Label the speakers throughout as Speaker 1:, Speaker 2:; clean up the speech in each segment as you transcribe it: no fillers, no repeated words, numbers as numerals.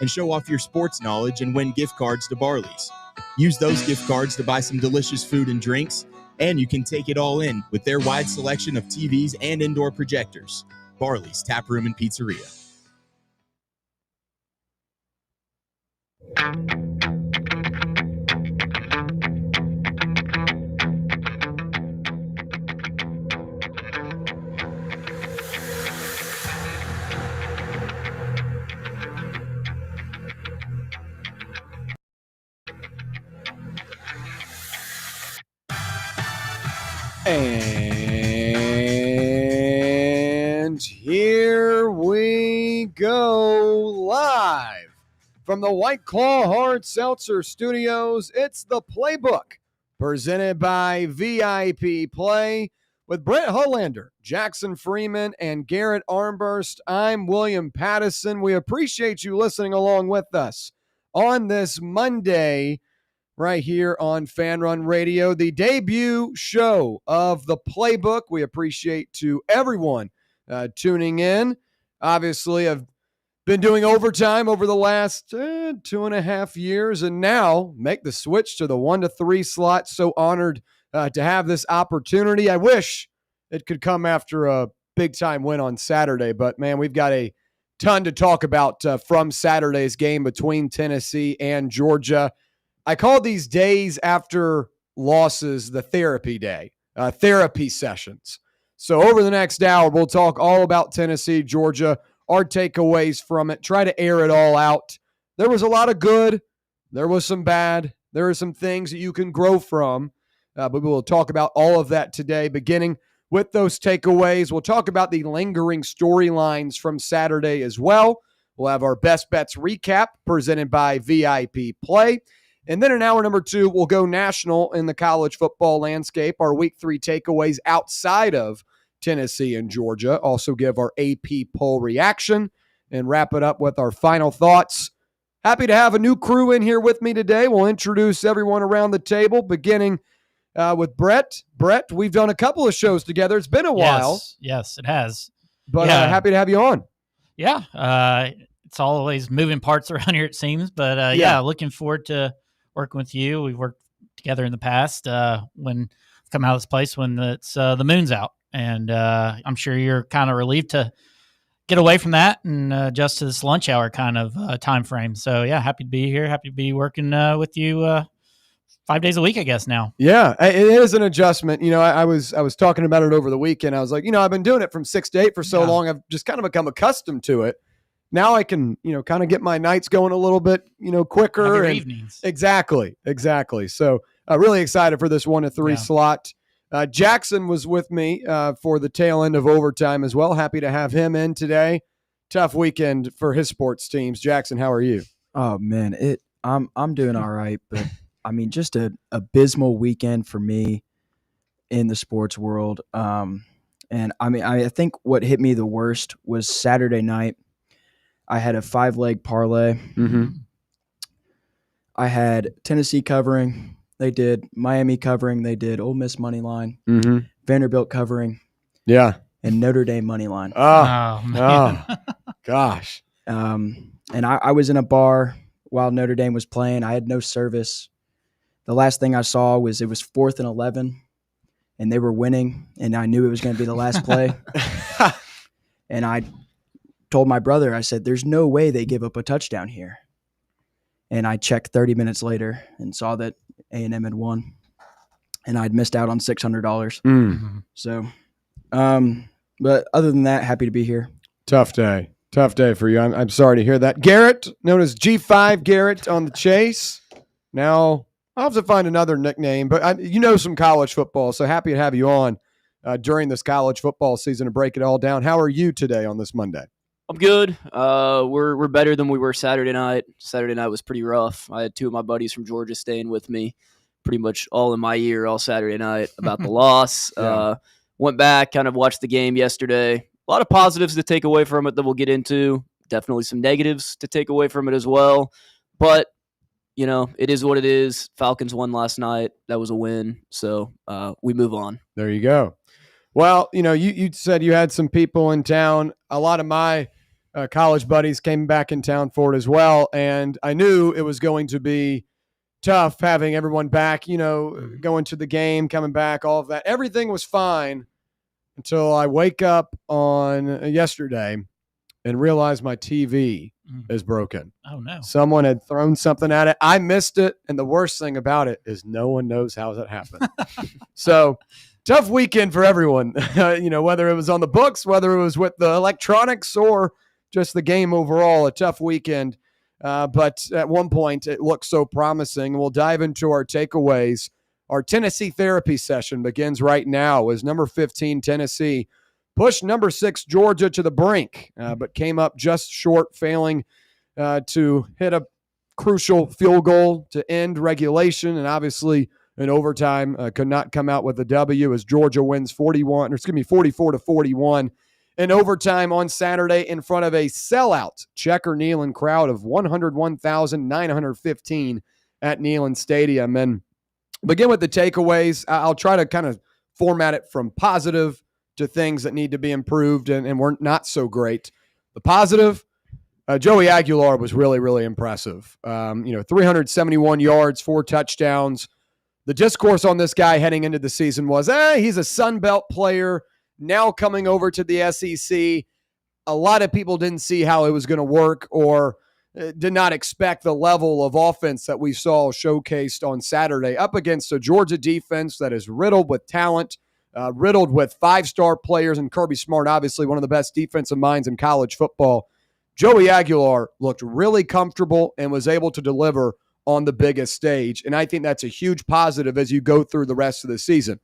Speaker 1: and show off your sports knowledge and win gift cards to Barley's. Use those gift cards to buy some delicious food and drinks, and you can take it all in with their wide selection of TVs and indoor projectors. Barley's Tap Room and Pizzeria.
Speaker 2: And here we go live from the White Claw Hard Seltzer Studios. It's the Playbook presented by VIP Play with Brett Hollander, Jackson Freeman, and Garrett Armburst. I'm William Pattison. We appreciate you listening along with us on this Monday right here on Fan Run Radio, the debut show of the Playbook. We appreciate to everyone tuning in. Obviously, I've been doing overtime over the last 2.5 years, and now make the switch to the 1 to 3 slot. So honored to have this opportunity. I wish it could come after a big-time win on Saturday, but, man, we've got a ton to talk about from Saturday's game between Tennessee and Georgia. I call these days after losses the therapy day, therapy sessions. So over the next hour, we'll talk all about Tennessee, Georgia, our takeaways from it, try to air it all out. There was a lot of good. There was some bad. There are some things that you can grow from, but we will talk about all of that today, beginning with those takeaways. We'll talk about the lingering storylines from Saturday as well. We'll have our best bets recap presented by VIP Play. And then in hour number 2, we'll go national in the college football landscape, our week 3 takeaways outside of Tennessee and Georgia. Also give our AP poll reaction and wrap it up with our final thoughts. Happy to have a new crew in here with me today. We'll introduce everyone around the table, beginning with Brett. Brett, we've done a couple of shows together. It's been a while.
Speaker 3: Yes, it has.
Speaker 2: But happy to have you on.
Speaker 3: Yeah, it's always moving parts around here, it seems. But looking forward to working with you. We've worked together in the past when I've come out of this place when it's the moon's out. And I'm sure you're kind of relieved to get away from that and adjust to this lunch hour kind of time frame. So, yeah, happy to be here. Happy to be working with you 5 days a week, I guess, now.
Speaker 2: Yeah, it is an adjustment. You know, I was talking about it over the weekend. I was like, I've been doing it from 6 to 8 for so long. I've just kind of become accustomed to it. Now I can, kind of get my nights going a little bit, quicker.
Speaker 3: Have your evenings.
Speaker 2: Exactly. So really excited for this 1 to 3 slot. Jackson was with me for the tail end of overtime as well. Happy to have him in today. Tough weekend for his sports teams. Jackson, how are you?
Speaker 4: Oh man, I'm doing all right, but I mean, just a abysmal weekend for me in the sports world. And I mean, I think what hit me the worst was Saturday night. I had a 5-leg parlay.
Speaker 2: Mm-hmm.
Speaker 4: I had Tennessee covering. They did Miami covering. They did Ole Miss money line.
Speaker 2: Mm-hmm.
Speaker 4: Vanderbilt covering.
Speaker 2: Yeah.
Speaker 4: And Notre Dame money line.
Speaker 2: Oh gosh.
Speaker 4: And I was in a bar while Notre Dame was playing. I had no service. The last thing I saw was it was 4th and 11, and they were winning, and I knew it was going to be the last play. And I told my brother, I said, there's no way they give up a touchdown here. And I checked 30 minutes later and saw that A&M had won, and I'd missed out on $600.
Speaker 2: Mm-hmm.
Speaker 4: So, but other than that, happy to be here.
Speaker 2: Tough day for you. I'm sorry to hear that. Garrett, known as G5 Garrett on the chase. Now, I'll have to find another nickname, but some college football, so happy to have you on during this college football season to break it all down. How are you today on this Monday?
Speaker 5: I'm good. We're better than we were Saturday night. Saturday night was pretty rough. I had 2 of my buddies from Georgia staying with me pretty much all in my ear all Saturday night about the loss.
Speaker 2: Yeah.
Speaker 5: Went back, kind of watched the game yesterday. A lot of positives to take away from it that we'll get into. Definitely some negatives to take away from it as well. But, it is what it is. Falcons won last night. That was a win. So we move on.
Speaker 2: There you go. Well, you said you had some people in town. A lot of my college buddies came back in town for it as well. And I knew it was going to be tough having everyone back, going to the game, coming back, all of that. Everything was fine until I wake up on yesterday and realize my TV is broken.
Speaker 3: Oh, no.
Speaker 2: Someone had thrown something at it. I missed it. And the worst thing about it is no one knows how that happened. So tough weekend for everyone, whether it was on the books, whether it was with the electronics or just the game overall, a tough weekend. But at one point, it looked so promising. We'll dive into our takeaways. Our Tennessee therapy session begins right now as number 15, Tennessee, pushed number 6, Georgia to the brink, but came up just short, failing to hit a crucial field goal to end regulation. And obviously, in overtime, could not come out with a W as Georgia wins 44-41 in overtime on Saturday in front of a sellout Checker Neyland crowd of 101,915 at Neyland Stadium. And begin with the takeaways. I'll try to kind of format it from positive to things that need to be improved and were not so great. The positive, Joey Aguilar was really, really impressive. 371 yards, 4 touchdowns. The discourse on this guy heading into the season was, he's a Sun Belt player now coming over to the SEC. A lot of people didn't see how it was going to work or did not expect the level of offense that we saw showcased on Saturday up against a Georgia defense that is riddled with talent, riddled with 5-star players, and Kirby Smart, obviously one of the best defensive minds in college football. Joey Aguilar looked really comfortable and was able to deliver on the biggest stage, and I think that's a huge positive as you go through the rest of the season.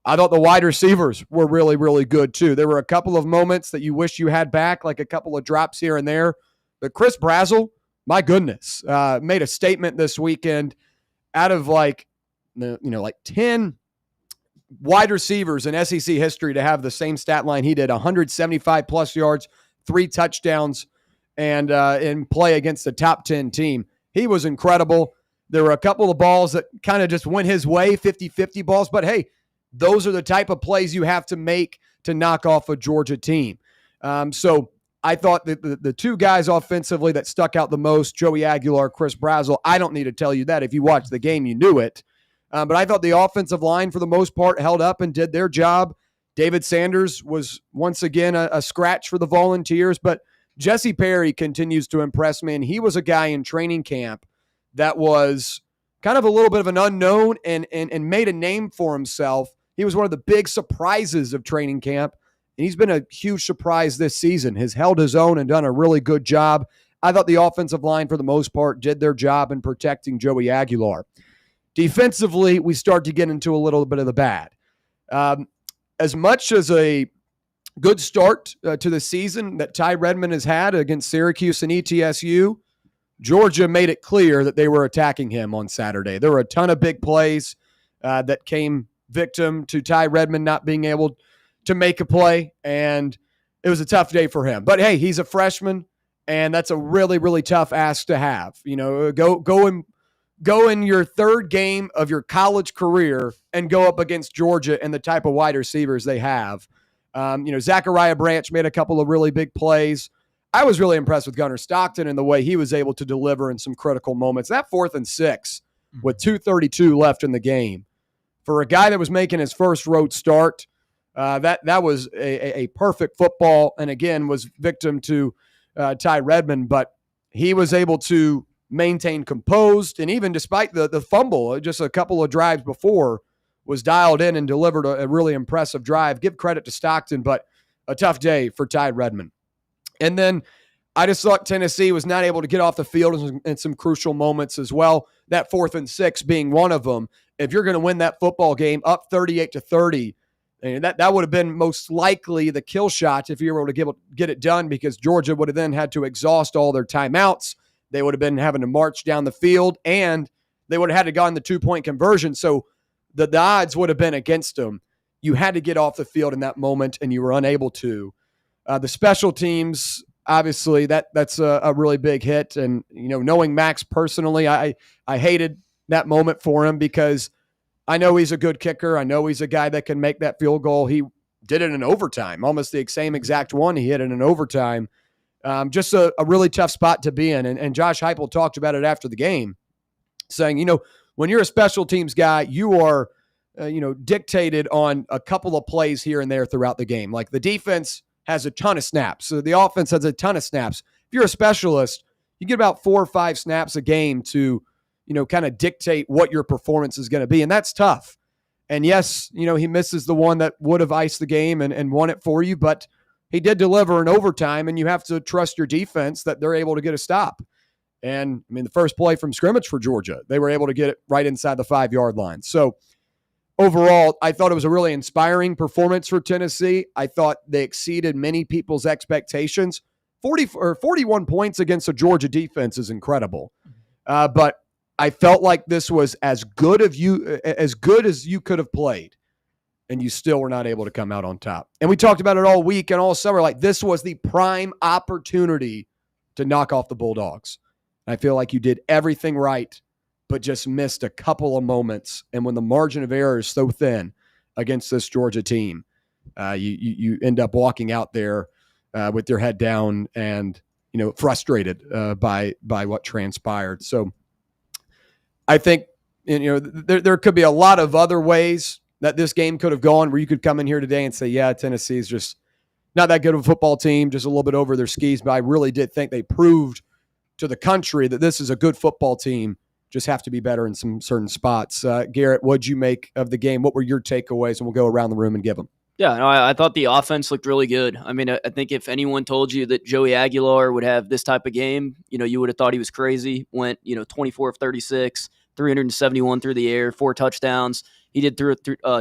Speaker 2: I thought the wide receivers were really, really good too. There were a couple of moments that you wish you had back, like a couple of drops here and there. But Chris Brazzell, my goodness, made a statement this weekend. Out of like 10 wide receivers in SEC history to have the same stat line he did, 175 plus yards, 3 touchdowns, and in play against the top 10 team. He was incredible. There were a couple of balls that kind of just went his way, 50-50 balls. But, hey, those are the type of plays you have to make to knock off a Georgia team. So I thought that the 2 guys offensively that stuck out the most, Joey Aguilar, Chris Brazzell, I don't need to tell you that. If you watched the game, you knew it. But I thought the offensive line, for the most part, held up and did their job. David Sanders was once again a scratch for the Volunteers, but Jesse Perry continues to impress me, and he was a guy in training camp that was kind of a little bit of an unknown and made a name for himself. He was one of the big surprises of training camp, and he's been a huge surprise this season. Has held his own and done a really good job. I thought the offensive line, for the most part, did their job in protecting Joey Aguilar. Defensively, we start to get into a little bit of the bad. As much as a good start to the season that Ty Redmond has had against Syracuse and ETSU, Georgia made it clear that they were attacking him on Saturday. There were a ton of big plays that came victim to Ty Redmond not being able to make a play, and it was a tough day for him. But, hey, he's a freshman, and that's a really, really tough ask to have. Go in your 3rd game of your college career and go up against Georgia and the type of wide receivers they have. Zachariah Branch made a couple of really big plays. I was really impressed with Gunnar Stockton and the way he was able to deliver in some critical moments. That 4th and 6 with 2:32 left in the game, for a guy that was making his first road start, that was a perfect football, and again was victim to Ty Redmond, but he was able to maintain composed, and even despite the fumble, just a couple of drives before, was dialed in and delivered a really impressive drive. Give credit to Stockton, but a tough day for Ty Redmond. And then I just thought Tennessee was not able to get off the field in some crucial moments as well. That 4th and 6 being one of them. If you're going to win that football game up 38-30, that would have been most likely the kill shot if you were able to get it done, because Georgia would have then had to exhaust all their timeouts. They would have been having to march down the field, and they would have had to go on the 2-point conversion. So the odds would have been against them. You had to get off the field in that moment, and you were unable to. The special teams, obviously, that's a really big hit. And, knowing Max personally, I hated that moment for him, because I know he's a good kicker. I know he's a guy that can make that field goal. He did it in overtime, almost the same exact one he hit in an overtime. Just a really tough spot to be in. And Josh Heupel talked about it after the game, saying, when you're a special teams guy, you are, dictated on a couple of plays here and there throughout the game. Like the defense has a ton of snaps. So the offense has a ton of snaps. If you're a specialist, you get about 4 or 5 snaps a game to, kind of dictate what your performance is going to be. And that's tough. And yes, he misses the one that would have iced the game and won it for you, but he did deliver in overtime, and you have to trust your defense that they're able to get a stop. And, the first play from scrimmage for Georgia, they were able to get it right inside the 5-yard line. So, overall, I thought it was a really inspiring performance for Tennessee. I thought they exceeded many people's expectations. 41 points against a Georgia defense is incredible. But I felt like this was as good as you could have played, and you still were not able to come out on top. And we talked about it all week and all summer. Like, this was the prime opportunity to knock off the Bulldogs. I feel like you did everything right, but just missed a couple of moments. And when the margin of error is so thin against this Georgia team, you end up walking out there with your head down and frustrated by what transpired. So I think there could be a lot of other ways that this game could have gone, where you could come in here today and say, yeah, Tennessee is just not that good of a football team, just a little bit over their skis. But I really did think they proved to the country that this is a good football team, just have to be better in some certain spots. Garrett, what'd you make of the game? What were your takeaways? And we'll go around the room and give them.
Speaker 5: Yeah, no, I thought the offense looked really good. I think if anyone told you that Joey Aguilar would have this type of game, you would have thought he was crazy. Went, 24 of 36, 371 through the air, 4 touchdowns. He did through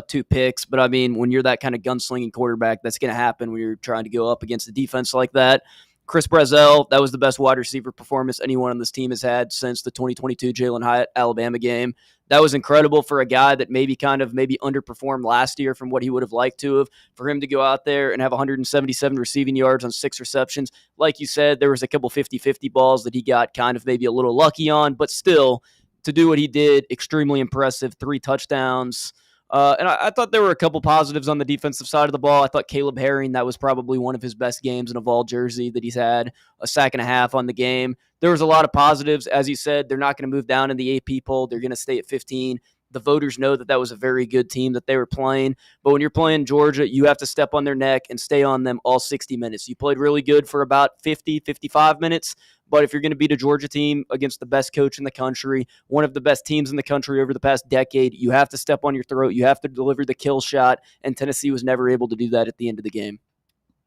Speaker 5: 2 picks. But, when you're that kind of gunslinging quarterback, that's going to happen when you're trying to go up against a defense like that. Chris Brazzell, that was the best wide receiver performance anyone on this team has had since the 2022 Jalen Hyatt Alabama game. That was incredible for a guy that maybe underperformed last year from what he would have liked to have. For him to go out there and have 177 receiving yards on 6 receptions. Like you said, there was a couple 50-50 balls that he got kind of maybe a little lucky on, but still, to do what he did, extremely impressive. 3 touchdowns. And I thought there were a couple positives on the defensive side of the ball. I thought Caleb Herring, that was probably one of his best games in a Vol jersey that he's had, a sack and a half on the game. There was a lot of positives. As you said, they're not going to move down in the AP poll. They're going to stay at 15. The voters know that was a very good team that they were playing. But when you're playing Georgia, you have to step on their neck and stay on them all 60 minutes. You played really good for about 50, 55 minutes. But if you're going to beat a Georgia team against the best coach in the country, one of the best teams in the country over the past decade, you have to step on your throat. You have to deliver the kill shot. And Tennessee was never able to do that at the end of the game.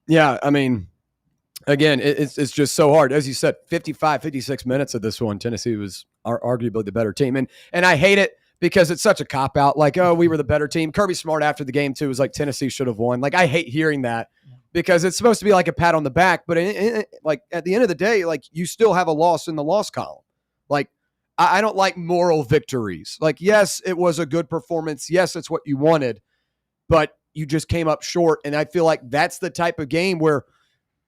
Speaker 2: Yeah, again, it's just so hard. As you said, 55, 56 minutes of this one, Tennessee was arguably the better team. And I hate it because it's such a cop-out. Like, oh, we were the better team. Kirby Smart after the game, too, was like, Tennessee should have won. Like, I hate hearing that. Because it's supposed to be like a pat on the back, but like at the end of the day, like you still have a loss in the loss column. Like I don't like moral victories. Like, yes, it was a good performance. Yes, it's what you wanted, but you just came up short. And I feel like that's the type of game where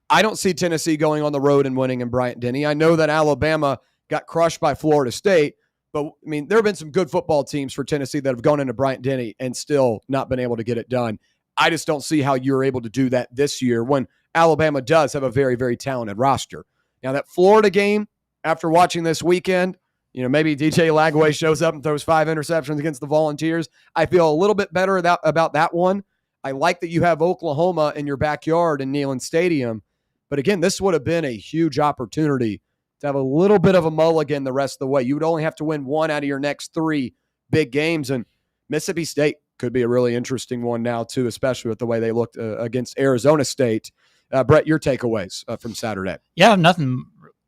Speaker 2: I don't see Tennessee going on the road and winning in Bryant-Denny. I know that Alabama got crushed by Florida State, but there have been some good football teams for Tennessee that have gone into Bryant-Denny and still not been able to get it done. I just don't see how you're able to do that this year when Alabama does have a very, very talented roster. Now, that Florida game, after watching this weekend, maybe DJ Lagway shows up and throws 5 interceptions against the Volunteers. I feel a little bit better about that one. I like that you have Oklahoma in your backyard in Neyland Stadium. But again, this would have been a huge opportunity to have a little bit of a mulligan the rest of the way. You would only have to win 1 out of your next 3 big games. And Mississippi State could be a really interesting one now, too, especially with the way they looked against Arizona State. Brett, your takeaways from Saturday?
Speaker 3: Yeah, nothing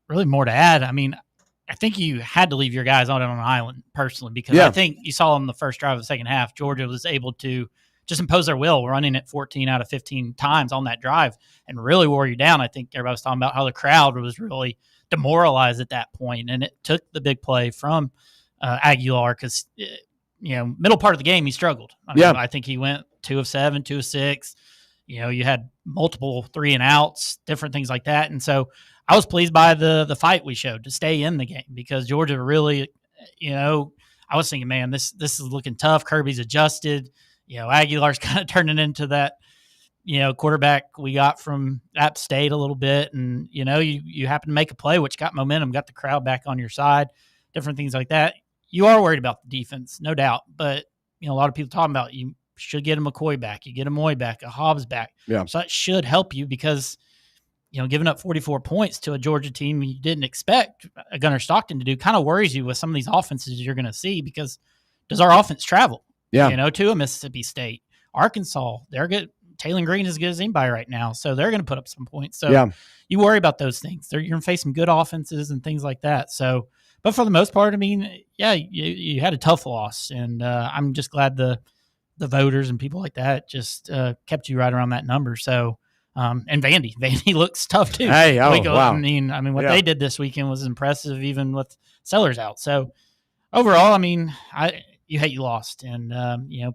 Speaker 3: really more to add. I think you had to leave your guys on an island personally because I think you saw them the first drive of the second half. Georgia was able to just impose their will, running it 14 out of 15 times on that drive and really wore you down. I think everybody was talking about how the crowd was really demoralized at that point, and it took the big play from Aguilar because middle part of the game, he struggled. I think he went 2 of 7, 2 of 6. You had multiple 3 and outs, different things like that. And so I was pleased by the fight we showed to stay in the game because Georgia really, I was thinking, man, this is looking tough. Kirby's adjusted. Aguilar's kind of turning into that quarterback we got from App State a little bit, and you happen to make a play which got momentum, got the crowd back on your side, different things like that. You are worried about the defense, no doubt, but a lot of people talking about you should get a McCoy back, you get a Moy back, a Hobbs back.
Speaker 2: Yeah.
Speaker 3: So that should help you because giving up 44 points to a Georgia team you didn't expect Gunnar Stockton to do kind of worries you with some of these offenses you're going to see, because does our offense travel?
Speaker 2: Yeah.
Speaker 3: To a Mississippi State, Arkansas, they're good. Taylor Green is as good as anybody right now, so they're going to put up some points. So you worry about those things. You're going to face some good offenses and things like that. So, but for the most part, I mean, yeah, you had a tough loss, and I'm just glad the voters and people like that just kept you right around that number. So, and Vandy looks tough too.
Speaker 2: Hey, wow.
Speaker 3: I mean, what they did this weekend was impressive, even with Sellers out. So overall, I mean, you hate you lost, and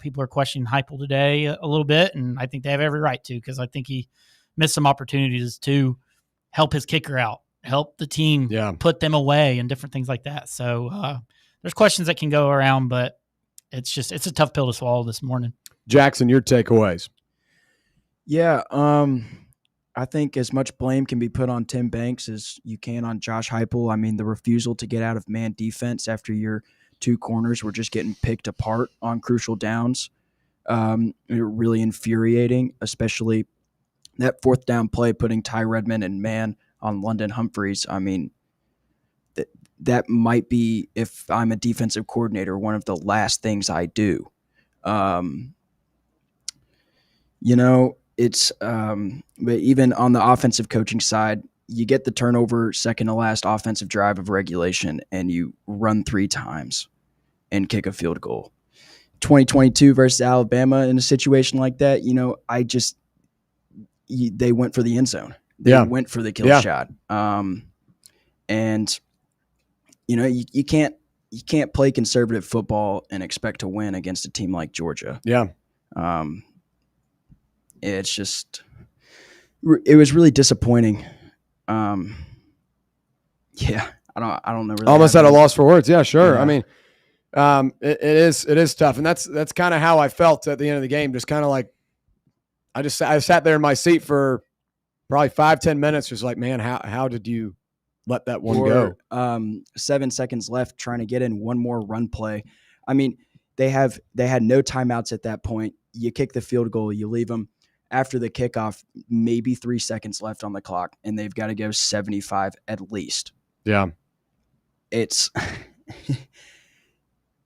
Speaker 3: people are questioning Heupel today a little bit, and I think they have every right to, because I think he missed some opportunities to help his kicker out, help the team put them away, and different things like that. So there's questions that can go around, but it's a tough pill to swallow this morning.
Speaker 2: Jackson, your takeaways?
Speaker 4: Yeah, I think as much blame can be put on Tim Banks as you can on Josh Heupel. I mean, the refusal to get out of man defense after your two corners were just getting picked apart on crucial downs. Really infuriating, especially that fourth down play, putting Ty Redmond and man on London Humphreys. I mean, that might be, if I'm a defensive coordinator, one of the last things I do. It's but even on the offensive coaching side, you get the turnover second to last offensive drive of regulation and you run 3 times and kick a field goal. 2022 versus Alabama in a situation like that, they went for the end zone. They went for the kill shot. And you can't play conservative football and expect to win against a team like Georgia.
Speaker 2: Yeah.
Speaker 4: It's just, it was really disappointing. I don't know. Really
Speaker 2: almost at a loss for words. Yeah, sure.
Speaker 4: Yeah.
Speaker 2: I mean, it is tough. And that's kind of how I felt at the end of the game. Just kind of like, I sat there in my seat for probably 5-10 minutes. Just like, man, how did you let that one go?
Speaker 4: 7 seconds left trying to get in one more run play. I mean, they had no timeouts at that point. You kick the field goal, you leave them after the kickoff, maybe 3 seconds left on the clock, and they've got to go 75 at least.
Speaker 2: Yeah.
Speaker 4: It's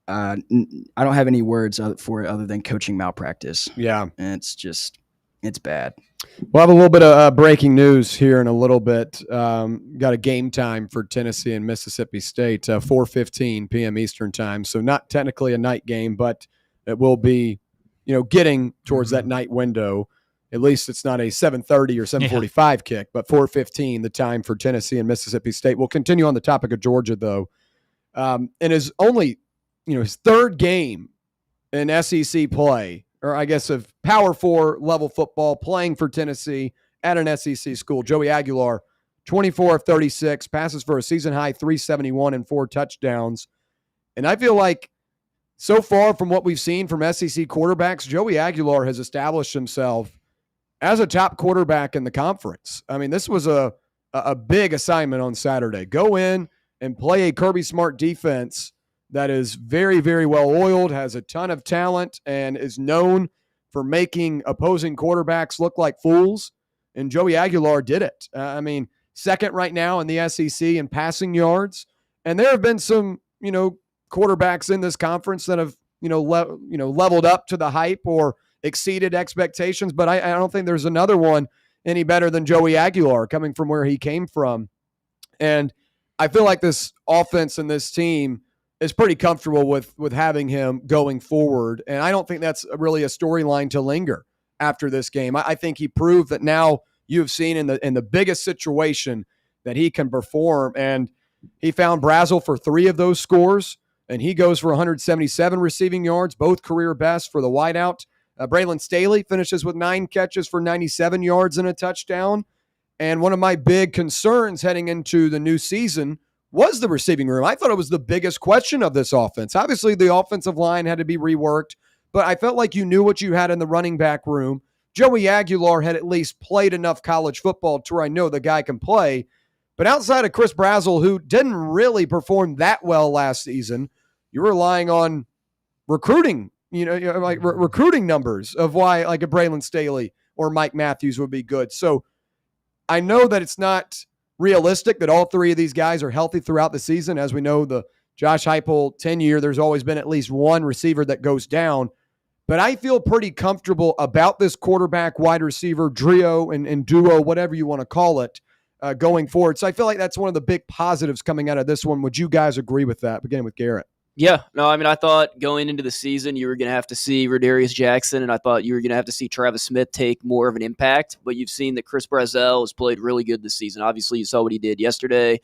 Speaker 4: I don't have any words for it other than coaching malpractice.
Speaker 2: Yeah.
Speaker 4: And it's bad.
Speaker 2: We'll have a little bit of breaking news here in a little bit. Got a game time for Tennessee and Mississippi State, 4:15 p.m. Eastern time. So not technically a night game, but it will be, getting towards that night window. At least it's not a 7:30 or 7:45 kick, but 4:15, the time for Tennessee and Mississippi State. We'll continue on the topic of Georgia, though. And his only, his third game in SEC play, or I guess of Power 4 level football, playing for Tennessee at an SEC school. Joey Aguilar, 24 of 36, passes for a season-high 371 and 4 touchdowns. And I feel like so far from what we've seen from SEC quarterbacks, Joey Aguilar has established himself as a top quarterback in the conference. I mean, this was a big assignment on Saturday. Go in and play a Kirby Smart defense that is very, very well oiled, has a ton of talent, and is known for making opposing quarterbacks look like fools. And Joey Aguilar did it. I mean, second right now in the SEC in passing yards. And there have been some, quarterbacks in this conference that have, leveled up to the hype or exceeded expectations. But I don't think there's another one any better than Joey Aguilar coming from where he came from. And I feel like this offense and this team is pretty comfortable with having him going forward. And I don't think that's really a storyline to linger after this game. I think he proved that now you've seen in the biggest situation that he can perform. And he found Brazel for 3 of those scores, and he goes for 177 receiving yards, both career best for the wideout. Braylon Staley finishes with 9 catches for 97 yards and a touchdown. And one of my big concerns heading into the new season was the receiving room. I thought it was the biggest question of this offense. Obviously, the offensive line had to be reworked, but I felt like you knew what you had in the running back room. Joey Aguilar had at least played enough college football to where I know the guy can play. But outside of Chris Brazzell, who didn't really perform that well last season, you're relying on recruiting, recruiting numbers of why like a Braylon Staley or Mike Matthews would be good. So I know that it's not realistic that all three of these guys are healthy throughout the season. As we know, the Josh Heupel tenure, there's always been at least one receiver that goes down. But I feel pretty comfortable about this quarterback, wide receiver, trio, and duo, whatever you want to call it, going forward. So I feel like that's one of the big positives coming out of this one. Would you guys agree with that? Beginning with Garrett.
Speaker 5: Yeah, no, I mean, I thought going into the season you were going to have to see Rodarius Jackson, and I thought you were going to have to see Travis Smith take more of an impact. But you've seen that Chris Brazzell has played really good this season. Obviously, you saw what he did yesterday.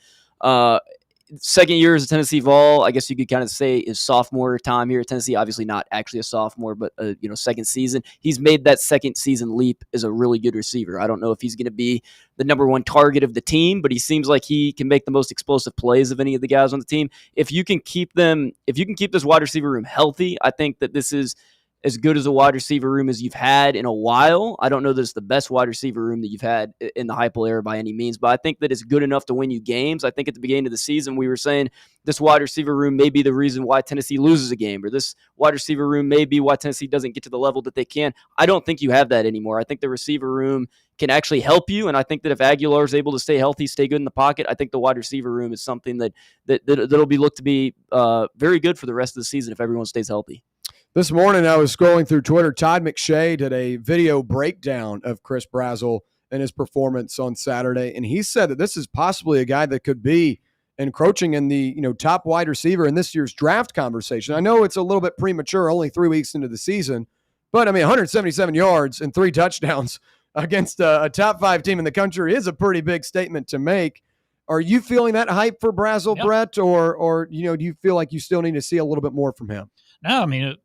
Speaker 5: Second year as a Tennessee Vol, I guess you could kind of say his sophomore time here at Tennessee. Obviously not actually a sophomore, but second season. He's made that second season leap as a really good receiver. I don't know if he's going to be the number one target of the team, but he seems like he can make the most explosive plays of any of the guys on the team. If you can keep this wide receiver room healthy, I think that this is as good as a wide receiver room as you've had in a while. I don't know that it's the best wide receiver room that you've had in the Heupel era by any means, but I think that it's good enough to win you games. I think at the beginning of the season, we were saying this wide receiver room may be the reason why Tennessee loses a game, or this wide receiver room may be why Tennessee doesn't get to the level that they can. I don't think you have that anymore. I think the receiver room can actually help you, and I think that if Aguilar is able to stay healthy, stay good in the pocket, I think the wide receiver room is something that'll be looked to be very good for the rest of the season if everyone stays healthy.
Speaker 2: This morning, I was scrolling through Twitter. Todd McShay did a video breakdown of Chris Brazzell and his performance on Saturday, and he said that this is possibly a guy that could be encroaching in the top wide receiver in this year's draft conversation. I know it's a little bit premature, only 3 weeks into the season, but I mean, 177 yards and 3 touchdowns against a top 5 team in the country is a pretty big statement to make. Are you feeling that hype for Brazzell,
Speaker 3: Yep.
Speaker 2: Brett, or do you feel like you still need to see a little bit more from him?
Speaker 3: No, I mean,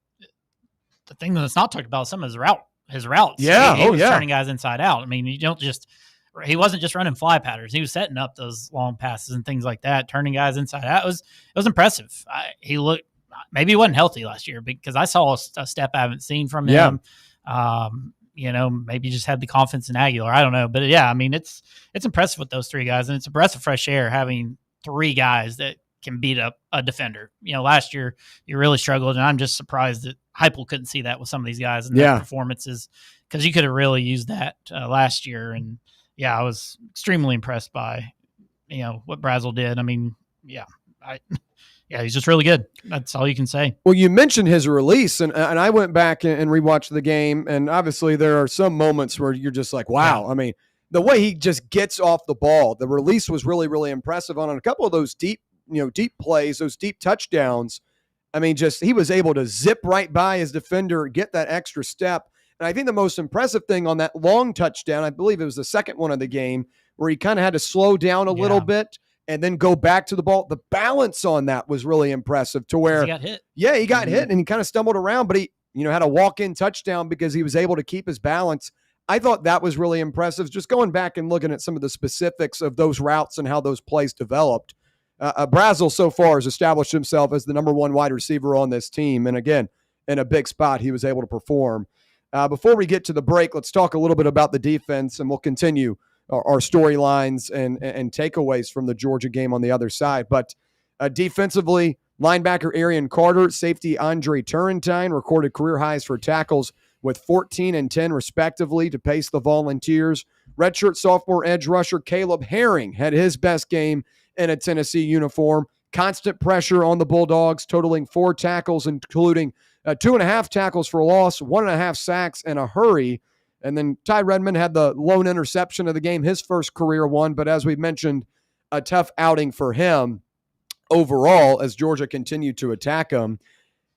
Speaker 3: the thing that's not talked about is some of his routes.
Speaker 2: Yeah.
Speaker 3: He was
Speaker 2: yeah.
Speaker 3: turning guys inside out. I mean, he wasn't just running fly patterns. He was setting up those long passes and things like that, turning guys inside out. It was impressive. He looked, maybe he wasn't healthy last year because I saw a step I haven't seen from him. Maybe just had the confidence in Aguilar. I don't know. But yeah, I mean, it's impressive with those 3 guys, and it's a breath of fresh air having 3 guys that can beat up a defender. Last year you really struggled, and I'm just surprised that Heupel couldn't see that with some of these guys and their performances, because you could have really used that last year. And yeah, I was extremely impressed by what Brazzell did. I mean, he's just really good. That's all you can say.
Speaker 2: Well, you mentioned his release, and I went back and rewatched the game, and obviously there are some moments where you're just like, wow. Yeah. I mean, the way he just gets off the ball, the release was really, really impressive on a couple of those deep plays, those deep touchdowns. I mean, just he was able to zip right by his defender, get that extra step. And I think the most impressive thing on that long touchdown, I believe it was the second one of the game, where he kind of had to slow down a little bit and then go back to the ball. The balance on that was really impressive to where
Speaker 3: he got hit.
Speaker 2: Yeah, he got hit and he kind of stumbled around, but he had a walk-in touchdown because he was able to keep his balance. I thought that was really impressive. Just going back and looking at some of the specifics of those routes and how those plays developed. Brazzell so far has established himself as the number 1 wide receiver on this team. And again, in a big spot, he was able to perform. Before we get to the break, let's talk a little bit about the defense, and we'll continue our storylines and takeaways from the Georgia game on the other side. But defensively, linebacker Arian Carter, safety Andre Turrentine recorded career highs for tackles with 14 and 10 respectively to pace the Volunteers. Redshirt sophomore edge rusher Caleb Herring had his best game in a Tennessee uniform. Constant pressure on the Bulldogs, totaling 4 tackles, including 2.5 tackles for loss, 1.5 sacks, and a hurry. And then Ty Redmond had the lone interception of the game, his first career one. But as we mentioned, a tough outing for him overall as Georgia continued to attack him.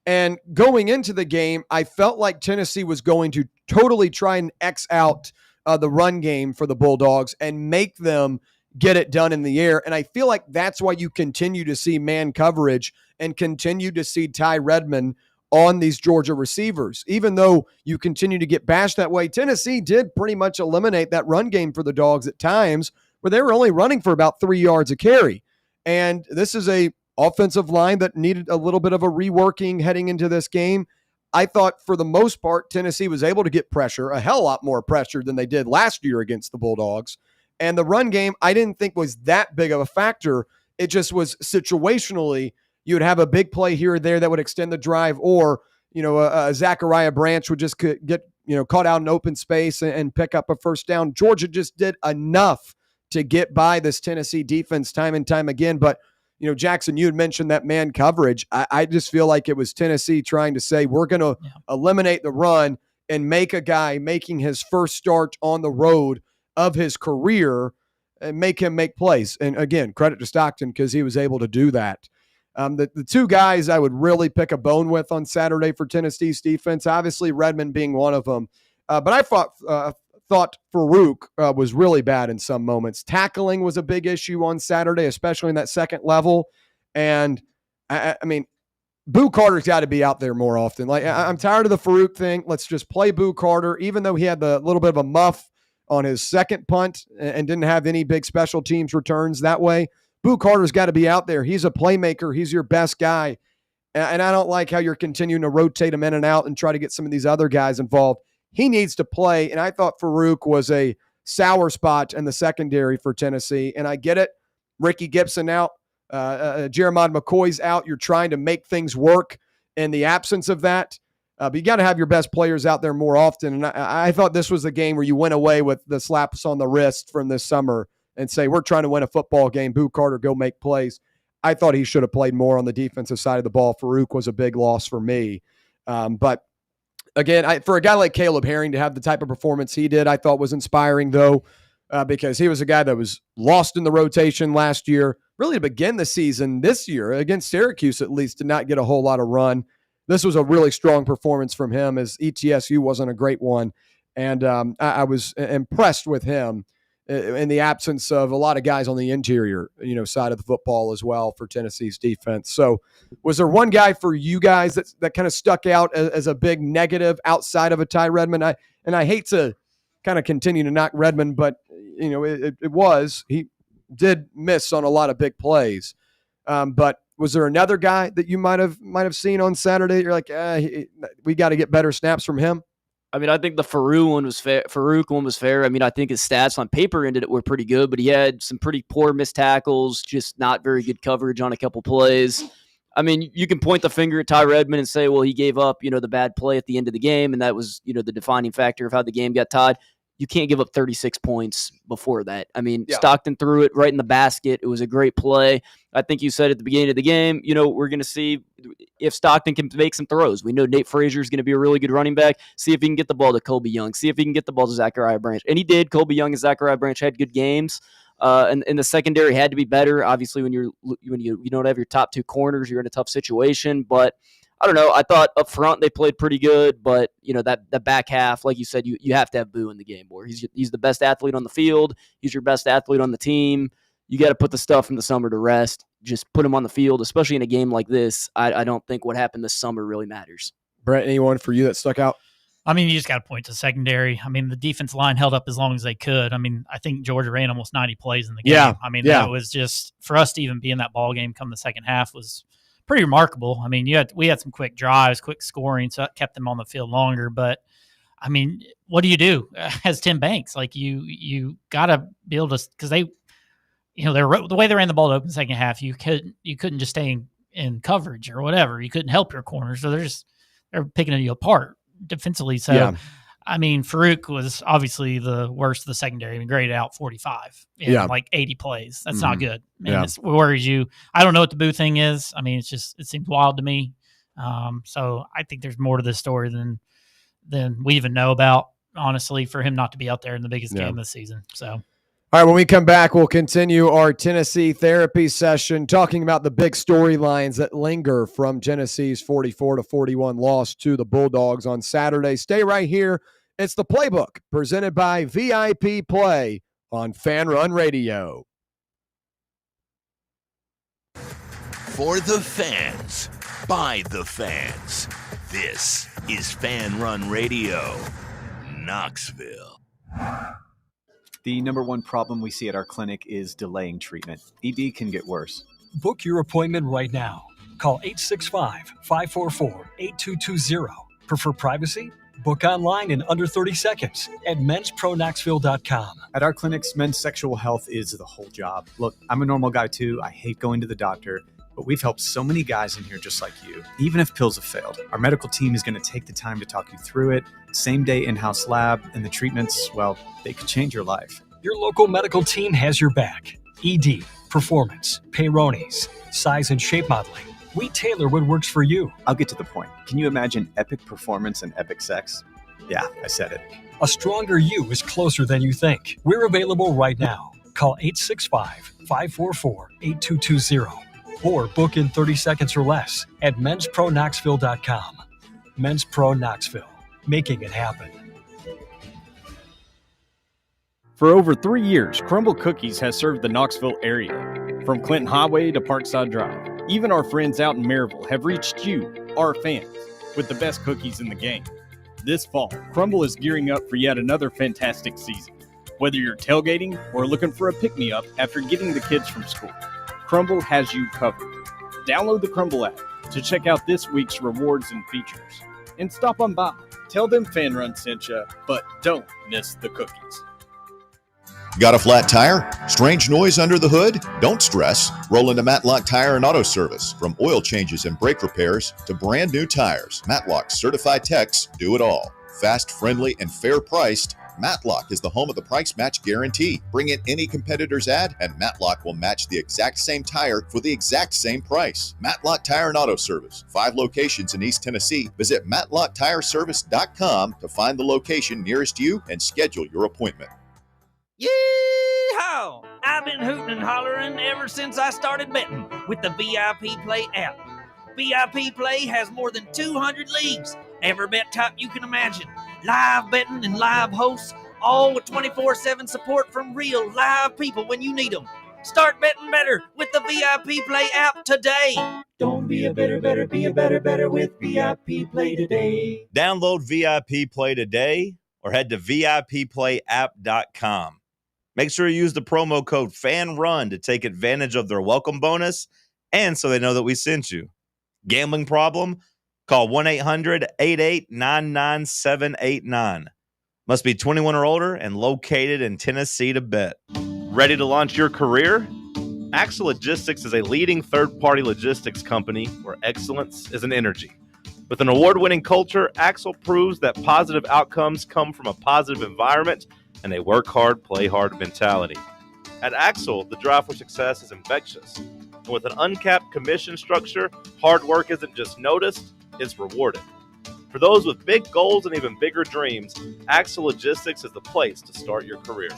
Speaker 2: And going into the game, I felt like Tennessee was going to totally try and X out the run game for the Bulldogs and make them get it done in the air. And I feel like that's why you continue to see man coverage and continue to see Ty Redmond on these Georgia receivers. Even though you continue to get bashed that way, Tennessee did pretty much eliminate that run game for the Dogs at times where they were only running for about 3 yards a carry. And this is a offensive line that needed a little bit of a reworking heading into this game. I thought for the most part, Tennessee was able to get pressure, a hell lot more pressure than they did last year against the Bulldogs. And the run game, I didn't think was that big of a factor. It just was situationally, you would have a big play here or there that would extend the drive, or, Zachariah Branch would just get, caught out in open space and pick up a first down. Georgia just did enough to get by this Tennessee defense time and time again. But, Jackson, you had mentioned that man coverage. I just feel like it was Tennessee trying to say, we're going to eliminate the run and make a guy making his first start on the road of his career and make him make plays. And again, credit to Stockton because he was able to do that. The two guys I would really pick a bone with on Saturday for Tennessee's defense, obviously Redmond being one of them. But I thought Farouk was really bad in some moments. Tackling was a big issue on Saturday, especially in that second level. And I mean, Boo Carter's got to be out there more often. Like, I'm tired of the Farouk thing. Let's just play Boo Carter, even though he had the little bit of a muff on his second punt and didn't have any big special teams returns that way. Boo Carter's got to be out there. He's a playmaker. He's your best guy. And I don't like how you're continuing to rotate him in and out and try to get some of these other guys involved. He needs to play. And I thought Farouk was a sour spot in the secondary for Tennessee. And I get it. Ricky Gibson out. Jeremiah McCoy's out. You're trying to make things work in the absence of that. But you got to have your best players out there more often. And I thought this was a game where you went away with the slaps on the wrist from this summer and say, we're trying to win a football game. Boo Carter, go make plays. I thought he should have played more on the defensive side of the ball. Farouk was a big loss for me. But again, for a guy like Caleb Herring to have the type of performance he did, I thought was inspiring, though, because he was a guy that was lost in the rotation last year, really to begin the season this year, against Syracuse at least, did not get a whole lot of run. This was a really strong performance from him, as ETSU wasn't a great one. And I was impressed with him in the absence of a lot of guys on the interior, side of the football as well for Tennessee's defense. So was there one guy for you guys that kind of stuck out as a big negative outside of a Ty Redmond? I hate to kind of continue to knock Redmond, but he did miss on a lot of big plays. But was there another guy that you might have seen on Saturday? You're like, we got to get better snaps from him.
Speaker 5: I mean, I think the Farouk one was fair. I mean, I think his stats on paper were pretty good, but he had some pretty poor missed tackles, just not very good coverage on a couple plays. I mean, you can point the finger at Ty Redmond and say, well, he gave up, the bad play at the end of the game, and that was, the defining factor of how the game got tied. You can't give up 36 points before that. I mean, yeah. Stockton threw it right in the basket. It was a great play. I think you said at the beginning of the game, we're going to see if Stockton can make some throws. We know Nate Frazier is going to be a really good running back. See if he can get the ball to Colby Young. See if he can get the ball to Zachariah Branch. And he did. Colby Young and Zachariah Branch had good games. And the secondary had to be better. Obviously, when you don't have your top two corners, you're in a tough situation. But I don't know. I thought up front they played pretty good, but that back half, like you said, you have to have Boo in the game more. He's the best athlete on the field. He's your best athlete on the team. You got to put the stuff from the summer to rest. Just put him on the field, especially in a game like this. I don't think what happened this summer really matters.
Speaker 2: Brett, anyone for you that stuck out?
Speaker 3: I mean, you just got to point to secondary. I mean, the defense line held up as long as they could. I mean, I think Georgia ran almost 90 plays in the game.
Speaker 2: Yeah.
Speaker 3: I mean, that was just, for us to even be in that ball game come the second half was pretty remarkable. I mean, we had some quick drives, quick scoring, so that kept them on the field longer. But, I mean, what do you do as Tim Banks? Like, you got to be able to – because they – the way they ran the ball to open the second half, you couldn't just stay in coverage or whatever. You couldn't help your corners. So they're picking you apart defensively. So, yeah. I mean, Farouk was obviously the worst of the secondary. I mean, graded out 45 in like 80 plays. That's not good. It worries you. I don't know what the Boo thing is. I mean, it seems wild to me. So I think there's more to this story than we even know about, honestly, for him not to be out there in the biggest game this season. So.
Speaker 2: All right, when we come back, we'll continue our Tennessee therapy session, talking about the big storylines that linger from Tennessee's 44-41 loss to the Bulldogs on Saturday. Stay right here. It's the Playbook, presented by VIP Play on Fan Run Radio.
Speaker 6: For the fans, by the fans, this is Fan Run Radio, Knoxville.
Speaker 7: The number one problem we see at our clinic is delaying treatment. ED can get worse.
Speaker 8: Book your appointment right now. Call 865-544-8220. Prefer privacy? Book online in under 30 seconds at menspronknoxville.com.
Speaker 7: At our clinics, men's sexual health is the whole job. Look, I'm a normal guy too. I hate going to the doctor, but we've helped so many guys in here just like you. Even if pills have failed, our medical team is going to take the time to talk you through it. Same day in-house lab, and the treatments, well, they could change your life.
Speaker 8: Your local medical team has your back. ED, performance, Peyronie's, size and shape modeling. We tailor what works for you.
Speaker 7: I'll get to the point. Can you imagine epic performance and epic sex? Yeah, I said it.
Speaker 8: A stronger you is closer than you think. We're available right now. Call 865-544-8220 or book in 30 seconds or less at menspronknoxville.com. Men's Pro Knoxville, making it happen.
Speaker 9: For over 3 years, Crumble Cookies has served the Knoxville area. From Clinton Highway to Parkside Drive, even our friends out in Maryville have reached you, our fans, with the best cookies in the game. This fall, Crumble is gearing up for yet another fantastic season. Whether you're tailgating or looking for a pick-me-up after getting the kids from school, Crumble has you covered. Download the Crumble app to check out this week's rewards and features. And stop on by. Tell them Fan Run sent you, but don't miss the cookies.
Speaker 10: Got a flat tire? Strange noise under the hood? Don't stress. Roll into Matlock Tire and Auto Service. From oil changes and brake repairs to brand new tires, Matlock's certified techs do it all. Fast, friendly, and fair priced, Matlock is the home of the price match guarantee. Bring in any competitor's ad and Matlock will match the exact same tire for the exact same price. Matlock Tire and Auto Service. 5 locations in East Tennessee. Visit MatlockTireService.com to find the location nearest you and schedule your appointment.
Speaker 11: Yee-haw! I've been hooting and hollering ever since I started betting with the VIP Play app. VIP Play has more than 200 leagues, every bet type you can imagine, live betting and live hosts, all with 24/7 support from real live people when you need them. Start betting better with the VIP Play app today.
Speaker 12: Don't be a better, be a better with VIP Play today.
Speaker 13: Download VIP Play today or head to VIPPlayApp.com. Make sure you use the promo code FANRUN to take advantage of their welcome bonus and so they know that we sent you. Gambling problem? Call 1-800-8899-789. Must be 21 or older and located in Tennessee to bet. Ready to launch your career? Axle Logistics is a leading third-party logistics company where excellence is an energy. With an award-winning culture, Axle proves that positive outcomes come from a positive environment and a work hard, play hard mentality. At Axle, the drive for success is infectious. And with an uncapped commission structure, hard work isn't just noticed, it's rewarded. For those with big goals and even bigger dreams, Axle Logistics is the place to start your career.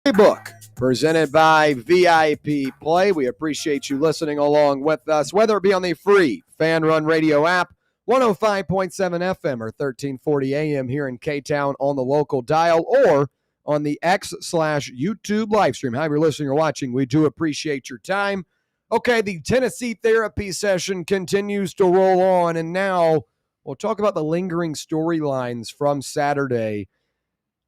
Speaker 2: Playbook, presented by VIP Play. We appreciate you listening along with us, whether it be on the free Fan Run Radio app, 105.7 FM or 1340 AM here in K-Town on the local dial, or on the X/YouTube live stream. However you're listening or watching, we do appreciate your time. Okay, the Tennessee therapy session continues to roll on, and now we'll talk about the lingering storylines from Saturday.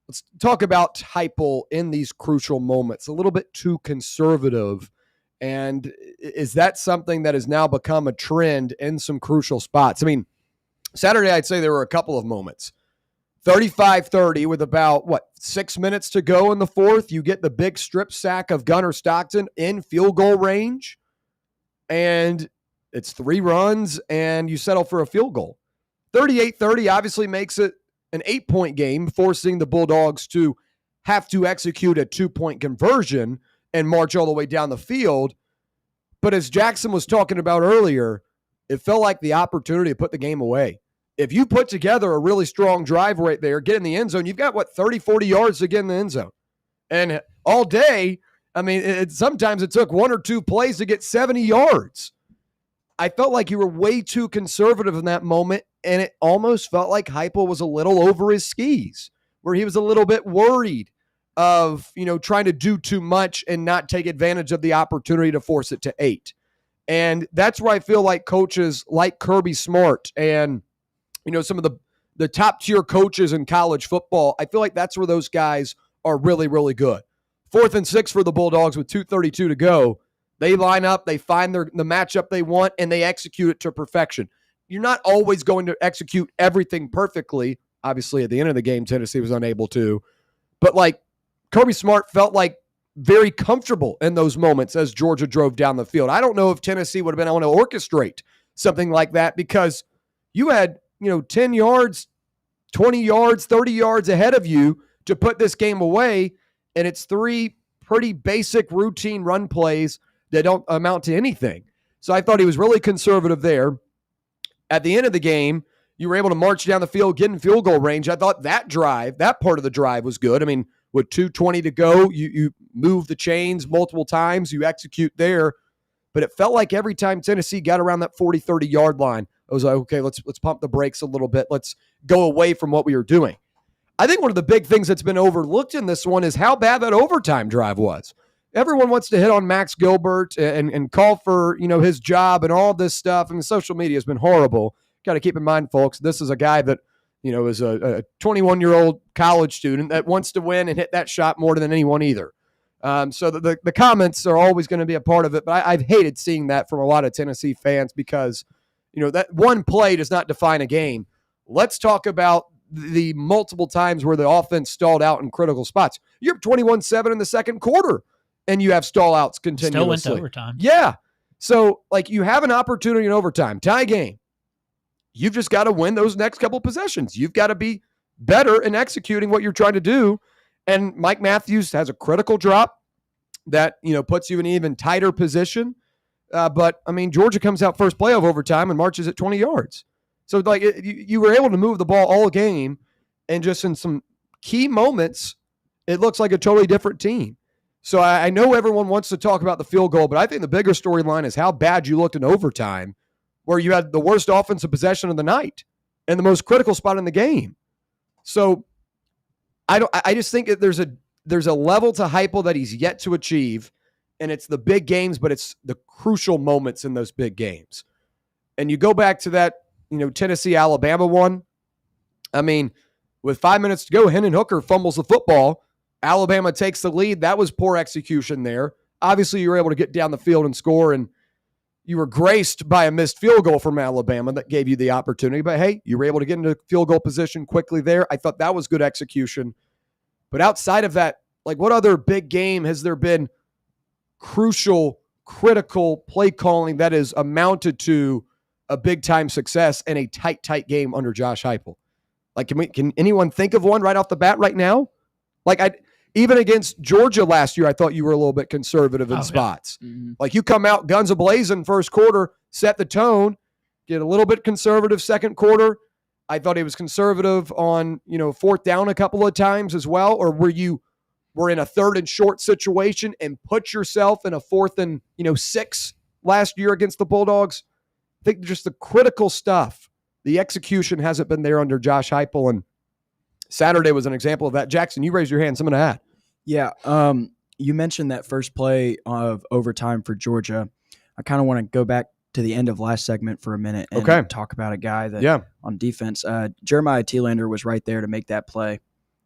Speaker 2: Let's talk about Heupel in these crucial moments. A little bit too conservative. And is that something that has now become a trend in some crucial spots? I mean, Saturday, I'd say there were a couple of moments. 35-30 with about, 6 minutes to go in the fourth. You get the big strip sack of Gunnar Stockton in field goal range. And it's 3 runs, and you settle for a field goal. 38-30 obviously makes it an 8-point game, forcing the Bulldogs to have to execute a 2-point conversion and march all the way down the field. But as Jackson was talking about earlier, it felt like the opportunity to put the game away. If you put together a really strong drive right there, get in the end zone, you've got, 30, 40 yards to get in the end zone. And all day, I mean, sometimes it took 1 or 2 plays to get 70 yards. I felt like you were way too conservative in that moment, and it almost felt like Heupel was a little over his skis, where he was a little bit worried of, trying to do too much and not take advantage of the opportunity to force it to 8. And that's where I feel like coaches like Kirby Smart and, some of the the top tier coaches in college football, I feel like that's where those guys are really, really good. 4th and 6 for the Bulldogs with 2:32 to go. They line up, they find the matchup they want, and they execute it to perfection. You're not always going to execute everything perfectly. Obviously, at the end of the game, Tennessee was unable to. But, like, Kirby Smart felt like very comfortable in those moments as Georgia drove down the field. I don't know if Tennessee would have been able to orchestrate something like that because you had, 10 yards, 20 yards, 30 yards ahead of you to put this game away, and it's 3 pretty basic routine run plays that don't amount to anything. So I thought he was really conservative there. At the end of the game, you were able to march down the field, get in field goal range. I thought that part of the drive was good. I mean, with 2:20 to go, you move the chains multiple times, you execute there. But it felt like every time Tennessee got around that 40, 30-yard line, I was like, okay, let's pump the brakes a little bit. Let's go away from what we were doing. I think one of the big things that's been overlooked in this one is how bad that overtime drive was. Everyone wants to hit on Max Gilbert and call for, his job and all this stuff. And social media has been horrible. Got to keep in mind, folks, this is a guy that, is a 21-year-old college student that wants to win and hit that shot more than anyone either. So the comments are always going to be a part of it. But I've hated seeing that from a lot of Tennessee fans because, that one play does not define a game. Let's talk about the multiple times where the offense stalled out in critical spots. You're 21-7 in the second quarter, and you have stall outs continuously.
Speaker 3: Still went to overtime.
Speaker 2: Yeah. So, you have an opportunity in overtime, tie game. You've just got to win those next couple possessions. You've got to be better in executing what you're trying to do. And Mike Matthews has a critical drop that, puts you in an even tighter position. But, Georgia comes out first play of overtime and marches at 20 yards. So, you were able to move the ball all game, and just in some key moments, it looks like a totally different team. So, I know everyone wants to talk about the field goal, but I think the bigger storyline is how bad you looked in overtime, where you had the worst offensive possession of the night and the most critical spot in the game. So, I just think that there's a level to Heupel that he's yet to achieve, and it's the big games, but it's the crucial moments in those big games. And you go back to that, Tennessee-Alabama one. With 5 minutes to go, Hendon Hooker fumbles the football. Alabama takes the lead. That was poor execution there. Obviously, you were able to get down the field and score, and you were graced by a missed field goal from Alabama that gave you the opportunity. But, hey, you were able to get into field goal position quickly there. I thought that was good execution. But outside of that, what other big game has there been crucial, critical play calling that has amounted to a big-time success in a tight game under Josh Heupel? Can anyone think of one right off the bat right now? Even against Georgia last year, I thought you were a little bit conservative in spots.
Speaker 5: Yeah. Mm-hmm.
Speaker 2: You come out guns a-blazing first quarter, set the tone, get a little bit conservative second quarter. I thought he was conservative on, 4th down a couple of times as well, or where you were in a 3rd and short situation and put yourself in a 4th and, 6 last year against the Bulldogs. I think just the critical stuff, the execution hasn't been there under Josh Heupel, and Saturday was an example of that. Jackson, you raised your hand. Something to add.
Speaker 4: Yeah, you mentioned that first play of overtime for Georgia. I kind of want to go back to the end of last segment for a minute and talk about a guy that on defense. Jeremiah Thielander was right there to make that play,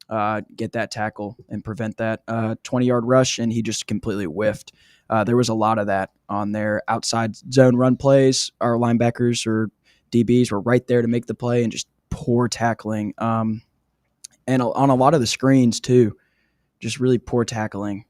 Speaker 4: get that tackle, and prevent that 20-yard rush, and he just completely whiffed. There was a lot of that on their outside zone run plays. Our linebackers or DBs were right there to make the play, and just poor tackling. And on a lot of the screens, too, just really poor tackling.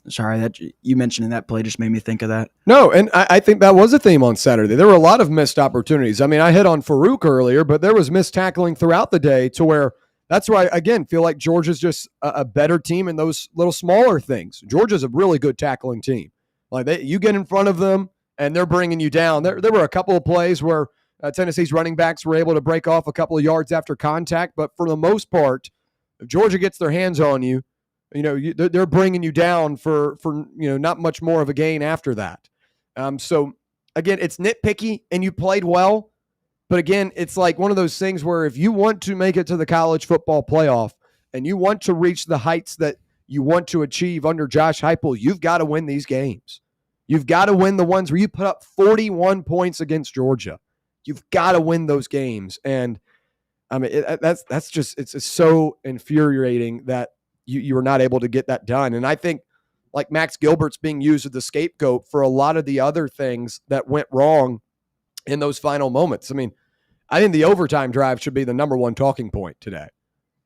Speaker 4: Sorry, that you mentioning that play just made me think of that.
Speaker 2: No, and I think that was a theme on Saturday. There were a lot of missed opportunities. I hit on Farouk earlier, but there was missed tackling throughout the day to where that's where I, again, feel like Georgia's just a better team in those little smaller things. Georgia's a really good tackling team. You get in front of them, and they're bringing you down. There were a couple of plays where Tennessee's running backs were able to break off a couple of yards after contact, but for the most part, if Georgia gets their hands on you, they're bringing you down for not much more of a gain after that. So again, it's nitpicky, and you played well, but again, it's like one of those things where if you want to make it to the college football playoff and you want to reach the heights that you want to achieve under Josh Heupel, you've got to win these games. You've got to win the ones where you put up 41 points against Georgia. You've got to win those games. And I mean, that's just it's so infuriating that you were not able to get that done. And I think like Max Gilbert's being used as the scapegoat for a lot of the other things that went wrong in those final moments. I mean, I think the overtime drive should be the number one talking point today.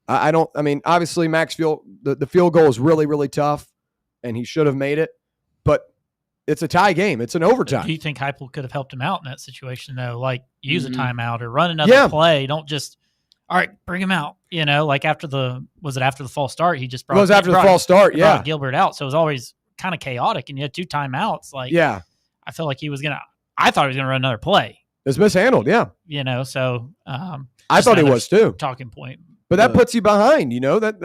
Speaker 2: I mean, obviously Max the field goal is really, really tough and he should have made it, but it's a tie game. It's an overtime.
Speaker 3: Do you think Heupel could have helped him out in that situation though? Like use a timeout or run another play. Don't just, all right, bring him out. You know, like after the false start, he just brought
Speaker 2: the false start. Yeah.
Speaker 3: Brought Gilbert out. So it was always kind of chaotic and you had 2 timeouts. Like,
Speaker 2: yeah,
Speaker 3: I felt like I thought he was going to run another play.
Speaker 2: It's mishandled. Yeah.
Speaker 3: You know, so,
Speaker 2: I thought he was too.
Speaker 3: Talking point.
Speaker 2: But that puts you behind, you know, that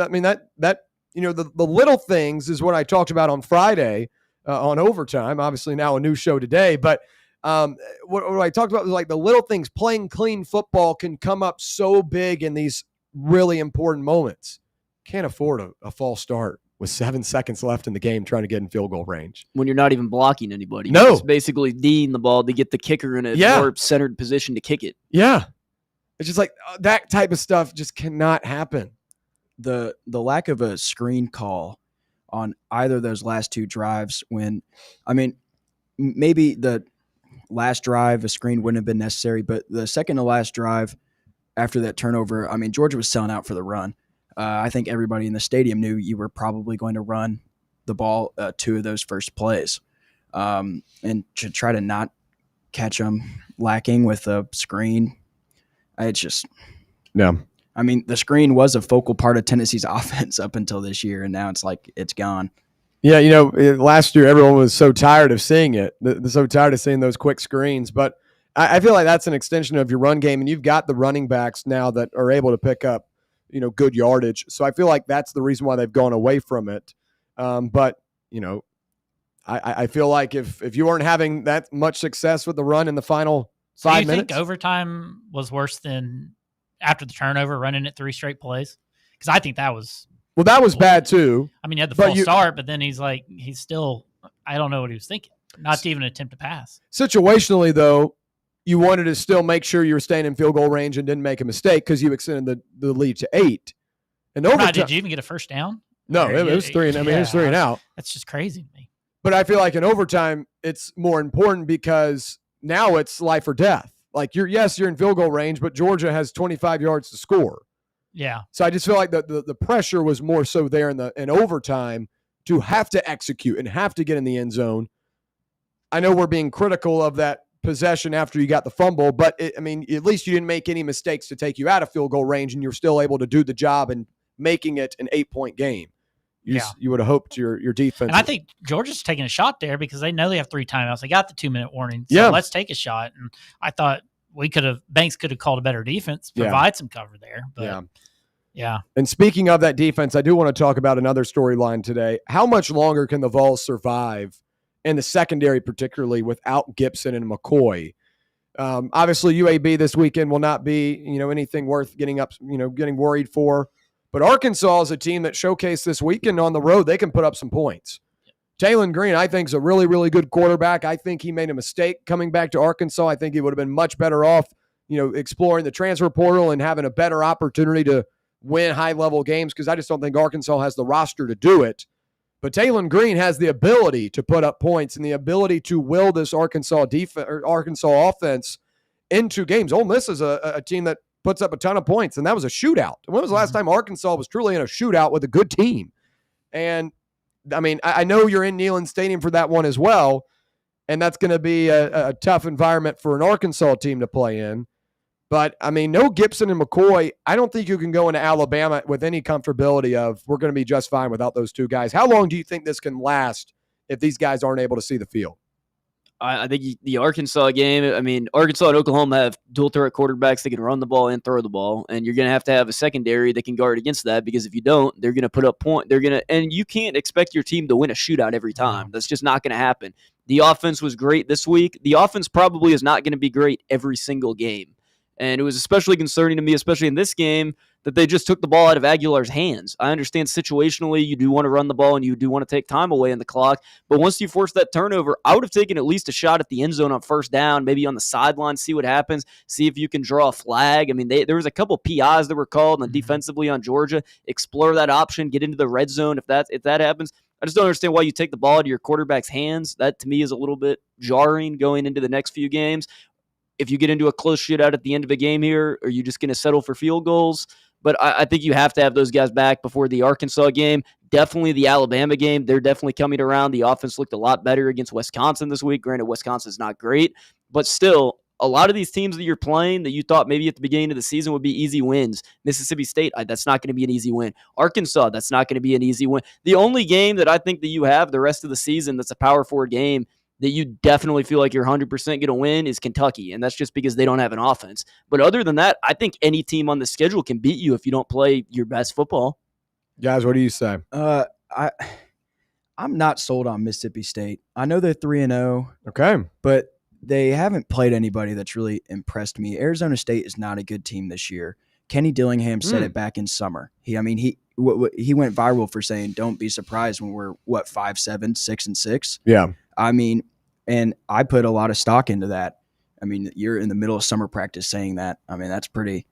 Speaker 2: you know, the little things is what I talked about on Friday on overtime, obviously now a new show today. But what I talked about was like the little things. Playing clean football can come up so big in these really important moments. Can't afford a false start with 7 seconds left in the game trying to get in field goal range.
Speaker 5: When you're not even blocking anybody.
Speaker 2: No.
Speaker 5: You're just basically D'ing the ball to get the kicker in a more centered position to kick it.
Speaker 2: Yeah. It's just like that type of stuff just cannot happen.
Speaker 4: The lack of a screen call on either of those last 2 drives when, I mean, maybe the last drive, a screen wouldn't have been necessary, but the second to last drive after that turnover, I mean, Georgia was selling out for the run. I think everybody in the stadium knew you were probably going to run the ball 2 of those first plays. And to try to not catch them lacking with a screen, it's just,
Speaker 2: yeah.
Speaker 4: I mean, the screen was a focal part of Tennessee's offense up until this year, and now it's like it's gone.
Speaker 2: Yeah, you know, last year everyone was so tired of seeing it. They're so tired of seeing those quick screens. But I feel like that's an extension of your run game, and you've got the running backs now that are able to pick up, you know, good yardage. So I feel like that's the reason why they've gone away from it. But, you know, I feel like if you weren't having that much success with the run in the final 5 minutes.
Speaker 3: Do you think overtime was worse than after the turnover, running it 3 straight plays? Because I think that was –
Speaker 2: well, that was bad too.
Speaker 3: I mean, he had the false start, but then he's still – I don't know what he was thinking. Not to even attempt to pass.
Speaker 2: Situationally, though, you wanted to still make sure you were staying in field goal range and didn't make a mistake because you extended the lead to 8. And overtime,
Speaker 3: did you even get a first down?
Speaker 2: No, it was 3. It was 3 and out.
Speaker 3: That's just crazy to me.
Speaker 2: But I feel like in overtime, it's more important because now it's life or death. Like you're in field goal range, but Georgia has 25 yards to score.
Speaker 3: Yeah.
Speaker 2: So I just feel like the pressure was more so there in overtime to have to execute and have to get in the end zone. I know we're being critical of that possession after you got the fumble, but at least you didn't make any mistakes to take you out of field goal range, and you're still able to do the job and making it an 8-point game. You would have hoped your defense.
Speaker 3: And I think Georgia's taking a shot there because they know they have 3 timeouts. They got the 2-minute warning. So let's take a shot. And I thought Banks could have called a better defense, provide some cover there. But yeah.
Speaker 2: And speaking of that defense, I do want to talk about another storyline today. How much longer can the Vols survive in the secondary, particularly without Gibson and McCoy? Obviously, UAB this weekend will not be, anything worth getting worried for. But Arkansas is a team that showcased this weekend on the road. They can put up some points. Taylon Green, I think, is a really, really good quarterback. I think he made a mistake coming back to Arkansas. I think he would have been much better off, exploring the transfer portal and having a better opportunity to win high-level games because I just don't think Arkansas has the roster to do it. But Taylon Green has the ability to put up points and the ability to will this Arkansas offense into games. Ole Miss is a team that puts up a ton of points, and that was a shootout. When was the last time Arkansas was truly in a shootout with a good team? And, I know you're in Neyland Stadium for that one as well, and that's going to be a tough environment for an Arkansas team to play in. But, no Gibson and McCoy, I don't think you can go into Alabama with any comfortability of we're going to be just fine without those 2 guys. How long do you think this can last if these guys aren't able to see the field?
Speaker 5: I think the Arkansas game, Arkansas and Oklahoma have dual threat quarterbacks that can run the ball and throw the ball, and you're going to have a secondary that can guard against that because if you don't, they're going to put up points. And you can't expect your team to win a shootout every time. That's just not going to happen. The offense was great this week. The offense probably is not going to be great every single game. And it was especially concerning to me, especially in this game, that they just took the ball out of Aguilar's hands. I understand situationally you do want to run the ball and you do want to take time away in the clock, but once you force that turnover, I would have taken at least a shot at the end zone on first down, maybe on the sideline, see what happens, see if you can draw a flag. I mean, there was a couple PIs that were called and defensively on Georgia. Explore that option, get into the red zone if that happens. I just don't understand why you take the ball out of your quarterback's hands. That, to me, is a little bit jarring going into the next few games. If you get into a close shootout at the end of a game here, are you just going to settle for field goals? But I think you have to have those guys back before the Arkansas game. Definitely the Alabama game. They're definitely coming around. The offense looked a lot better against Wisconsin this week. Granted, Wisconsin's not great, but still, a lot of these teams that you're playing that you thought maybe at the beginning of the season would be easy wins. Mississippi State, that's not going to be an easy win. Arkansas, that's not going to be an easy win. The only game that I think that you have the rest of the season that's a Power 4 game that you definitely feel like you're 100% going to win is Kentucky, and that's just because they don't have an offense. But other than that, I think any team on the schedule can beat you if you don't play your best football.
Speaker 2: Guys, what do you say?
Speaker 4: I'm not sold on Mississippi State. I know they're 3-0.
Speaker 2: Okay.
Speaker 4: But they haven't played anybody that's really impressed me. Arizona State is not a good team this year. Kenny Dillingham said it back in summer. He went viral for saying, "Don't be surprised when we're 5-7, 6-6."
Speaker 2: Yeah.
Speaker 4: I mean, and I put a lot of stock into that. I mean, you're in the middle of summer practice saying that. I mean, that's pretty.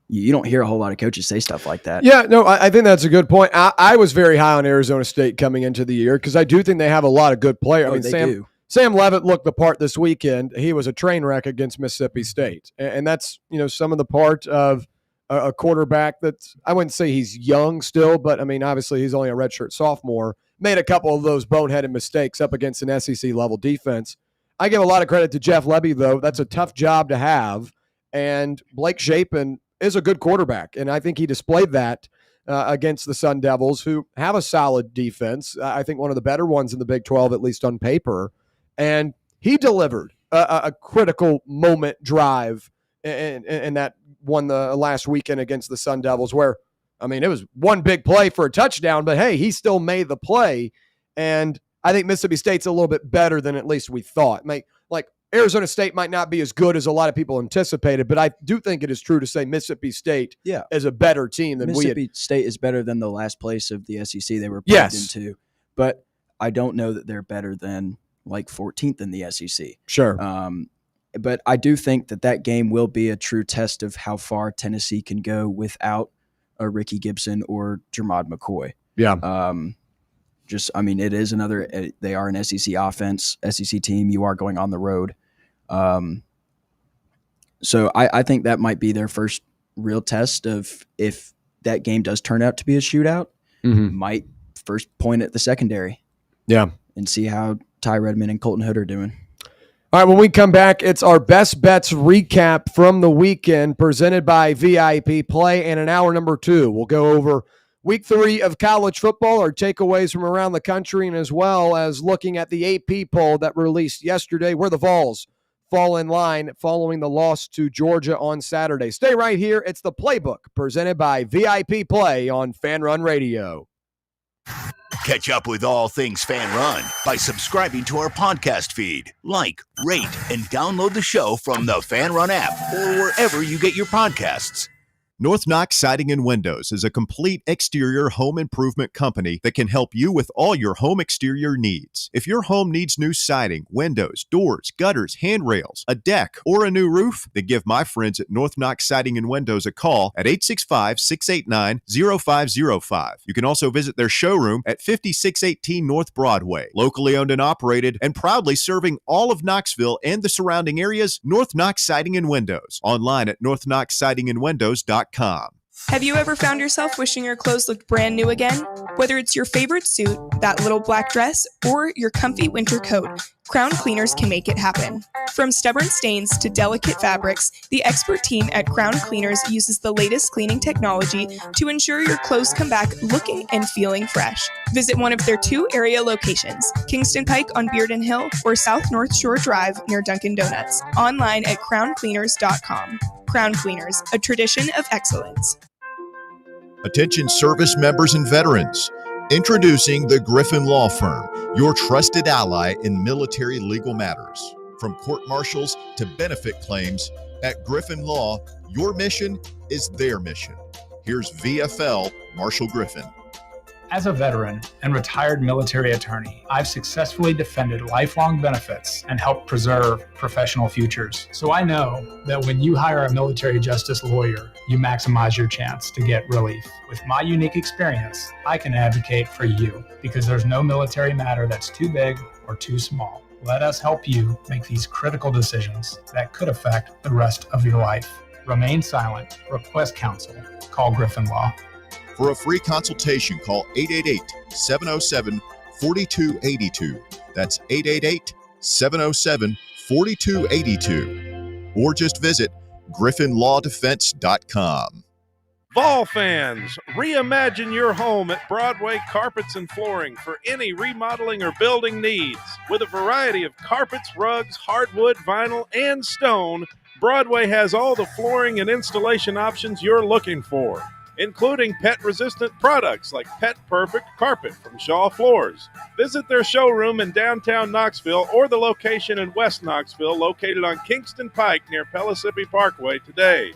Speaker 4: You don't hear a whole lot of coaches say stuff like that.
Speaker 2: Yeah, no, I think that's a good point. I was very high on Arizona State coming into the year because I do think they have a lot of good players. I mean, Sam Leavitt looked the part this weekend. He was a train wreck against Mississippi State. And that's, some of the part of a quarterback that's, I wouldn't say he's young still, but, I mean, obviously he's only a redshirt sophomore, made a couple of those boneheaded mistakes up against an SEC-level defense. I give a lot of credit to Jeff Lebby, though. That's a tough job to have. And Blake Shapen is a good quarterback, and I think he displayed that against the Sun Devils, who have a solid defense. I think one of the better ones in the Big 12, at least on paper. And he delivered a critical moment drive in that one the last weekend against the Sun Devils where, I mean, it was one big play for a touchdown, but hey, he still made the play. And I think Mississippi State's a little bit better than at least we thought. Like Arizona State might not be as good as a lot of people anticipated, but I do think it is true to say Mississippi State is a better team than
Speaker 4: Mississippi State is better than the last place of the SEC they were plugged into. But I don't know that they're better than like 14th in the SEC.
Speaker 2: Sure.
Speaker 4: But I do think that game will be a true test of how far Tennessee can go without a Ricky Gibson or Jermod McCoy.
Speaker 2: Yeah.
Speaker 4: It is another, they are an SEC offense, SEC team. You are going on the road. So I think that might be their first real test of if that game does turn out to be a shootout, might first point at the secondary.
Speaker 2: Yeah.
Speaker 4: And see how Ty Redmond and Colton Hood are doing.
Speaker 2: All right, when we come back, it's our best bets recap from the weekend presented by VIP Play. And in hour number 2, we'll go over week 3 of college football, our takeaways from around the country, and as well as looking at the AP poll that released yesterday, where the Vols fall in line following the loss to Georgia on Saturday. Stay right here. It's the Playbook presented by VIP Play on Fan Run Radio.
Speaker 6: Catch up with all things Fan Run by subscribing to our podcast feed. Like, rate, and download the show from the Fan Run app or wherever you get your podcasts.
Speaker 10: North Knox Siding and Windows is a complete exterior home improvement company that can help you with all your home exterior needs. If your home needs new siding, windows, doors, gutters, handrails, a deck, or a new roof, then give my friends at North Knox Siding and Windows a call at 865-689-0505. You can also visit their showroom at 5618 North Broadway. Locally owned and operated and proudly serving all of Knoxville and the surrounding areas, North Knox Siding and Windows. Online at northknoxsidingandwindows.com.
Speaker 14: Have you ever found yourself wishing your clothes looked brand new again? Whether it's your favorite suit, that little black dress, or your comfy winter coat, Crown Cleaners can make it happen. From stubborn stains to delicate fabrics, the expert team at Crown Cleaners uses the latest cleaning technology to ensure your clothes come back looking and feeling fresh. Visit one of their 2 area locations, Kingston Pike on Bearden Hill or South North Shore Drive near Dunkin' Donuts. Online at crowncleaners.com. Crown Cleaners, a tradition of excellence.
Speaker 10: Attention service members and veterans. Introducing the Griffin Law Firm, your trusted ally in military legal matters. From court martials to benefit claims, At Griffin Law, your mission is their mission. Here's VFL Marshall Griffin.
Speaker 15: As a veteran and retired military attorney, I've successfully defended lifelong benefits and helped preserve professional futures. So I know that when you hire a military justice lawyer, you maximize your chance to get relief. With my unique experience, I can advocate for you because there's no military matter that's too big or too small. Let us help you make these critical decisions that could affect the rest of your life. Remain silent. Request counsel. Call Griffin Law.
Speaker 10: For a free consultation, call 888-707-4282. That's 888-707-4282. Or just visit griffinlawdefense.com.
Speaker 16: Vol fans, reimagine your home at Broadway Carpets and Flooring for any remodeling or building needs. With a variety of carpets, rugs, hardwood, vinyl, and stone, Broadway has all the flooring and installation options you're looking for, including pet-resistant products like Pet Perfect Carpet from Shaw Floors. Visit their showroom in downtown Knoxville or the location in West Knoxville located on Kingston Pike near Pellissippi Parkway today.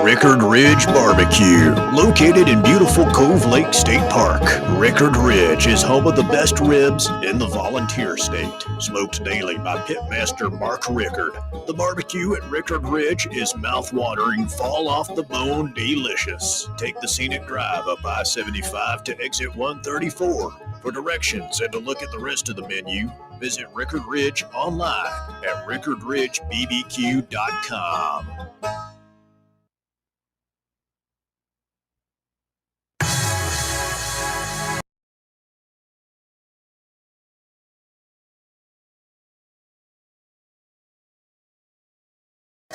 Speaker 6: Rickard Ridge Barbecue, located in beautiful Cove Lake State Park. Rickard Ridge is home of the best ribs in the Volunteer State. Smoked daily by Pitmaster Mark Rickard. The barbecue at Rickard Ridge is mouth-watering, fall-off-the-bone delicious. Take the scenic drive up I-75 to exit 134. For directions and to look at the rest of the menu, visit Rickard Ridge online at rickardridgebbq.com.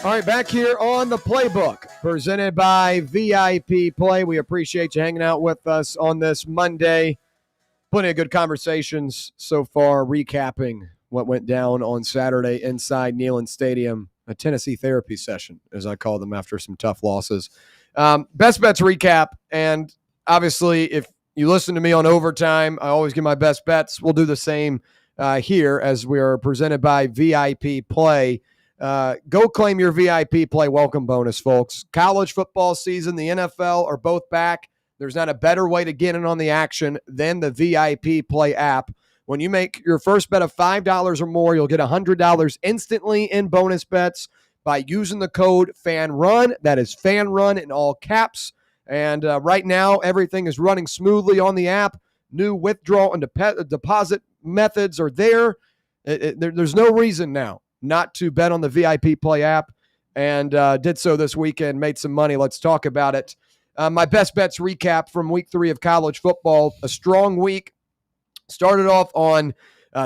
Speaker 2: All right, back here on the Playbook, presented by VIP Play. We appreciate you hanging out with us on this Monday. Plenty of good conversations so far, recapping what went down on Saturday inside Neyland Stadium, a Tennessee therapy session, as I call them after some tough losses. Best bets recap, and obviously if you listen to me on Overtime, I always give my best bets. We'll do the same here as we are presented by VIP Play. Go claim your VIP Play welcome bonus, folks. College football season, the NFL are both back. There's not a better way to get in on the action than the VIP Play app. When you make your first bet of $5 or more, you'll get $100 instantly in bonus bets by using the code FANRUN. That is FANRUN in all caps. And right now, everything is running smoothly on the app. New withdrawal and deposit methods are there. There's no reason now not to bet on the VIP Play app, and did so this weekend, made some money. Let's talk about it. My best bets recap from week 3 of college football. A strong week. Started off on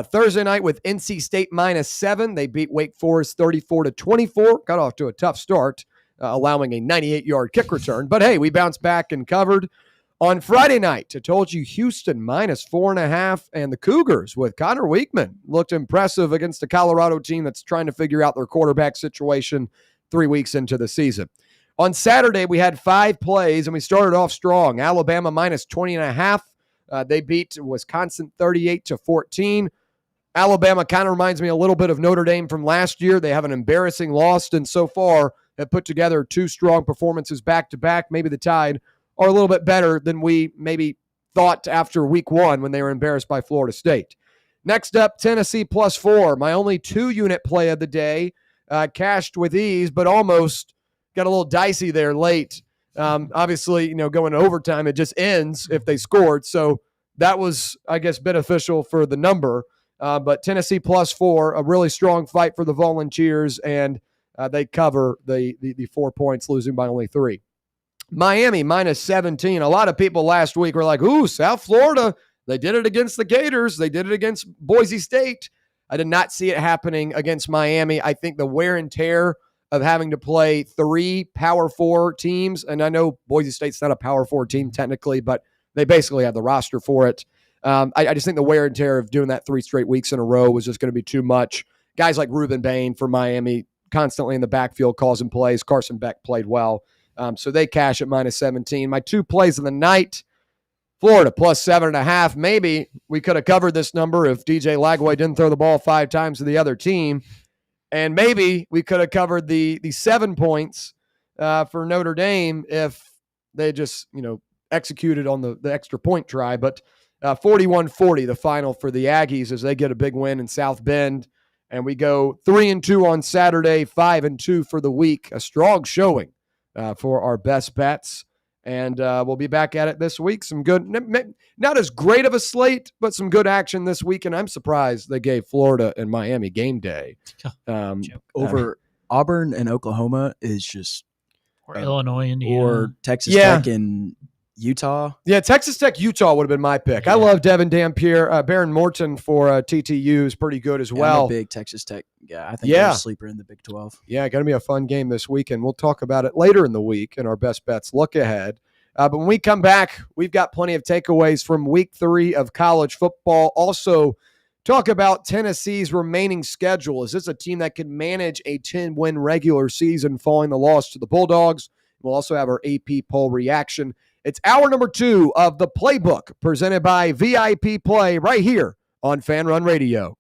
Speaker 2: Thursday night with NC State -7. They beat Wake Forest 34-24. Got off to a tough start, allowing a 98-yard kick return. But hey, we bounced back and covered. On Friday night, I told you Houston -4.5, and the Cougars with Connor Weekman looked impressive against a Colorado team that's trying to figure out their quarterback situation 3 weeks into the season. On Saturday, we had 5 plays, and we started off strong. Alabama -20.5. They beat Wisconsin 38-14. Alabama kind of reminds me a little bit of Notre Dame from last year. They have an embarrassing loss, and so far have put together 2 strong performances back-to-back. Maybe the Tide are a little bit better than we maybe thought after week 1 when they were embarrassed by Florida State. Next up, Tennessee +4. My only 2-unit play of the day, cashed with ease, but almost got a little dicey there late. Obviously, going to overtime, it just ends if they scored. So that was, I guess, beneficial for the number. But Tennessee +4, a really strong fight for the Volunteers, and they cover the 4 points, losing by only 3. Miami -17. A lot of people last week were like, ooh, South Florida, they did it against the Gators. They did it against Boise State. I did not see it happening against Miami. I think the wear and tear of having to play 3 Power 4 teams, and I know Boise State's not a Power 4 team technically, but they basically have the roster for it. I just think the wear and tear of doing that 3 straight weeks in a row was just going to be too much. Guys like Reuben Bain for Miami constantly in the backfield causing plays. Carson Beck played well. So they cash at -17. My 2 plays of the night, Florida +7.5. Maybe we could have covered this number if DJ Lagway didn't throw the ball 5 times to the other team. And maybe we could have covered the 7 points for Notre Dame if they just, executed on the extra point try. But 41-40, the final for the Aggies as they get a big win in South Bend. And we go 3-2 on Saturday, 5-2 for the week. A strong showing for our best bets. And we'll be back at it this week. Some good, not as great of a slate, but some good action this week. And I'm surprised they gave Florida and Miami game day.
Speaker 4: Over Auburn and Oklahoma is just
Speaker 3: or Illinois, Indiana,
Speaker 4: or Texas Tech and Utah.
Speaker 2: Yeah, Texas Tech, Utah would have been my pick. I love Devin Dampier. Baron Morton for TTU is pretty good as well.
Speaker 4: I'm a big Texas Tech guy. I think they're a sleeper in the Big 12.
Speaker 2: Yeah, going to be a fun game this weekend. We'll talk about it later in the week in our best bets look ahead. But when we come back, we've got plenty of takeaways from week 3 of college football. Also, talk about Tennessee's remaining schedule. Is this a team that can manage a 10-win regular season following the loss to the Bulldogs? We'll also have our AP poll reaction. It's hour number 2 of The Playbook, presented by VIP Play, right here on Fan Run Radio.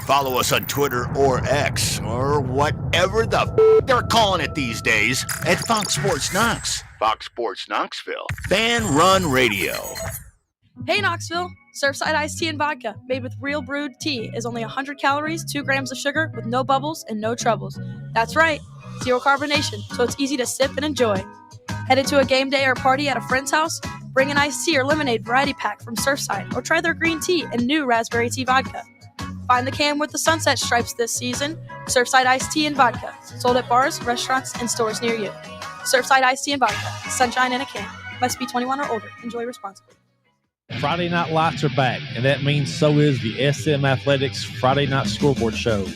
Speaker 6: Follow us on Twitter or X or whatever they're calling it these days at Fox Sports Knox. Fox Sports Knoxville. Fan Run Radio.
Speaker 17: Hey Knoxville, Surfside iced tea and vodka made with real brewed tea is only 100 calories, 2 grams of sugar with no bubbles and no troubles. That's right, zero carbonation, so it's easy to sip and enjoy. Headed to a game day or party at a friend's house? Bring an iced tea or lemonade variety pack from Surfside or try their green tea and new raspberry tea vodka. Find the can with the sunset stripes this season. Surfside iced tea and vodka, sold at bars, restaurants, and stores near you. Surfside iced tea and vodka, sunshine in a can. Must be 21 or older. Enjoy responsibly.
Speaker 18: Friday Night Lights are back, and that means so is the SM Athletics Friday Night Scoreboard Show.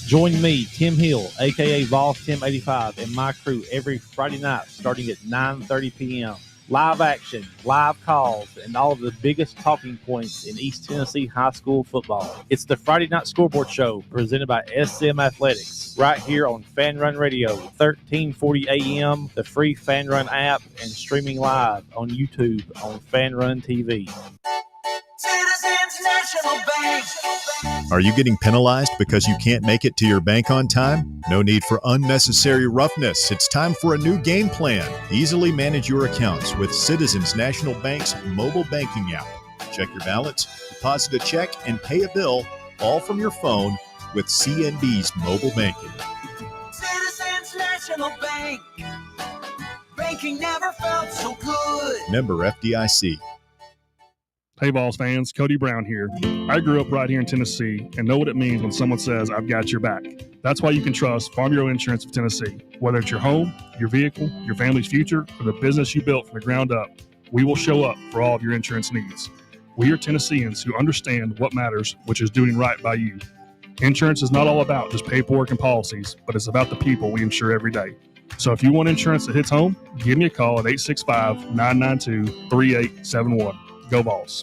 Speaker 18: Join me, Tim Hill, a.k.a. Vols Tim 85, and my crew every Friday night starting at 9:30 p.m. Live action, live calls, and all of the biggest talking points in East Tennessee high school football. It's the Friday Night Scoreboard Show presented by SM Athletics right here on Fan Run Radio, 1340 AM, the free Fan Run app, and streaming live on YouTube on Fan Run TV.
Speaker 12: Citizens National Bank.
Speaker 10: Are you getting penalized because you can't make it to your bank on time? No need for unnecessary roughness. It's time for a new game plan. Easily manage your accounts with Citizens National Bank's mobile banking app. Check your balance, deposit a check, and pay a bill all from your phone with CNB's mobile banking.
Speaker 12: Citizens National Bank. Banking never felt so good.
Speaker 10: Member FDIC.
Speaker 19: Hey, Vols fans, Cody Brown here. I grew up right here in Tennessee and know what it means when someone says, I've got your back. That's why you can trust Farm Bureau Insurance of Tennessee. Whether it's your home, your vehicle, your family's future, or the business you built from the ground up, we will show up for all of your insurance needs. We are Tennesseans who understand what matters, which is doing right by you. Insurance is not all about just paperwork and policies, but it's about the people we insure every day. So if you want insurance that hits home, give me a call at 865-992-3871. Go Vols.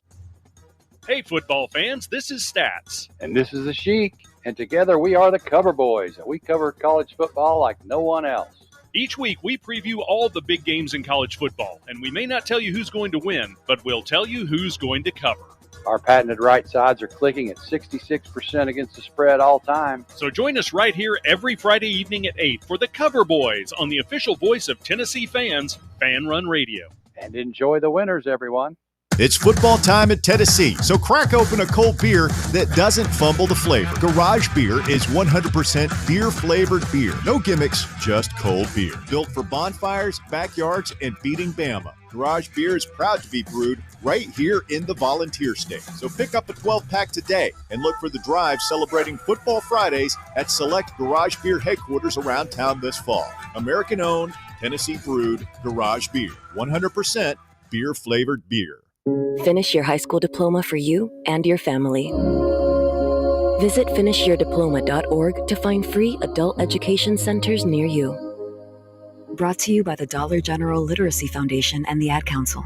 Speaker 20: Hey, football fans, this is Stats.
Speaker 21: And this is the Sheik. And together we are the Cover Boys. And we cover college football like no one else.
Speaker 20: Each week we preview all the big games in college football. And we may not tell you who's going to win, but we'll tell you who's going to cover.
Speaker 21: Our patented right sides are clicking at 66% against the spread all time.
Speaker 20: So join us right here every Friday evening at 8 for the Cover Boys on the official voice of Tennessee fans, Fan Run Radio.
Speaker 21: And enjoy the winners, everyone.
Speaker 10: It's football time at Tennessee, so crack open a cold beer that doesn't fumble the flavor. Garage Beer is 100% beer-flavored beer. No gimmicks, just cold beer. Built for bonfires, backyards, and beating Bama. Garage Beer is proud to be brewed right here in the Volunteer State. So pick up a 12-pack today and look for the drive celebrating Football Fridays at select Garage Beer headquarters around town this fall. American-owned, Tennessee-brewed Garage Beer. 100% beer-flavored beer.
Speaker 22: Finish your high school diploma for you and your family. Visit finishyourdiploma.org to find free adult education centers near you. Brought to you by the Dollar General Literacy Foundation and the Ad Council.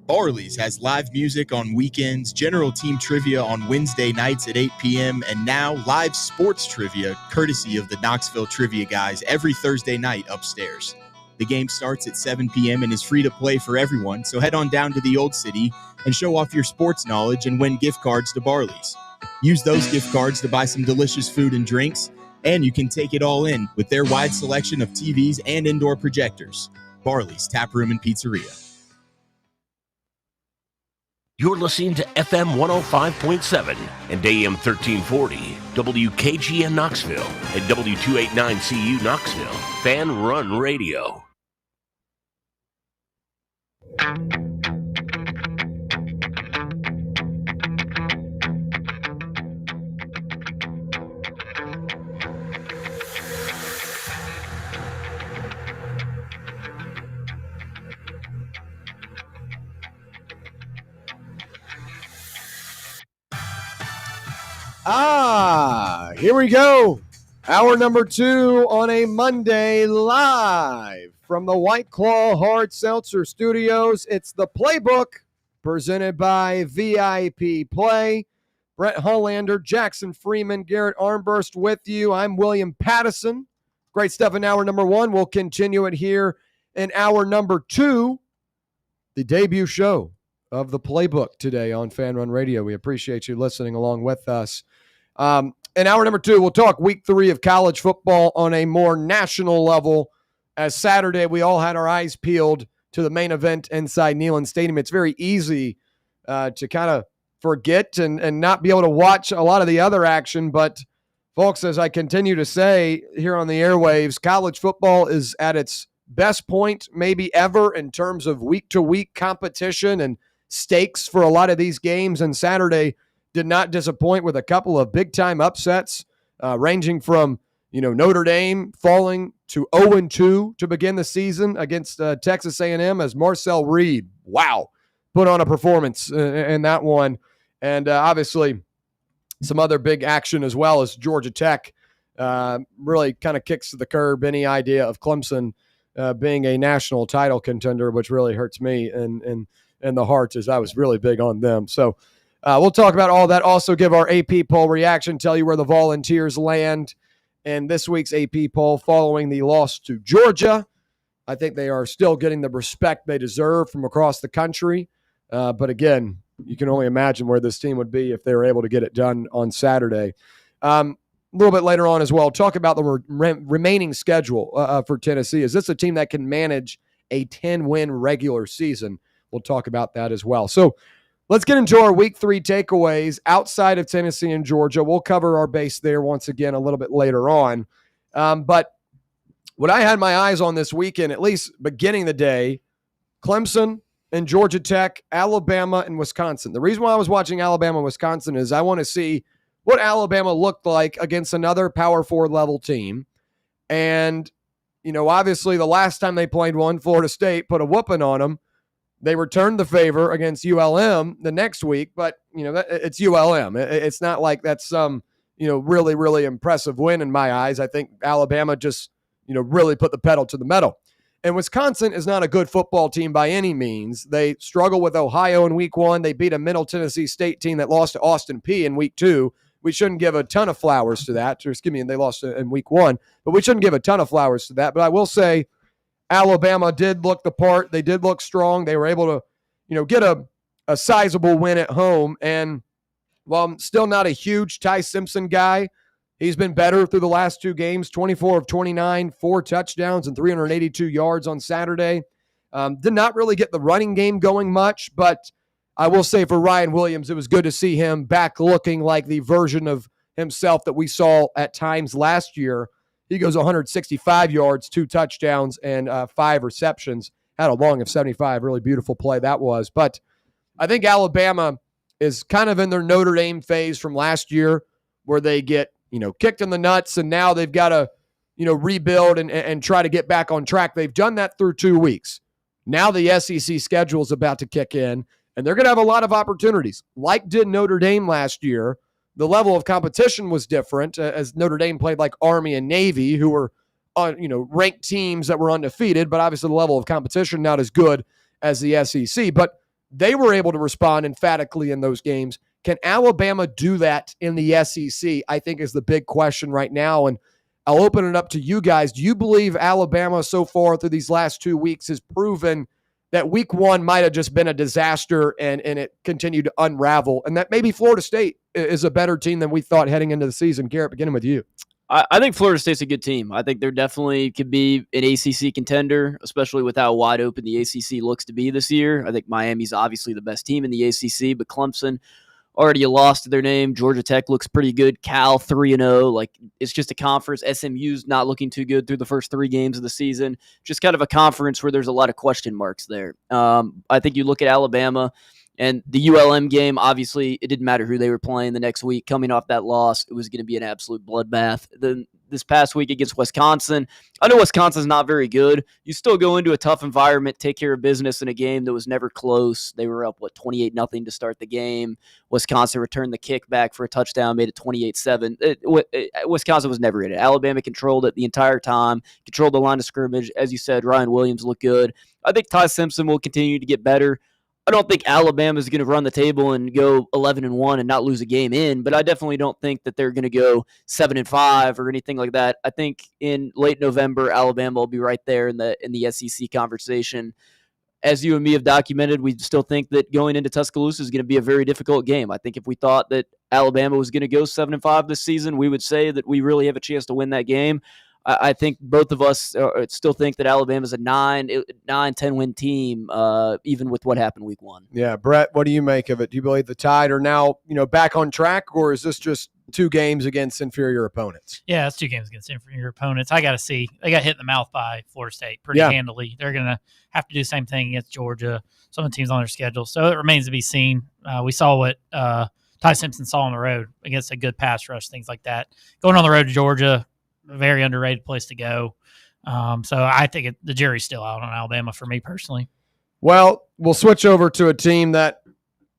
Speaker 1: Barley's has live music on weekends, general team trivia on Wednesday nights at 8 p.m., and now live sports trivia courtesy of the Knoxville Trivia Guys every Thursday night upstairs. The game starts at 7 p.m. and is free to play for everyone, so head on down to the Old City and show off your sports knowledge and win gift cards to Barley's. Use those gift cards to buy some delicious food and drinks, and you can take it all in with their wide selection of TVs and indoor projectors. Barley's Tap Room and Pizzeria.
Speaker 7: You're listening to FM 105.7 and AM 1340, WKGN Knoxville, and W289CU Knoxville, Fan Run Radio.
Speaker 2: Here we go. Hour number 2 on a Monday, live from the White Claw Hard Seltzer Studios. It's the Playbook, presented by VIP Play. Brett Hollander, Jackson Freeman, Garrett Armburst with you. I'm William Pattison. Great stuff in hour number 1. We'll continue it here in hour number 2, the debut show of the Playbook today on Fan Run Radio. We appreciate you listening along with us. In hour number 2, we'll talk week 3 of college football on a more national level. As Saturday, we all had our eyes peeled to the main event inside Neyland Stadium. It's very easy to kind of forget and not be able to watch a lot of the other action. But, folks, as I continue to say here on the airwaves, college football is at its best point maybe ever in terms of week-to-week competition and stakes for a lot of these games. And Saturday did not disappoint with a couple of big-time upsets, ranging from, Notre Dame falling to 0-2 to begin the season against Texas A&M as Marcel Reed, put on a performance in that one. And obviously some other big action as well as Georgia Tech really kind of kicks to the curb any idea of Clemson being a national title contender, which really hurts me in the heart, as I was really big on them. So we'll talk about all that. Also give our AP poll reaction, tell you where the Volunteers land in this week's AP poll following the loss to Georgia. I think they are still getting the respect they deserve from across the country. But again, you can only imagine where this team would be if they were able to get it done on Saturday. A little bit later on as well, talk about the remaining schedule for Tennessee. Is this a team that can manage a 10-win regular season? We'll talk about that as well. So let's get into our week 3 takeaways outside of Tennessee and Georgia. We'll cover our base there once again a little bit later on. But what I had my eyes on this weekend, at least beginning the day, Clemson and Georgia Tech, Alabama and Wisconsin. The reason why I was watching Alabama and Wisconsin is I want to see what Alabama looked like against another Power 4 level team. And, obviously the last time they played one, Florida State put a whooping on them. They returned the favor against ULM the next week, but, it's ULM. It's not like that's some, really, really impressive win in my eyes. I think Alabama just, really put the pedal to the metal. And Wisconsin is not a good football team by any means. They struggle with Ohio in week 1. They beat a Middle Tennessee State team that lost to Austin Peay in week 2. We shouldn't give a ton of flowers to that. They lost in week 1, but we shouldn't give a ton of flowers to that. But I will say, Alabama did look the part. They did look strong. They were able to, get a sizable win at home. And while I'm still not a huge Ty Simpson guy, he's been better through the last 2 games, 24 of 29, 4 touchdowns and 382 yards on Saturday. Did not really get the running game going much, but I will say for Ryan Williams, it was good to see him back looking like the version of himself that we saw at times last year. He goes 165 yards, 2 touchdowns, and 5 receptions. Had a long of 75. Really beautiful play that was. But I think Alabama is kind of in their Notre Dame phase from last year where they get, kicked in the nuts, and now they've got to, rebuild and try to get back on track. They've done that through 2 weeks. Now the SEC schedule is about to kick in, and they're going to have a lot of opportunities. Like did Notre Dame last year, the level of competition was different as Notre Dame played like Army and Navy, who were ranked teams that were undefeated, but obviously the level of competition not as good as the SEC. But they were able to respond emphatically in those games. Can Alabama do that in the SEC? I think is the big question right now. And I'll open it up to you guys. Do you believe Alabama so far through these last 2 weeks has proven that week one might have just been a disaster and it continued to unravel, and that maybe Florida State is a better team than we thought heading into the season. Garrett, beginning with you.
Speaker 5: I think Florida State's a good team. I think they're definitely could be an ACC contender, especially with how wide open the ACC looks to be this year. I think Miami's obviously the best team in the ACC, but Clemson already lost their name. Georgia Tech looks pretty good. Cal 3-0. Like, it's just a conference. SMU's not looking too good through the first 3 games of the season. Just kind of a conference where there's a lot of question marks there. I think you look at Alabama. And the ULM game, obviously, it didn't matter who they were playing the next week. Coming off that loss, it was going to be an absolute bloodbath. Then this past week against Wisconsin, I know Wisconsin's not very good. You still go into a tough environment, take care of business in a game that was never close. They were up, 28-0 to start the game. Wisconsin returned the kickback for a touchdown, made it 28-7. Wisconsin was never in it. Alabama controlled it the entire time, controlled the line of scrimmage. As you said, Ryan Williams looked good. I think Ty Simpson will continue to get better. I don't think Alabama is going to run the table and go 11-1 and not lose a game in, but I definitely don't think that they're going to go 7-5 or anything like that. I think in late November, Alabama will be right there in the SEC conversation. As you and me have documented, we still think that going into Tuscaloosa is going to be a very difficult game. I think if we thought that Alabama was going to go 7-5 this season, we would say that we really have a chance to win that game. I think both of us still think that Alabama's a 9-10 win team, even with what happened week one.
Speaker 2: Yeah, Brett, what do you make of it? Do you believe the Tide are now, back on track, or is this just 2 games against inferior opponents?
Speaker 3: Yeah, it's 2 games against inferior opponents. I got to see. They got hit in the mouth by Florida State pretty handily. They're going to have to do the same thing against Georgia, some of the teams on their schedule. So it remains to be seen. We saw what Ty Simpson saw on the road against a good pass rush, things like that. Going on the road to Georgia, a very underrated place to go. So I think the jury's still out on Alabama for me personally.
Speaker 2: Well, we'll switch over to a team that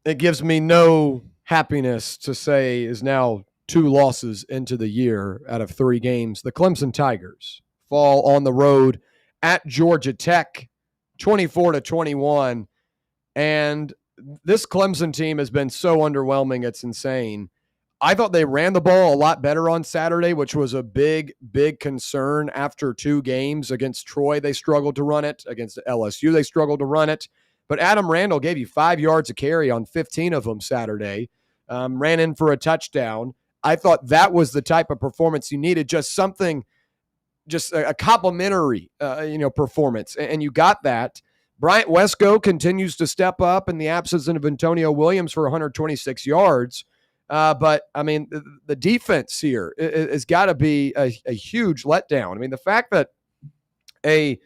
Speaker 2: it gives me no happiness to say is now 2 losses into the year out of 3 games. The Clemson Tigers fall on the road at Georgia Tech, 24-21. And this Clemson team has been so underwhelming, it's insane. I thought they ran the ball a lot better on Saturday, which was a big, big concern after 2 games. Against Troy, they struggled to run it. Against LSU, they struggled to run it. But Adam Randall gave you 5 yards a carry on 15 of them Saturday, ran in for a touchdown. I thought that was the type of performance you needed, just something, just a complimentary, performance. And you got that. Bryant Wesco continues to step up in the absence of Antonio Williams for 126 yards. But, I mean, the defense here has got to be a huge letdown. I mean, the fact that a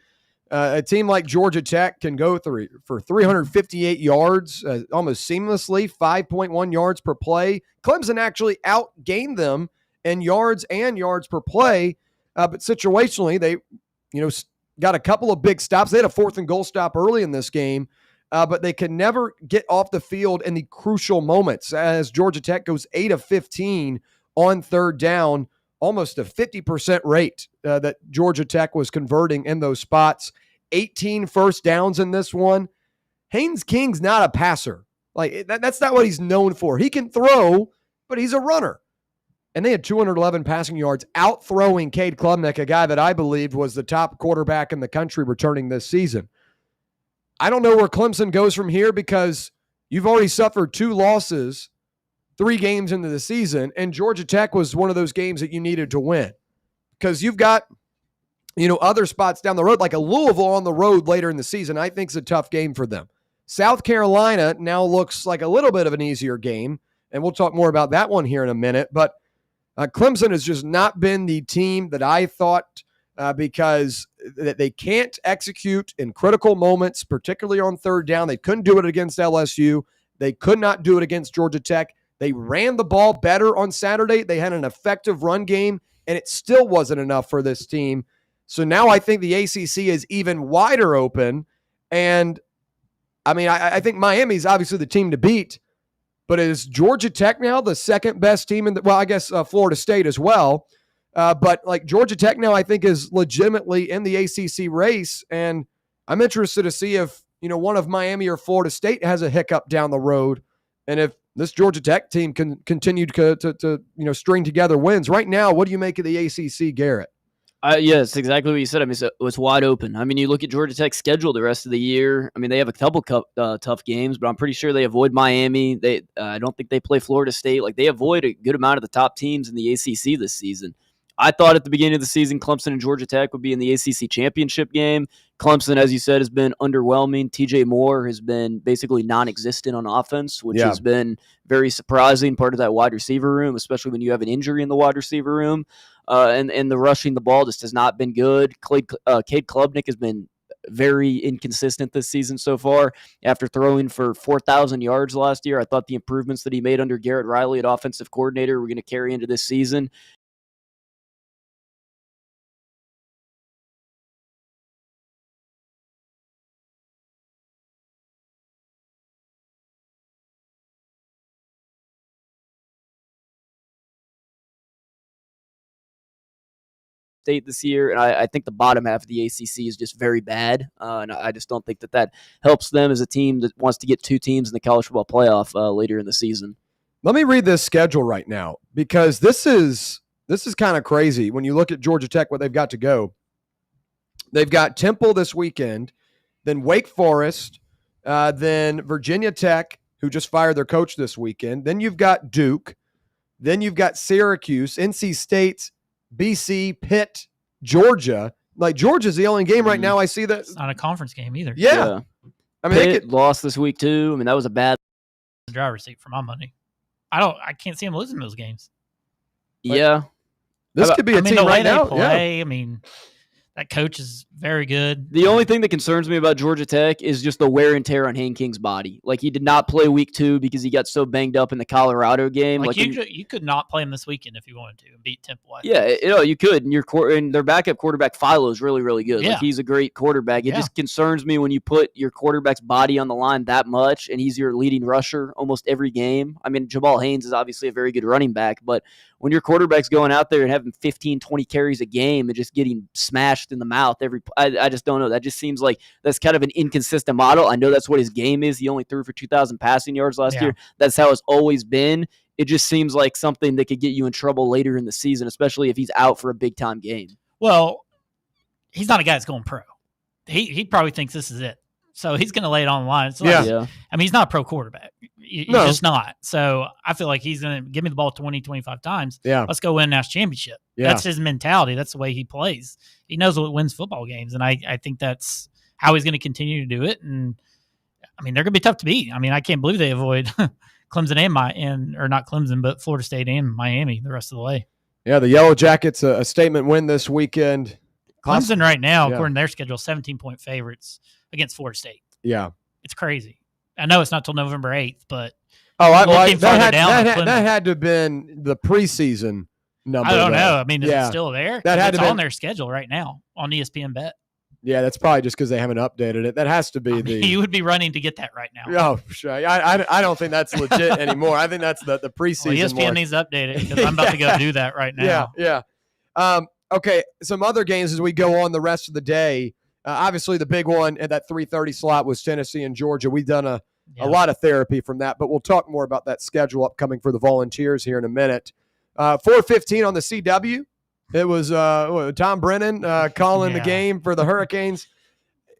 Speaker 2: team like Georgia Tech can go for 358 yards almost seamlessly, 5.1 yards per play. Clemson actually outgained them in yards and yards per play. But situationally, they, got a couple of big stops. They had a 4th and goal stop early in this game. But they can never get off the field in the crucial moments, as Georgia Tech goes 8 of 15 on 3rd down, almost a 50% rate that Georgia Tech was converting in those spots. 18 first downs in this one. Haynes King's not a passer. Like, that's not what he's known for. He can throw, but he's a runner. And they had 211 passing yards, out-throwing Cade Klubnik, a guy that I believed was the top quarterback in the country returning this season. I don't know where Clemson goes from here, because you've already suffered 2 losses 3 games into the season, and Georgia Tech was one of those games that you needed to win, because you've got, other spots down the road, like a Louisville on the road later in the season. I think is a tough game for them. South Carolina now looks like a little bit of an easier game, and we'll talk more about that one here in a minute. But Clemson has just not been the team that I thought, because they can't execute in critical moments, particularly on 3rd down. They couldn't do it against LSU. They could not do it against Georgia Tech. They ran the ball better on Saturday. They had an effective run game, and it still wasn't enough for this team. So now I think the ACC is even wider open. And, I mean, I think Miami's obviously the team to beat, but is Georgia Tech now the second best team in I guess Florida State as well. But like Georgia Tech now, I think, is legitimately in the ACC race, and I'm interested to see if one of Miami or Florida State has a hiccup down the road, and if this Georgia Tech team can continue to string together wins. Right now, what do you make of the ACC, Garrett?
Speaker 5: Yeah, it's exactly what you said. I mean, it's wide open. I mean, you look at Georgia Tech's schedule the rest of the year. I mean, they have a couple tough games, but I'm pretty sure they avoid Miami. I don't think they play Florida State. Like, they avoid a good amount of the top teams in the ACC this season. I thought at the beginning of the season, Clemson and Georgia Tech would be in the ACC championship game. Clemson, as you said, has been underwhelming. TJ Moore has been basically non-existent on offense, which has been very surprising. Part of that wide receiver room, especially when you have an injury in the wide receiver room. And the rushing the ball just has not been good. Cade Klubnik has been very inconsistent this season so far. After throwing for 4,000 yards last year, I thought the improvements that he made under Garrett Riley at offensive coordinator were going to carry into this season. State this year, and I think the bottom half of the ACC is just very bad, and I just don't think that helps them as a team that wants to get two teams in the college football playoff later in the season.
Speaker 2: Let me read this schedule right now, because this is kind of crazy when you look at Georgia Tech, what they've got to go. They've got Temple this weekend, then Wake Forest, then Virginia Tech, who just fired their coach this weekend. Then you've got Duke. Then you've got Syracuse, NC State, BC, Pitt, Georgia. Like, Georgia's the only game right now I see that.
Speaker 3: It's not a conference game either.
Speaker 2: Yeah.
Speaker 5: I mean, Pitt lost this week too. I mean, that was a bad
Speaker 3: driver's seat for my money. I can't see them losing those games.
Speaker 5: Yeah.
Speaker 2: This could be a team right now.
Speaker 3: Play, I mean, that coach is very good.
Speaker 5: The only thing that concerns me about Georgia Tech is just the wear and tear on Hayne King's body. Like, he did not play week 2 because he got so banged up in the Colorado game.
Speaker 3: Like you could not play him this weekend if you wanted to and beat Temple.
Speaker 5: Yeah, you could. And their backup quarterback, Philo, is really, really good.
Speaker 3: Yeah.
Speaker 5: Like, he's a great quarterback. It just concerns me when you put your quarterback's body on the line that much, and he's your leading rusher almost every game. I mean, Jamal Haynes is obviously a very good running back, but when your quarterback's going out there and having 15, 20 carries a game and just getting smashed in the mouth I just don't know. That just seems like that's kind of an inconsistent model. I know that's what his game is. He only threw for 2,000 passing yards last year. That's how it's always been. It just seems like something that could get you in trouble later in the season, especially if he's out for a big-time game.
Speaker 3: Well, he's not a guy that's going pro. He probably thinks this is it. So he's going to lay it on the line. I mean, he's not a pro quarterback. He's just not. So I feel like he's going to give me the ball 20, 25 times.
Speaker 2: Yeah.
Speaker 3: Let's go win a national championship.
Speaker 2: Yeah.
Speaker 3: That's his mentality. That's the way he plays. He knows what wins football games. And I think that's how he's going to continue to do it. And I mean, they're going to be tough to beat. I mean, I can't believe they avoid Clemson or not Clemson, but Florida State and Miami the rest of the way.
Speaker 2: Yeah. The Yellow Jackets, a statement win this weekend.
Speaker 3: Clemson right now, according to their schedule, 17-point favorites against Florida State.
Speaker 2: Yeah.
Speaker 3: It's crazy. I know it's not till November 8th, but
Speaker 2: that had to have been the preseason number.
Speaker 3: I don't know. I mean, is it still there?
Speaker 2: That had
Speaker 3: it's
Speaker 2: to be
Speaker 3: on their schedule right now on ESPN Bet.
Speaker 2: Yeah, that's probably just because they haven't updated it. That has to be
Speaker 3: You would be running to get that right now.
Speaker 2: Oh, sure. I don't think that's legit anymore. I think that's the preseason.
Speaker 3: Well, ESPN needs to update it because I'm about to go do that right now.
Speaker 2: Yeah. Okay, some other games as we go on the rest of the day. Obviously, the big one at that 3:30 slot was Tennessee and Georgia. We've done a lot of therapy from that, but we'll talk more about that schedule upcoming for the Volunteers here in a minute. 4:15 on the CW. It was Tom Brennan calling the game for the Hurricanes.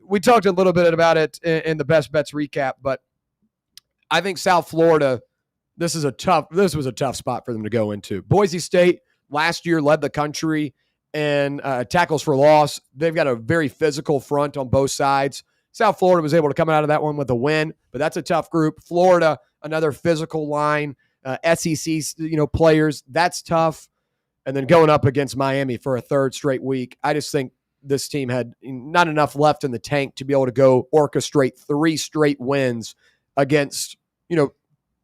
Speaker 2: We talked a little bit about it in the Best Bets recap, but I think South Florida, this was a tough spot for them to go into. Boise State last year led the country in tackles for loss. They've got a very physical front on both sides. South Florida was able to come out of that one with a win, but that's a tough group. Florida, another physical line. SEC, players, that's tough. And then going up against Miami for a third straight week, I just think this team had not enough left in the tank to be able to go orchestrate 3 straight wins against,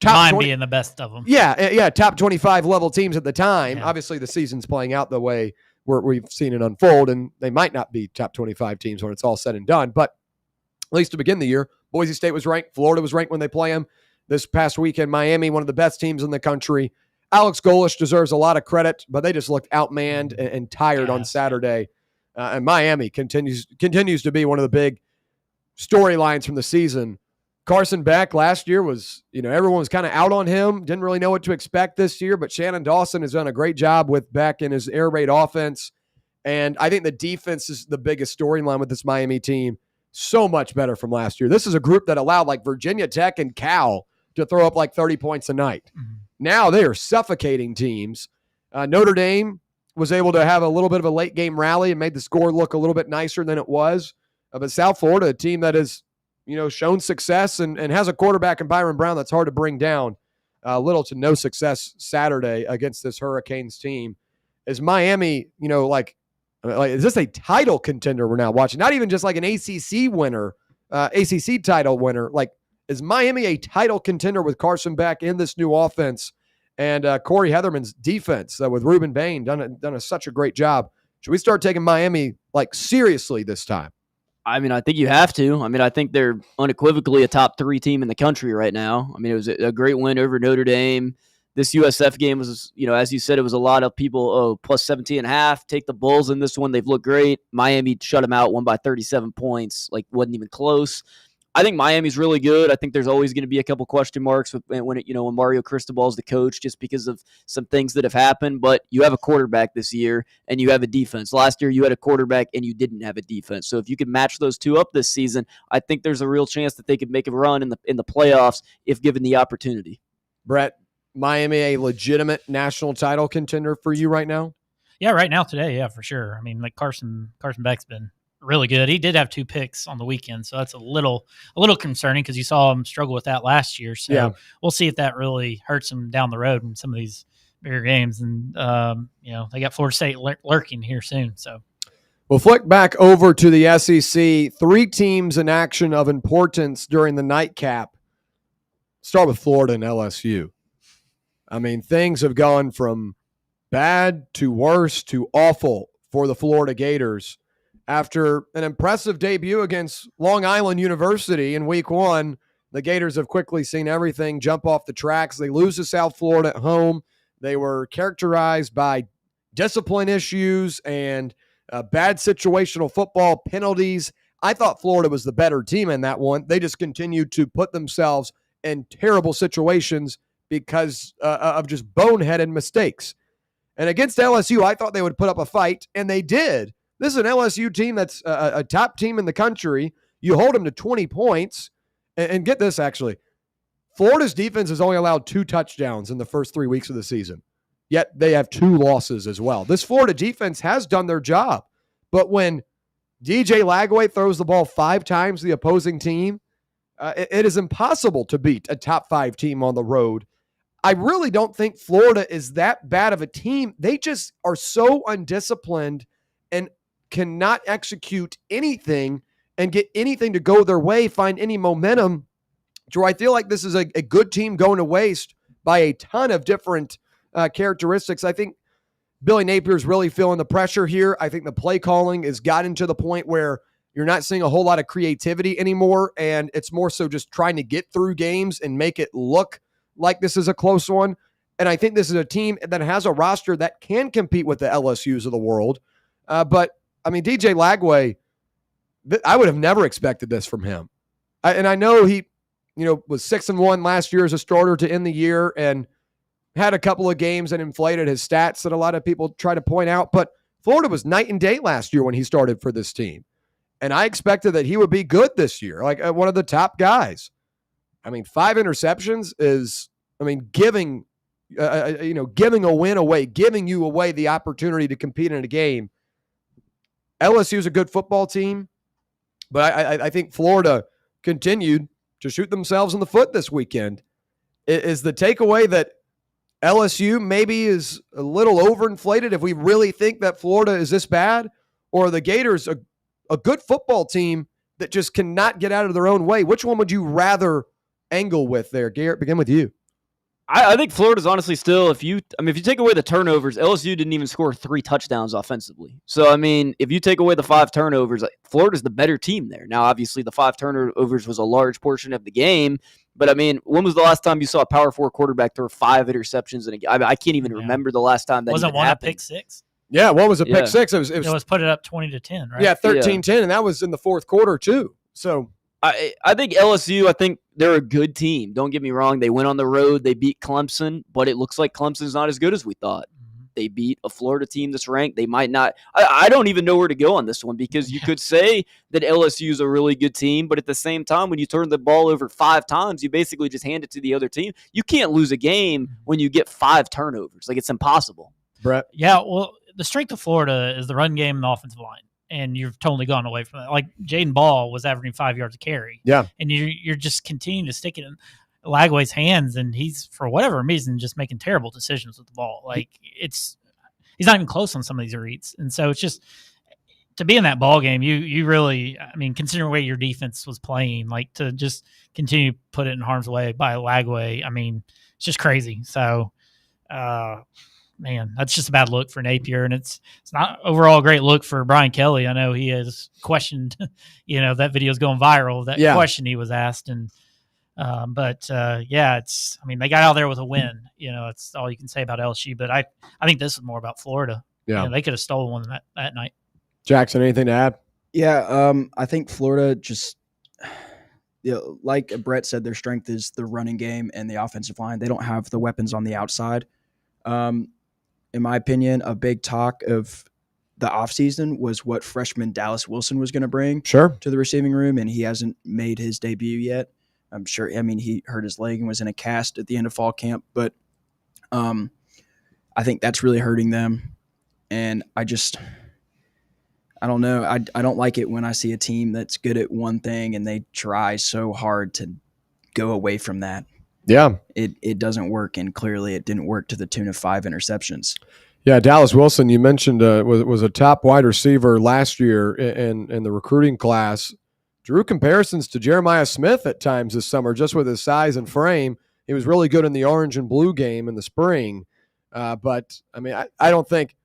Speaker 2: top 20,
Speaker 3: being the best of them.
Speaker 2: Yeah, top 25 level teams at the time. Yeah. Obviously, the season's playing out the way we've seen it unfold, and they might not be top 25 teams when it's all said and done. But at least to begin the year, Boise State was ranked. Florida was ranked when they play them. This past weekend, Miami, one of the best teams in the country. Alex Golesh deserves a lot of credit, but they just looked outmanned and tired on Saturday. And Miami continues to be one of the big storylines from the season. Carson Beck last year was, everyone was kind of out on him, didn't really know what to expect this year, but Shannon Dawson has done a great job with Beck in his air raid offense. And I think the defense is the biggest storyline with this Miami team. So much better from last year. This is a group that allowed like Virginia Tech and Cal to throw up like 30 points a night. Mm-hmm. Now they are suffocating teams. Notre Dame was able to have a little bit of a late game rally and made the score look a little bit nicer than it was. But South Florida, a team that has, shown success and has a quarterback in Byron Brown that's hard to bring down. Little to no success Saturday against this Hurricanes team. Is Miami, is this a title contender we're now watching? Not even just like an ACC winner, ACC title winner. Like, is Miami a title contender with Carson Beck in this new offense and Corey Heatherman's defense with Ruben Bain done such a great job? Should we start taking Miami like seriously this time?
Speaker 5: I mean, I think you have to. I mean, I think they're unequivocally a top 3 team in the country right now. I mean, it was a great win over Notre Dame. This USF game was, as you said, it was a lot of people, plus 17.5. Take the Bulls in this one. They've looked great. Miami shut them out, won by 37 points. Like, wasn't even close. I think Miami's really good. I think there's always going to be a couple question marks when Mario Cristobal's the coach, just because of some things that have happened. But you have a quarterback this year, and you have a defense. Last year, you had a quarterback, and you didn't have a defense. So if you can match those two up this season, I think there's a real chance that they could make a run in the playoffs if given the opportunity.
Speaker 2: Brett, Miami a legitimate national title contender for you right now?
Speaker 3: Yeah, right now today, yeah, for sure. I mean, like Carson Beck's been really good. He did have 2 picks on the weekend, so that's a little concerning because you saw him struggle with that last year. So we'll see if that really hurts him down the road in some of these bigger games. And they got Florida State lurking here soon. So
Speaker 2: we'll flick back over to the SEC. 3 teams in action of importance during the nightcap. Start with Florida and LSU. I mean, things have gone from bad to worse to awful for the Florida Gators. After an impressive debut against Long Island University in week 1, the Gators have quickly seen everything jump off the tracks. They lose to South Florida at home. They were characterized by discipline issues and bad situational football penalties. I thought Florida was the better team in that one. They just continued to put themselves in terrible situations because of just boneheaded mistakes. And against LSU, I thought they would put up a fight, and they did. This is an LSU team that's a top team in the country. You hold them to 20 points. And get this, actually. Florida's defense has only allowed 2 touchdowns in the first 3 weeks of the season. Yet they have 2 losses as well. This Florida defense has done their job. But when DJ Lagway throws the ball 5 times the opposing team, it is impossible to beat a top 5 team on the road. I really don't think Florida is that bad of a team. They just are so undisciplined and cannot execute anything and get anything to go their way, find any momentum. Drew, I feel like this is a good team going to waste by a ton of different characteristics. I think Billy Napier's really feeling the pressure here. I think the play calling has gotten to the point where you're not seeing a whole lot of creativity anymore, and it's more so just trying to get through games and make it look like this is a close one. And I think this is a team that has a roster that can compete with the LSUs of the world. But I mean, DJ Lagway, I would have never expected this from him. And I know he, was 6-1 last year as a starter to end the year and had a couple of games that inflated his stats that a lot of people try to point out. But Florida was night and day last year when he started for this team. And I expected that he would be good this year, like one of the top guys. I mean, 5 interceptions is, giving a win away, giving you away the opportunity to compete in a game. LSU is a good football team, but I think Florida continued to shoot themselves in the foot this weekend. Is the takeaway that LSU maybe is a little overinflated if we really think that Florida is this bad? Or are the Gators a good football team that just cannot get out of their own way? Which one would you rather angle with there? Garrett, begin with you.
Speaker 5: I think Florida's honestly still, if you take away the turnovers, LSU didn't even score 3 touchdowns offensively. So, if you take away the 5 turnovers, Florida's the better team there. Now, obviously, the 5 turnovers was a large portion of the game. But, when was the last time you saw a Power 4 quarterback throw 5 interceptions in a game? I can't even remember the last time that
Speaker 3: wasn't one
Speaker 5: happened.
Speaker 3: a pick 6?
Speaker 2: Yeah, what was a pick 6? It
Speaker 3: was put it up 20-10, right?
Speaker 2: Yeah, 13-10, and that was in the fourth quarter, too. So
Speaker 5: I think LSU, I think they're a good team. Don't get me wrong. They went on the road. They beat Clemson, but it looks like Clemson's not as good as we thought. They beat a Florida team that's ranked. They might not. I don't even know where to go on this one, because you could say that LSU is a really good team, but at the same time, when you turn the ball over 5 times, you basically just hand it to the other team. You can't lose a game when you get 5 turnovers. Like, it's impossible.
Speaker 2: Brett?
Speaker 3: Yeah, well, the strength of Florida is the run game and the offensive line, and you've totally gone away from that. Like, Jaden Ball was averaging 5 yards a carry.
Speaker 2: Yeah.
Speaker 3: And you're just continuing to stick it in Lagway's hands, and he's, for whatever reason, just making terrible decisions with the ball. Like, he's not even close on some of these reads. And so it's just, to be in that ball game, you really, I mean, considering where your defense was playing, like, to just continue to put it in harm's way by Lagway, I mean, it's just crazy. So, man, that's just a bad look for Napier, and it's not overall a great look for Brian Kelly. I know he has questioned, that video is going viral, that question he was asked, and it's, I mean, they got out there with a win. It's all you can say about LSU, but I think this is more about Florida.
Speaker 2: Yeah.
Speaker 3: They could have stolen one that night.
Speaker 2: Jackson, anything to add?
Speaker 4: Yeah, I think Florida just, like Brett said, their strength is the running game and the offensive line. They don't have the weapons on the outside. In my opinion, a big talk of the offseason was what freshman Dallas Wilson was going to bring
Speaker 2: to
Speaker 4: the receiving room, and he hasn't made his debut yet. I'm sure. I mean, he hurt his leg and was in a cast at the end of fall camp, but I think that's really hurting them. And I don't know. I don't like it when I see a team that's good at one thing and they try so hard to go away from that.
Speaker 2: Yeah.
Speaker 4: It doesn't work, and clearly it didn't work to the tune of 5 interceptions.
Speaker 2: Yeah, Dallas Wilson, you mentioned, was a top wide receiver last year in the recruiting class. Drew comparisons to Jeremiah Smith at times this summer, just with his size and frame. He was really good in the orange and blue game in the spring. But, I mean, I don't think,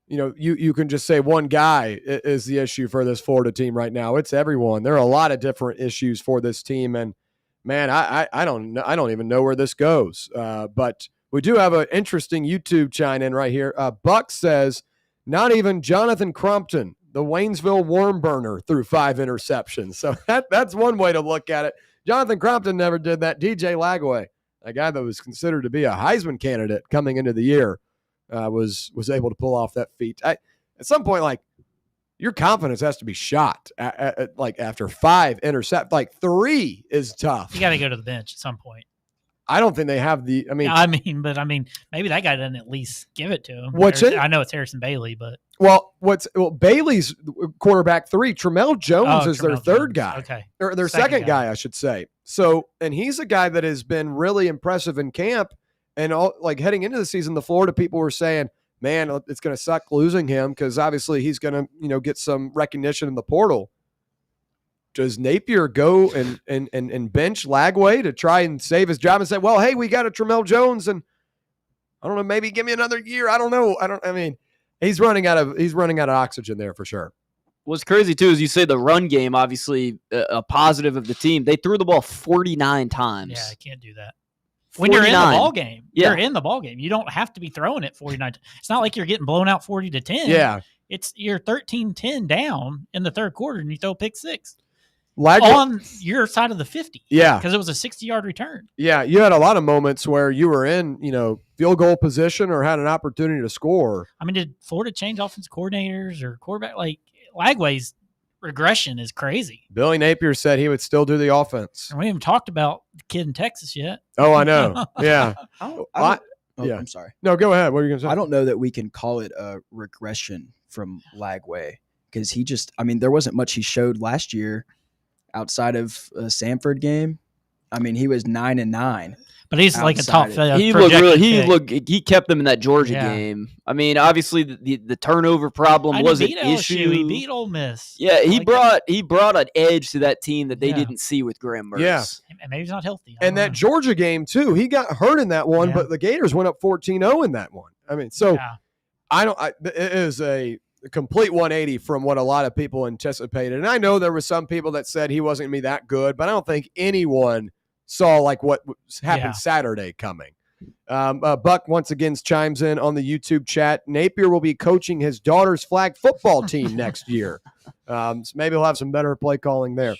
Speaker 2: you can just say one guy is the issue for this Florida team right now. It's everyone. There are a lot of different issues for this team. And, man, I don't even know where this goes. But we do have an interesting YouTube chime in right here. Buck says, not even Jonathan Crumpton, the Waynesville worm burner, threw 5 interceptions. So that's one way to look at it. Jonathan Crumpton never did that. DJ Lagway, a guy that was considered to be a Heisman candidate coming into the year, was able to pull off that feat. At some point, like, your confidence has to be shot like after 5 intercept. Like, 3 is tough.
Speaker 3: You got to go to the bench at some point.
Speaker 2: I don't think they have the. Maybe
Speaker 3: that guy doesn't at least give it to him. I know it's Harrison Bailey, but
Speaker 2: Bailey's quarterback 3. Tremel Jones is their third guy.
Speaker 3: Okay,
Speaker 2: or their second guy, I should say. So, and he's a guy that has been really impressive in camp, and heading into the season, the Florida people were saying, man, it's going to suck losing him because obviously he's going to get some recognition in the portal. Does Napier go and bench Lagway to try and save his job and say, well, hey, we got a Tremel Jones, and I don't know, maybe give me another year. I don't know. He's running out of oxygen there for sure.
Speaker 5: What's crazy too is you say the run game, obviously a positive of the team. They threw the ball 49 times.
Speaker 3: Yeah, I can't do that. When you're in the ball game,
Speaker 5: you're
Speaker 3: in the ball game. You don't have to be throwing it 49. It's not like you're getting blown out 40-10.
Speaker 2: Yeah,
Speaker 3: you're 13-10 down in the third quarter, and you throw a pick 6.
Speaker 2: On
Speaker 3: your side of the 50.
Speaker 2: Yeah.
Speaker 3: Because it was a 60-yard return.
Speaker 2: Yeah, you had a lot of moments where you were in, field goal position or had an opportunity to score.
Speaker 3: I mean, did Florida change offensive coordinators or quarterback? Like, Lagway's regression is crazy.
Speaker 2: Billy Napier said he would still do the offense.
Speaker 3: And we haven't talked about the kid in Texas yet.
Speaker 2: Oh, I know. Yeah.
Speaker 4: I'm sorry.
Speaker 2: No, go ahead. What are you going to say?
Speaker 4: I don't know that we can call it a regression from Lagway because there wasn't much he showed last year. Outside of a Samford game, he was 9-9.
Speaker 3: But he's like a top.
Speaker 5: He kept them in that Georgia game. Obviously the turnover problem was an issue.
Speaker 3: He beat Ole Miss.
Speaker 5: Yeah, he brought an edge to that team that they didn't see with Graham Mertz.
Speaker 2: Yeah,
Speaker 3: and maybe he's not healthy.
Speaker 2: And that Georgia game too, he got hurt in that one, but the Gators went up 14-0 in that one. It is a complete 180 from what a lot of people anticipated. And I know there were some people that said he wasn't going to be that good, but I don't think anyone saw like what happened Saturday coming. Buck once again chimes in on the YouTube chat. Napier will be coaching his daughter's flag football team next year. So maybe he'll have some better play calling there.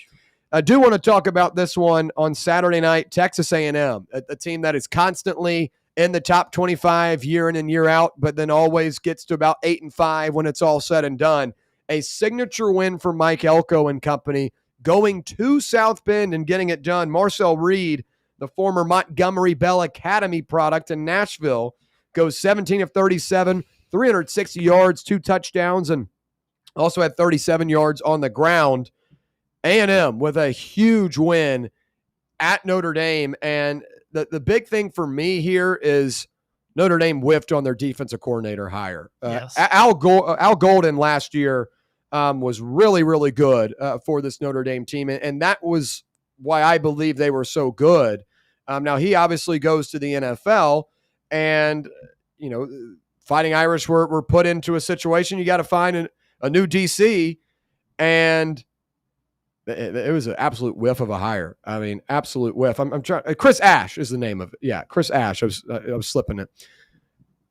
Speaker 2: I do want to talk about this one on Saturday night, Texas A&M, a team that is constantly in the top 25 year in and year out, but then always gets to about 8-5 when it's all said and done. A signature win for Mike Elko and company, going to South Bend and getting it done. Marcel Reed, the former Montgomery Bell Academy product in Nashville, goes 17 of 37, 360 yards, 2 touchdowns, and also had 37 yards on the ground. A&M with a huge win at Notre Dame. And the big thing for me here is Notre Dame whiffed on their defensive coordinator hire.
Speaker 3: Yes.
Speaker 2: Al Golden last year was really, really good for this Notre Dame team. And that was why I believe they were so good. Now, he obviously goes to the NFL, and, you know, Fighting Irish were put into a situation. You got to find a new DC, and it was an absolute whiff of a hire. I mean, absolute whiff. I'm trying. Chris Ash is the name of it. Yeah, Chris Ash. I was slipping it.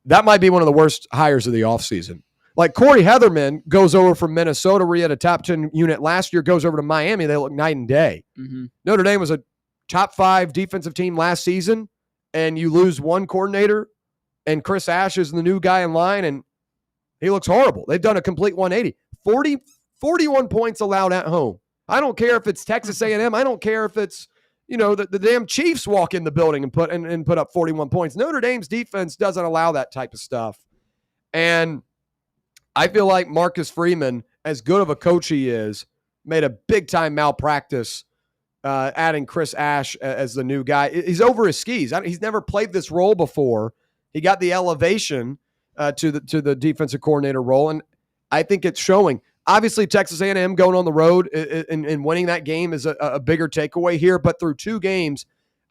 Speaker 2: That might be one of the worst hires of the offseason. Like Corey Heatherman goes over from Minnesota, where he had a top 10 unit last year, goes over to Miami. They look night and day.
Speaker 5: Mm-hmm.
Speaker 2: Notre Dame was a top 5 defensive team last season, and you lose one coordinator, and Chris Ash is the new guy in line, and he looks horrible. They've done a complete 180. 41 points allowed at home. I don't care if it's Texas A&M. I don't care if it's, you know, the damn Chiefs walk in the building and put up 41 points. Notre Dame's defense doesn't allow that type of stuff. And I feel like Marcus Freeman, as good of a coach he is, made a big-time malpractice adding Chris Ash as the new guy. He's over his skis. He's never played this role before. He got the elevation to the defensive coordinator role, and I think it's showing. Obviously, Texas A&M going on the road and winning that game is a bigger takeaway here. But through 2 games,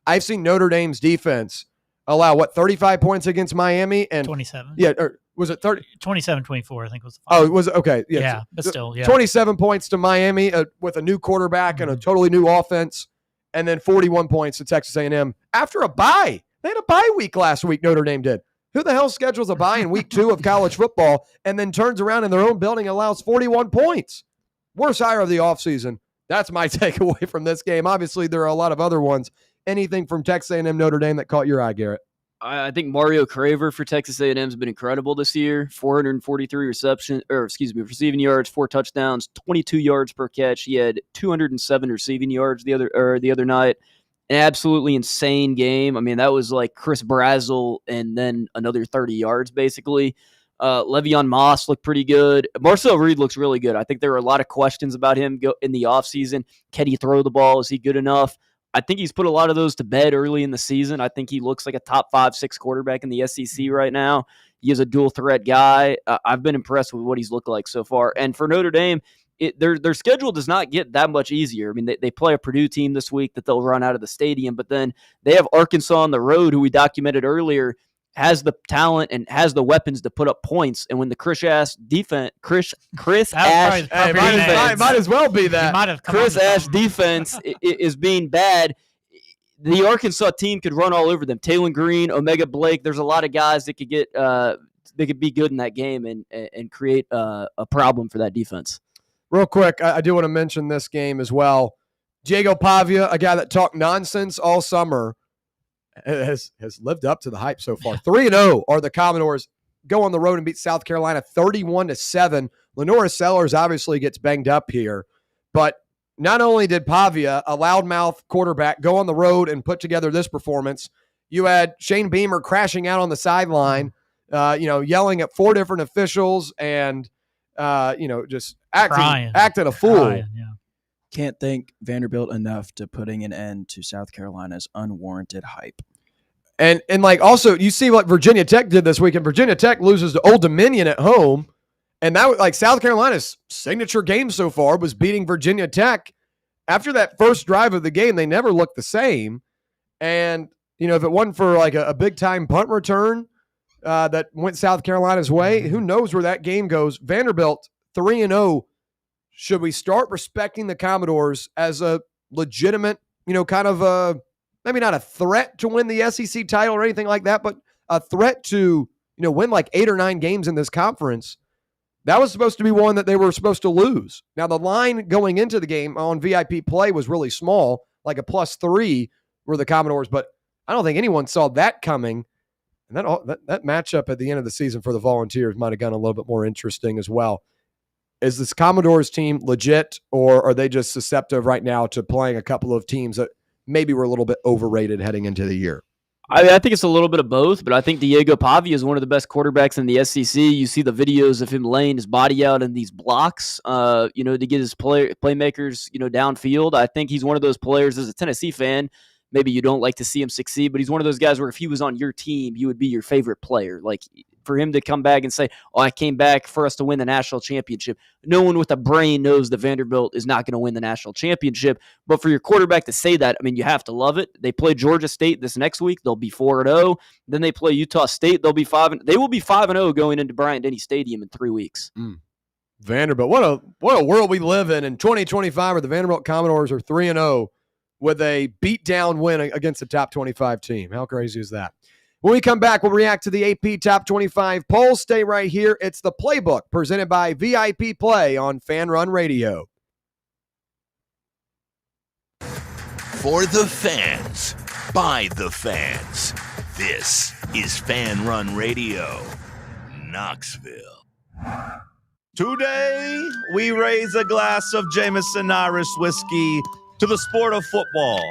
Speaker 2: I've seen Notre Dame's defense allow, 35 points against Miami? And
Speaker 3: 27.
Speaker 2: Yeah, or was it 30?
Speaker 3: 27-24, I think was the final.
Speaker 2: Oh, it was okay.
Speaker 3: Yeah, but still, yeah.
Speaker 2: 27 points to Miami with a new quarterback and a totally new offense, and then 41 points to Texas A&M after a bye. They had a bye week last week, Notre Dame did. Who the hell schedules a bye in week 2 of college football and then turns around in their own building and allows 41 points? Worst hire of the offseason. That's my takeaway from this game. Obviously, there are a lot of other ones. Anything from Texas A&M, Notre Dame that caught your eye, Garrett?
Speaker 5: I think Mario Craver for Texas A&M has been incredible this year. 443 receiving yards, 4 touchdowns, 22 yards per catch. He had 207 receiving yards the other night. An absolutely insane game. I mean, that was like Chris Brazzell and then another 30 yards, basically. Le'Veon Moss looked pretty good. Marcel Reed looks really good. I think there were a lot of questions about him in the offseason. Can he throw the ball? Is he good enough? I think he's put a lot of those to bed early in the season. I think he looks like a top 5-6 quarterback in the SEC right now. He is a dual threat guy. I've been impressed with what he's looked like so far. And for Notre Dame, their schedule does not get that much easier. I mean, they play a Purdue team this week that they'll run out of the stadium, but then they have Arkansas on the road, who we documented earlier, has the talent and has the weapons to put up points. And when the Chris Ash defense might
Speaker 2: as well be that.
Speaker 5: Chris Ash defense is being bad. The Arkansas team could run all over them. Taylor Green, Omega Blake. There's a lot of guys that could get they could be good in that game and create a problem for that defense.
Speaker 2: Real quick, I do want to mention this game as well. Diego Pavia, a guy that talked nonsense all summer, has lived up to the hype so far. 3-0 are the Commodores. Go on the road and beat South Carolina 31-7. Lenora Sellers obviously gets banged up here, but not only did Pavia, a loudmouth quarterback, go on the road and put together this performance, you had Shane Beamer crashing out on the sideline, yelling at 4 different officials and just acting a fool.
Speaker 3: Crying, yeah.
Speaker 4: Can't thank Vanderbilt enough to putting an end to South Carolina's unwarranted hype.
Speaker 2: And also you see what Virginia Tech did this weekend. Virginia Tech loses to Old Dominion at home, and that was South Carolina's signature game so far was beating Virginia Tech. After that first drive of the game, they never looked the same. And if it wasn't for a big time punt return that went South Carolina's way, who knows where that game goes? Vanderbilt 3-0. Should we start respecting the Commodores as a legitimate, kind of maybe not a threat to win the SEC title or anything like that, but a threat to, win 8 or 9 games in this conference? That was supposed to be one that they were supposed to lose. Now, the line going into the game on VIP play was really small, like a +3 were the Commodores, but I don't think anyone saw that coming. And that matchup at the end of the season for the Volunteers might have gone a little bit more interesting as well. Is this Commodores team legit, or are they just susceptible right now to playing a couple of teams that maybe were a little bit overrated heading into the year?
Speaker 5: I think it's a little bit of both, but I think Diego Pavia is one of the best quarterbacks in the SEC. You see the videos of him laying his body out in these blocks, to get his playmakers, downfield. I think he's one of those players as a Tennessee fan. Maybe you don't like to see him succeed, but he's one of those guys where if he was on your team, you would be your favorite player. Like, for him to come back and say, I came back for us to win the national championship. No one with a brain knows that Vanderbilt is not going to win the national championship. But for your quarterback to say that, you have to love it. They play Georgia State this next week. They'll be 4-0. Then they play Utah State. They'll be 5. They will be 5-0 going into Bryant-Denny Stadium in 3 weeks.
Speaker 2: Vanderbilt, what a world we live in 2025, where the Vanderbilt Commodores are 3-0 with a beat-down win against a top 25 team. How crazy is that? When we come back, we'll react to the AP Top 25 poll. Stay right here. It's the Playbook, presented by VIP Play on Fan Run Radio.
Speaker 6: For the fans, by the fans, this is Fan Run Radio, Knoxville.
Speaker 13: Today, we raise a glass of Jameson Irish whiskey to the sport of football.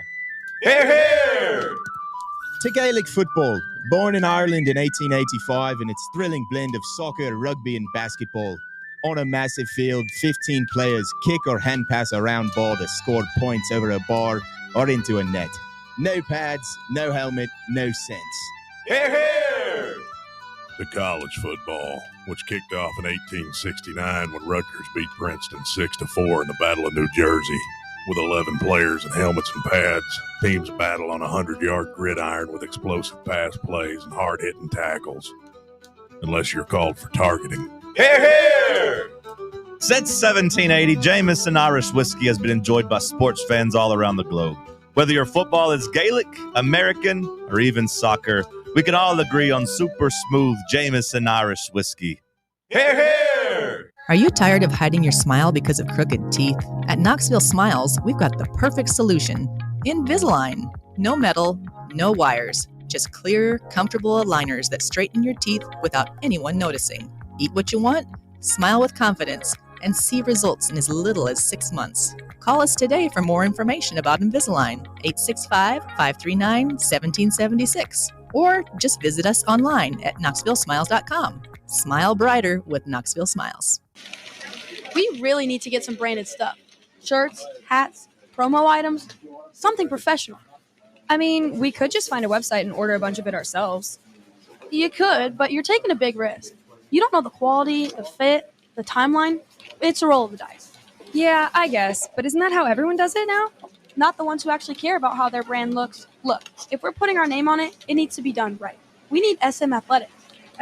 Speaker 13: Hear, hear!
Speaker 1: To Gaelic football, born in Ireland in 1885 in its thrilling blend of soccer, rugby and basketball. On a massive field, 15 players kick or hand pass a round ball to score points over a bar or into a net. No pads, no helmet, no sense.
Speaker 13: Hear, hear!
Speaker 8: To college football, which kicked off in 1869 when Rutgers beat Princeton 6-4 in the Battle of New Jersey. With 11 players and helmets and pads, teams battle on a 100-yard gridiron with explosive pass plays and hard-hitting tackles. Unless you're called for targeting.
Speaker 13: Hear, hear! Since 1780, Jameson Irish whiskey has been enjoyed by sports fans all around the globe. Whether your football is Gaelic, American, or even soccer, we can all agree on super smooth Jameson Irish whiskey. Hear, hear!
Speaker 9: Are you tired of hiding your smile because of crooked teeth? At Knoxville Smiles, we've got the perfect solution. Invisalign. No metal, no wires. Just clear, comfortable aligners that straighten your teeth without anyone noticing. Eat what you want, smile with confidence, and see results in as little as 6 months. Call us today for more information about Invisalign, 865-539-1776. Or just visit us online at knoxvillesmiles.com. Smile brighter with Knoxville Smiles.
Speaker 17: We really need to get some branded stuff. Shirts, hats, promo items, something professional.
Speaker 23: We could just find a website and order a bunch of it ourselves.
Speaker 17: You could, but you're taking a big risk. You don't know the quality, the fit, the timeline. It's a roll of the dice.
Speaker 23: Yeah, I guess, but isn't that how everyone does it now?
Speaker 17: Not the ones who actually care about how their brand looks. Look, if we're putting our name on it, it needs to be done right. We need SM Athletics.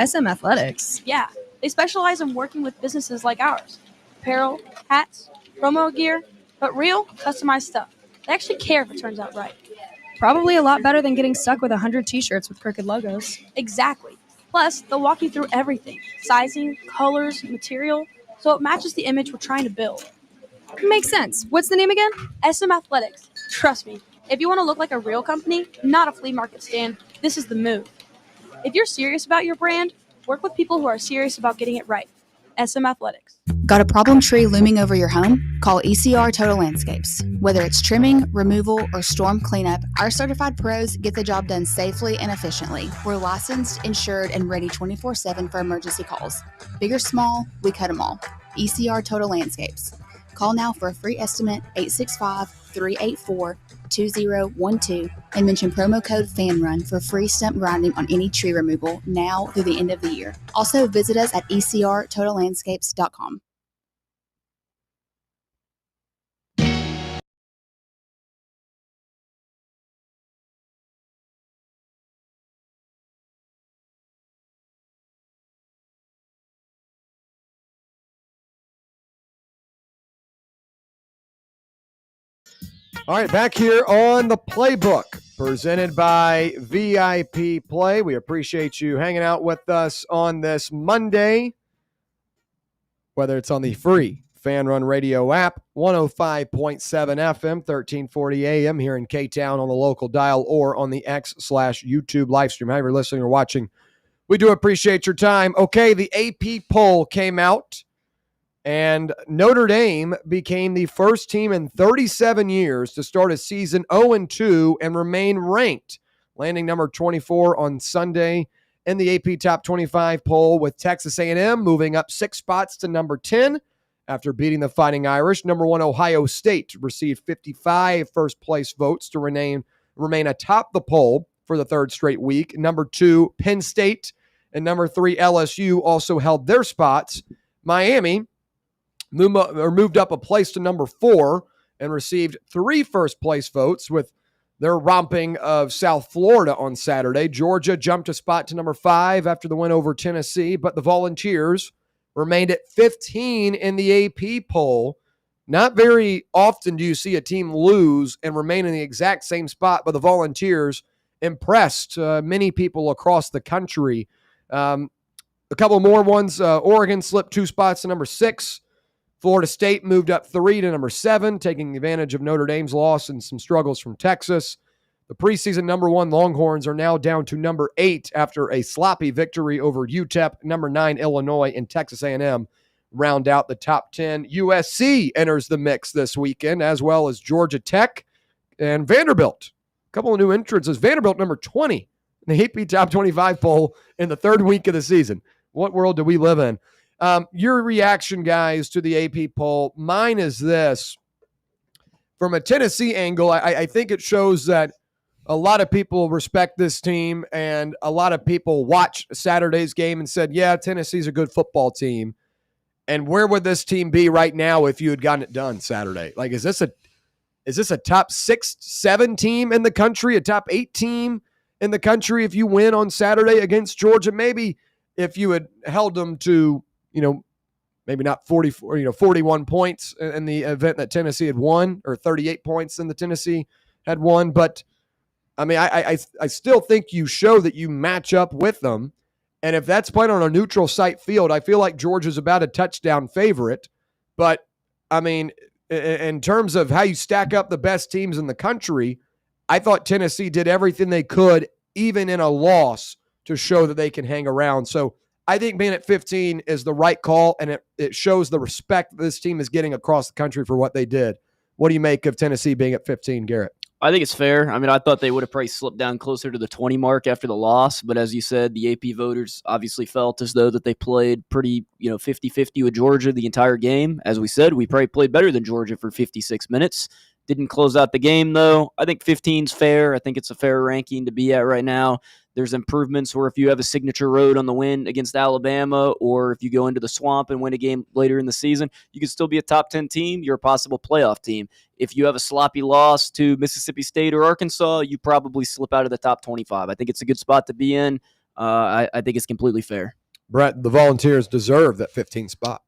Speaker 23: SM Athletics?
Speaker 17: Yeah, they specialize in working with businesses like ours. Apparel, hats, promo gear, but real, customized stuff. They actually care if it turns out right.
Speaker 23: Probably a lot better than getting stuck with 100 t-shirts with crooked logos.
Speaker 17: Exactly. Plus, they'll walk you through everything. Sizing, colors, material, so it matches the image we're trying to build.
Speaker 23: Makes sense. What's the name again?
Speaker 17: SM Athletics. Trust me, if you want to look like a real company, not a flea market stand, this is the move. If you're serious about your brand, work with people who are serious about getting it right. SM Athletics.
Speaker 24: Got a problem tree looming over your home? Call ECR Total Landscapes. Whether it's trimming, removal, or storm cleanup, our certified pros get the job done safely and efficiently. We're licensed, insured, and ready 24/7 for emergency calls. Big or small, we cut them all. ECR Total Landscapes. Call now for a free estimate, 865-384-2012, and mention promo code FANRUN for free stump grinding on any tree removal now through the end of the year. Also, visit us at ecrtotallandscapes.com.
Speaker 2: All right, back here on the Playbook, presented by VIP Play. We appreciate you hanging out with us on this Monday, whether it's on the free Fan Run Radio app, 105.7 FM, 1340 AM here in K-Town on the local dial or on the X/YouTube live stream. However you're listening or watching, we do appreciate your time. Okay, the AP poll came out, and Notre Dame became the first team in 37 years to start a season 0-2 and remain ranked, landing number 24 on Sunday in the AP Top 25 poll, with Texas A&M moving up 6 spots to number 10 after beating the Fighting Irish. Number 1, Ohio State received 55 first-place votes to remain atop the poll for the third straight week. Number 2, Penn State, and number 3, LSU also held their spots. Miami moved up a place to number 4 and received 3 first-place votes, with their romping of South Florida on Saturday. Georgia jumped a spot to number 5 after the win over Tennessee, but the Volunteers remained at 15 in the AP poll. Not very often do you see a team lose and remain in the exact same spot, but the Volunteers impressed many people across the country. A couple more ones. Oregon slipped 2 spots to number 6. Florida State moved up 3 to number 7, taking advantage of Notre Dame's loss and some struggles from Texas. The preseason number 1 Longhorns are now down to number 8 after a sloppy victory over UTEP. Number 9 Illinois and Texas A&M round out the top 10. USC enters the mix this weekend, as well as Georgia Tech and Vanderbilt. A couple of new entrants. Vanderbilt number 20 in the AP Top 25 poll in the third week of the season. What world do we live in? Your reaction, guys, to the AP poll. Mine is this. From a Tennessee angle, I think it shows that a lot of people respect this team, and a lot of people watched Saturday's game and said, yeah, Tennessee's a good football team. And where would this team be right now if you had gotten it done Saturday? Like, is this a top 6, 7 team in the country, a top 8 team in the country if you win on Saturday against Georgia? Maybe if you had held them to, maybe not 41 points in the event that Tennessee had won, or 38 points in the Tennessee had won. But I mean, I still think you show that you match up with them. And if that's played on a neutral site field, I feel like Georgia's about a touchdown favorite. But I mean, in terms of how you stack up the best teams in the country, I thought Tennessee did everything they could, even in a loss, to show that they can hang around. So I think being at 15 is the right call, and it shows the respect this team is getting across the country for what they did. What do you make of Tennessee being at 15, Garrett?
Speaker 5: I think it's fair. I mean, I thought they would have probably slipped down closer to the 20 mark after the loss, but as you said, the AP voters obviously felt as though that they played pretty, 50-50 with Georgia the entire game. As we said, we probably played better than Georgia for 56 minutes. Didn't close out the game, though. I think 15's fair. I think it's a fair ranking to be at right now. There's improvements where if you have a signature road on the win against Alabama, or if you go into the swamp and win a game later in the season, you can still be a top 10 team. You're a possible playoff team. If you have a sloppy loss to Mississippi State or Arkansas, you probably slip out of the top 25. I think it's a good spot to be in. I think it's completely fair.
Speaker 2: Brett, the Volunteers deserve that 15 spot.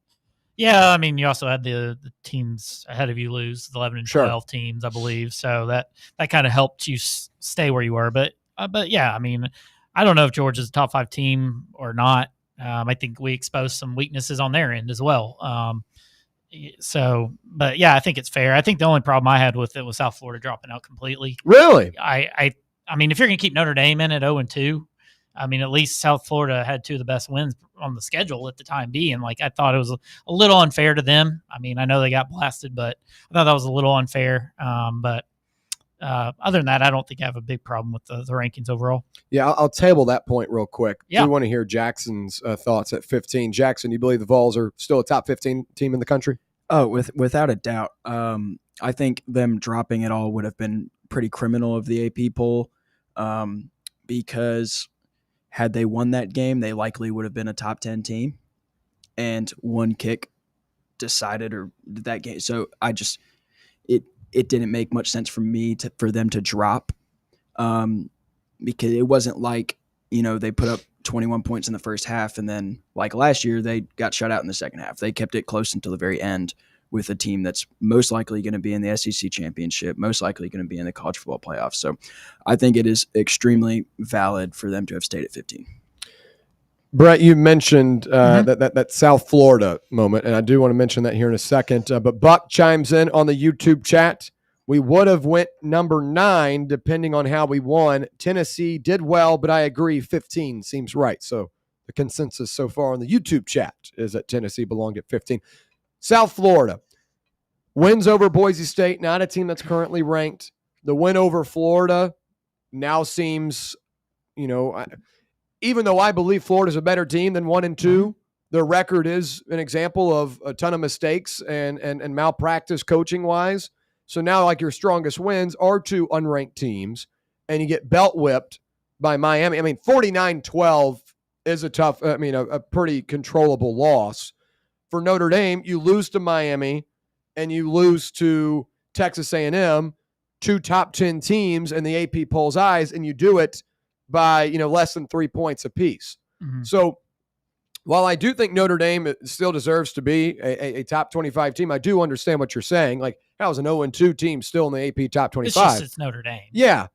Speaker 3: Yeah, I mean, you also had the teams ahead of you lose, the 11 and 12 teams, I believe. So that kind of helped you stay where you were. But yeah, I mean, I don't know if Georgia's a top 5 team or not. I think we exposed some weaknesses on their end as well. But yeah, I think it's fair. I think the only problem I had with it was South Florida dropping out completely.
Speaker 2: Really?
Speaker 3: I mean, if you're going to keep Notre Dame in at 0-2, I mean, at least South Florida had 2 of the best wins on the schedule at the time being. Like, I thought it was a little unfair to them. I mean, I know they got blasted, but I thought that was a little unfair. But other than that, I don't think I have a big problem with the rankings overall.
Speaker 2: Yeah, I'll table that point real quick.
Speaker 3: Yeah.
Speaker 2: We want to hear Jackson's thoughts at 15. Jackson, you believe the Vols are still a top 15 team in the country?
Speaker 4: Oh, without a doubt. I think them dropping it all would have been pretty criminal of the AP poll, because had they won that game, they likely would have been a top 10 team, and one kick decided that game. So it didn't make much sense for me for them to drop, because it wasn't like, they put up 21 points in the first half, and then like last year they got shut out in the second half. They kept it close until the very end with a team that's most likely going to be in the SEC championship, most likely going to be in the college football playoffs. So I think it is extremely valid for them to have stayed at 15.
Speaker 2: Brett, you mentioned that South Florida moment, and I do want to mention that here in a second. But Buck chimes in on the YouTube chat. We would have went number 9 depending on how we won. Tennessee did well, but I agree 15 seems right. So the consensus so far on the YouTube chat is that Tennessee belonged at 15. South Florida wins over Boise State, not a team that's currently ranked. The win over Florida now seems, even though I believe Florida's a better team than 1 and 2, their record is an example of a ton of mistakes and malpractice coaching wise. So now, like, your strongest wins are 2 unranked teams, and you get belt whipped by Miami. I mean, 49-12 is a pretty controllable loss. For Notre Dame, you lose to Miami and you lose to Texas A&M, 2 top 10 teams in the AP poll's eyes, and you do it by, less than 3 points apiece. Mm-hmm. So while I do think Notre Dame still deserves to be a top 25 team, I do understand what you're saying. Like, that was an 0-2 team still in the AP top 25.
Speaker 3: It's Notre Dame.
Speaker 2: Yeah.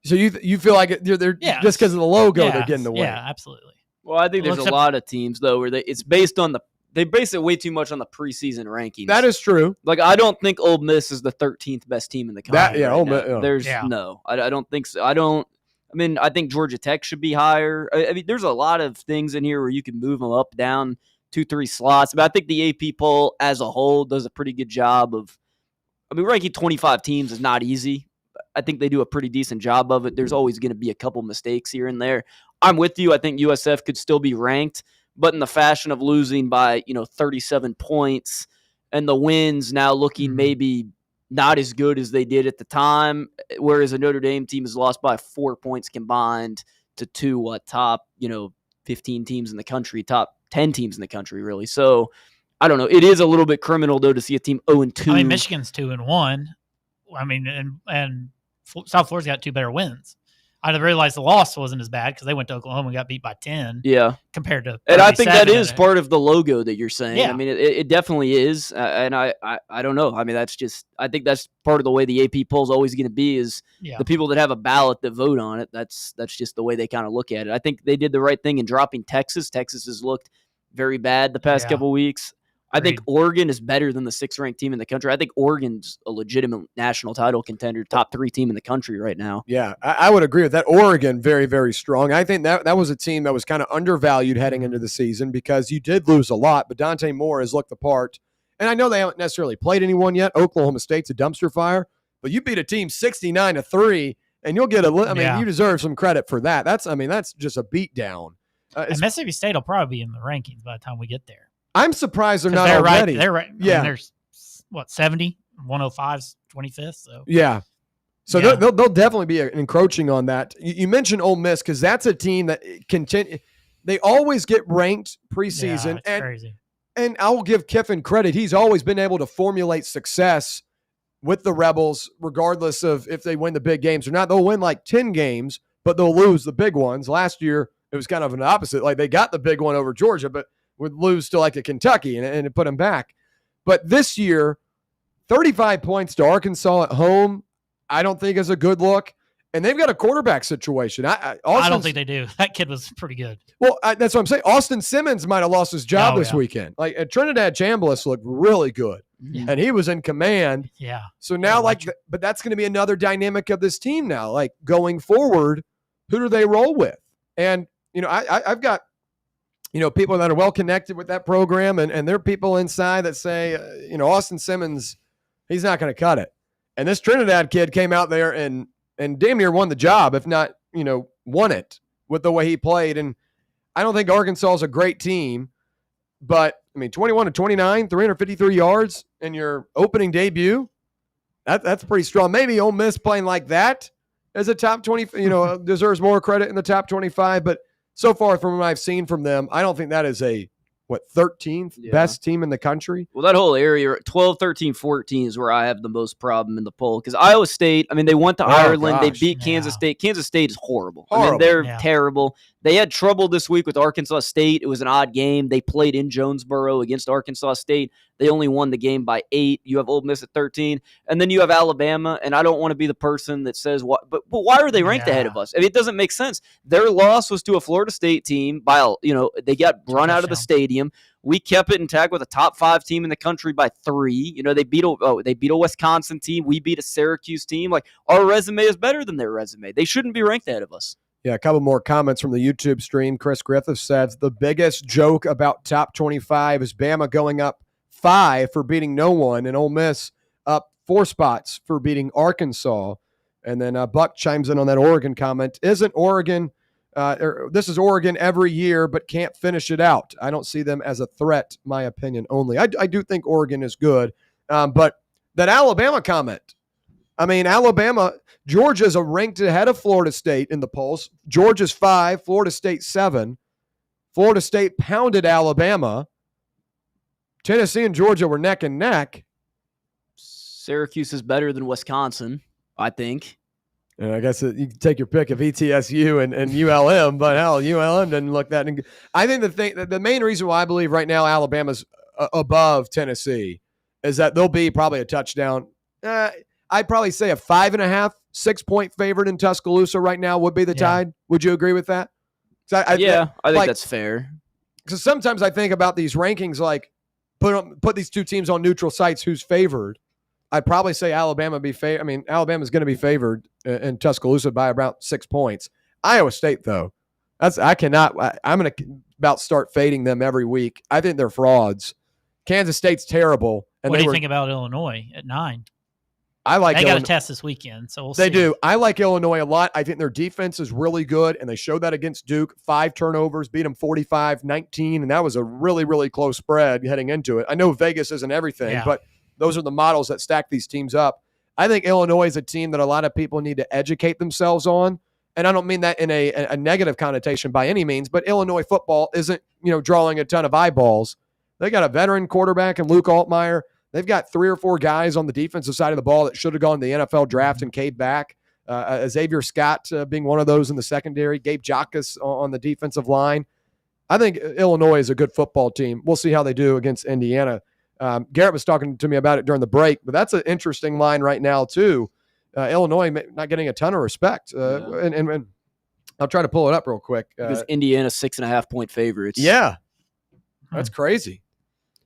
Speaker 2: So you feel like they're just because of the logo they're getting the win.
Speaker 3: Yeah, absolutely.
Speaker 5: Well, I think there's a lot of teams, though, where it's based on they base it way too much on the preseason rankings.
Speaker 2: That is true.
Speaker 5: Like, I don't think Ole Miss is the 13th best team in the country.
Speaker 2: Ole Miss.
Speaker 5: I don't think so. I think Georgia Tech should be higher. I mean, there's a lot of things in here where you can move them up, down 2-3 slots. But I think the AP poll as a whole does a pretty good job of. I mean, ranking 25 teams is not easy. I think they do a pretty decent job of it. There's always going to be a couple mistakes here and there. I'm with you. I think USF could still be ranked, but in the fashion of losing by 37 points and the wins now looking maybe not as good as they did at the time, whereas a Notre Dame team has lost by 4 points combined to 2 top 15 teams in the country, top 10 teams in the country, really. So I don't know. It is a little bit criminal, though, to see a team 0-2.
Speaker 3: I mean, Michigan's 2-1. I mean, and South Florida's got 2 better wins. I realized the loss wasn't as bad because they went to Oklahoma and got beat by 10.
Speaker 5: Yeah,
Speaker 3: compared to,
Speaker 5: and I think that is part of the logo that you're saying.
Speaker 3: Yeah.
Speaker 5: I mean, it definitely is, and I don't know. I mean, I think that's part of the way the AP poll is always going to be. Is the people that have a ballot that vote on it. That's just the way they kind of look at it. I think they did the right thing in dropping Texas. Texas has looked very bad the past couple weeks. I think Oregon is better than the 6th-ranked team in the country. I think Oregon's a legitimate national title contender, top 3 team in the country right now.
Speaker 2: Yeah, I would agree with that. Oregon, very, very strong. I think that was a team that was kind of undervalued heading into the season because you did lose a lot, but Dante Moore has looked the part. And I know they haven't necessarily played anyone yet. Oklahoma State's a dumpster fire, but you beat a team 69-3, and you'll get you deserve some credit for that. That's just a beatdown.
Speaker 3: And Mississippi State will probably be in the rankings by the time we get there.
Speaker 2: I'm surprised they're not already.
Speaker 3: They're right.
Speaker 2: Yeah.
Speaker 3: I mean, there's 70, 105's 25th. So
Speaker 2: yeah. So they'll definitely be encroaching on that. You mentioned Ole Miss because that's a team that they always get ranked preseason.
Speaker 3: Yeah, it's crazy.
Speaker 2: And I will give Kiffin credit. He's always been able to formulate success with the Rebels, regardless of if they win the big games or not. They'll win like 10 games, but they'll lose the big ones. Last year, it was kind of an opposite. Like, they got the big one over Georgia, but would lose to like a Kentucky and it put them back. But this year, 35 points to Arkansas at home, I don't think is a good look. And they've got a quarterback situation. I
Speaker 3: don't think they do. That kid was pretty good.
Speaker 2: Well, that's what I'm saying. Austin Simmons might have lost his job this weekend. Like, Trinidad Chambliss looked really good, and he was in command.
Speaker 3: Yeah.
Speaker 2: So now, but that's going to be another dynamic of this team now. Like, going forward, who do they roll with? And I've got people that are well connected with that program, and there are people inside that say, Austin Simmons, he's not going to cut it. And this Trinidad kid came out there and damn near won the job, if not, won it with the way he played. And I don't think Arkansas is a great team, but 21-29, 353 yards in your opening debut, that's pretty strong. Maybe Ole Miss playing like that as a top 20, deserves more credit in the top 25, but so far from what I've seen from them, I don't think that is a 13th best team in the country.
Speaker 5: Well, that whole area, 12, 13, 14 is where I have the most problem in the poll. Because Iowa State, they went to Ireland. They beat Kansas State. Kansas State is horrible. They're terrible. They had trouble this week with Arkansas State. It was an odd game. They played in Jonesboro against Arkansas State. They only won the game by 8. You have Ole Miss at 13. And then you have Alabama, and I don't want to be the person that says, but why are they ranked ahead of us? I mean, it doesn't make sense. Their loss was to a Florida State team by, they got run out of the stadium. We kept it intact with a top 5 team in the country by 3. They beat a Wisconsin team. We beat a Syracuse team. Like, our resume is better than their resume. They shouldn't be ranked ahead of us.
Speaker 2: Yeah, a couple more comments from the YouTube stream. Chris Griffith says, the biggest joke about top 25 is Bama going up 5 for beating no one, and Ole Miss up 4 spots for beating Arkansas. And then Buck chimes in on that Oregon comment. Isn't Oregon, this is Oregon every year, but can't finish it out. I don't see them as a threat, my opinion only. I do think Oregon is good. But that Alabama comment, I mean, Georgia's ranked ahead of Florida State in the polls. Georgia's 5, Florida State 7. Florida State pounded Alabama. Tennessee and Georgia were neck and neck.
Speaker 5: Syracuse is better than Wisconsin, I think.
Speaker 2: And I guess you can take your pick of ETSU and ULM, but hell, ULM didn't look that good. I think the main reason why I believe right now Alabama's above Tennessee is that they'll be probably a touchdown. I'd probably say a 5.5, 6-point favorite in Tuscaloosa right now would be the Tide. Would you agree with that?
Speaker 5: I think that's fair.
Speaker 2: Because sometimes I think about these rankings, like put these two teams on neutral sites, who's favored. I'd probably say Alabama be favored. I mean, Alabama's going to be favored in Tuscaloosa by about 6 points. Iowa State, though, I'm going to about start fading them every week. I think they're frauds. Kansas State's terrible. And
Speaker 3: what do you think about Illinois at 9?
Speaker 2: I like
Speaker 3: they got a test this weekend, so we'll see.
Speaker 2: They do. I like Illinois a lot. I think their defense is really good, and they showed that against Duke. 5 turnovers, beat them 45-19, and that was a really, really close spread heading into it. I know Vegas isn't everything, but those are the models that stack these teams up. I think Illinois is a team that a lot of people need to educate themselves on, and I don't mean that in a negative connotation by any means, but Illinois football isn't drawing a ton of eyeballs. They got a veteran quarterback in Luke Altmaier. They've got 3 or 4 guys on the defensive side of the ball that should have gone to the NFL draft and came back. Xavier Scott being one of those in the secondary. Gabe Jacques on the defensive line. I think Illinois is a good football team. We'll see how they do against Indiana. Garrett was talking to me about it during the break, but that's an interesting line right now too. Illinois not getting a ton of respect. And I'll try to pull it up real quick.
Speaker 5: Because Indiana 6.5-point favorites.
Speaker 2: Yeah. That's crazy.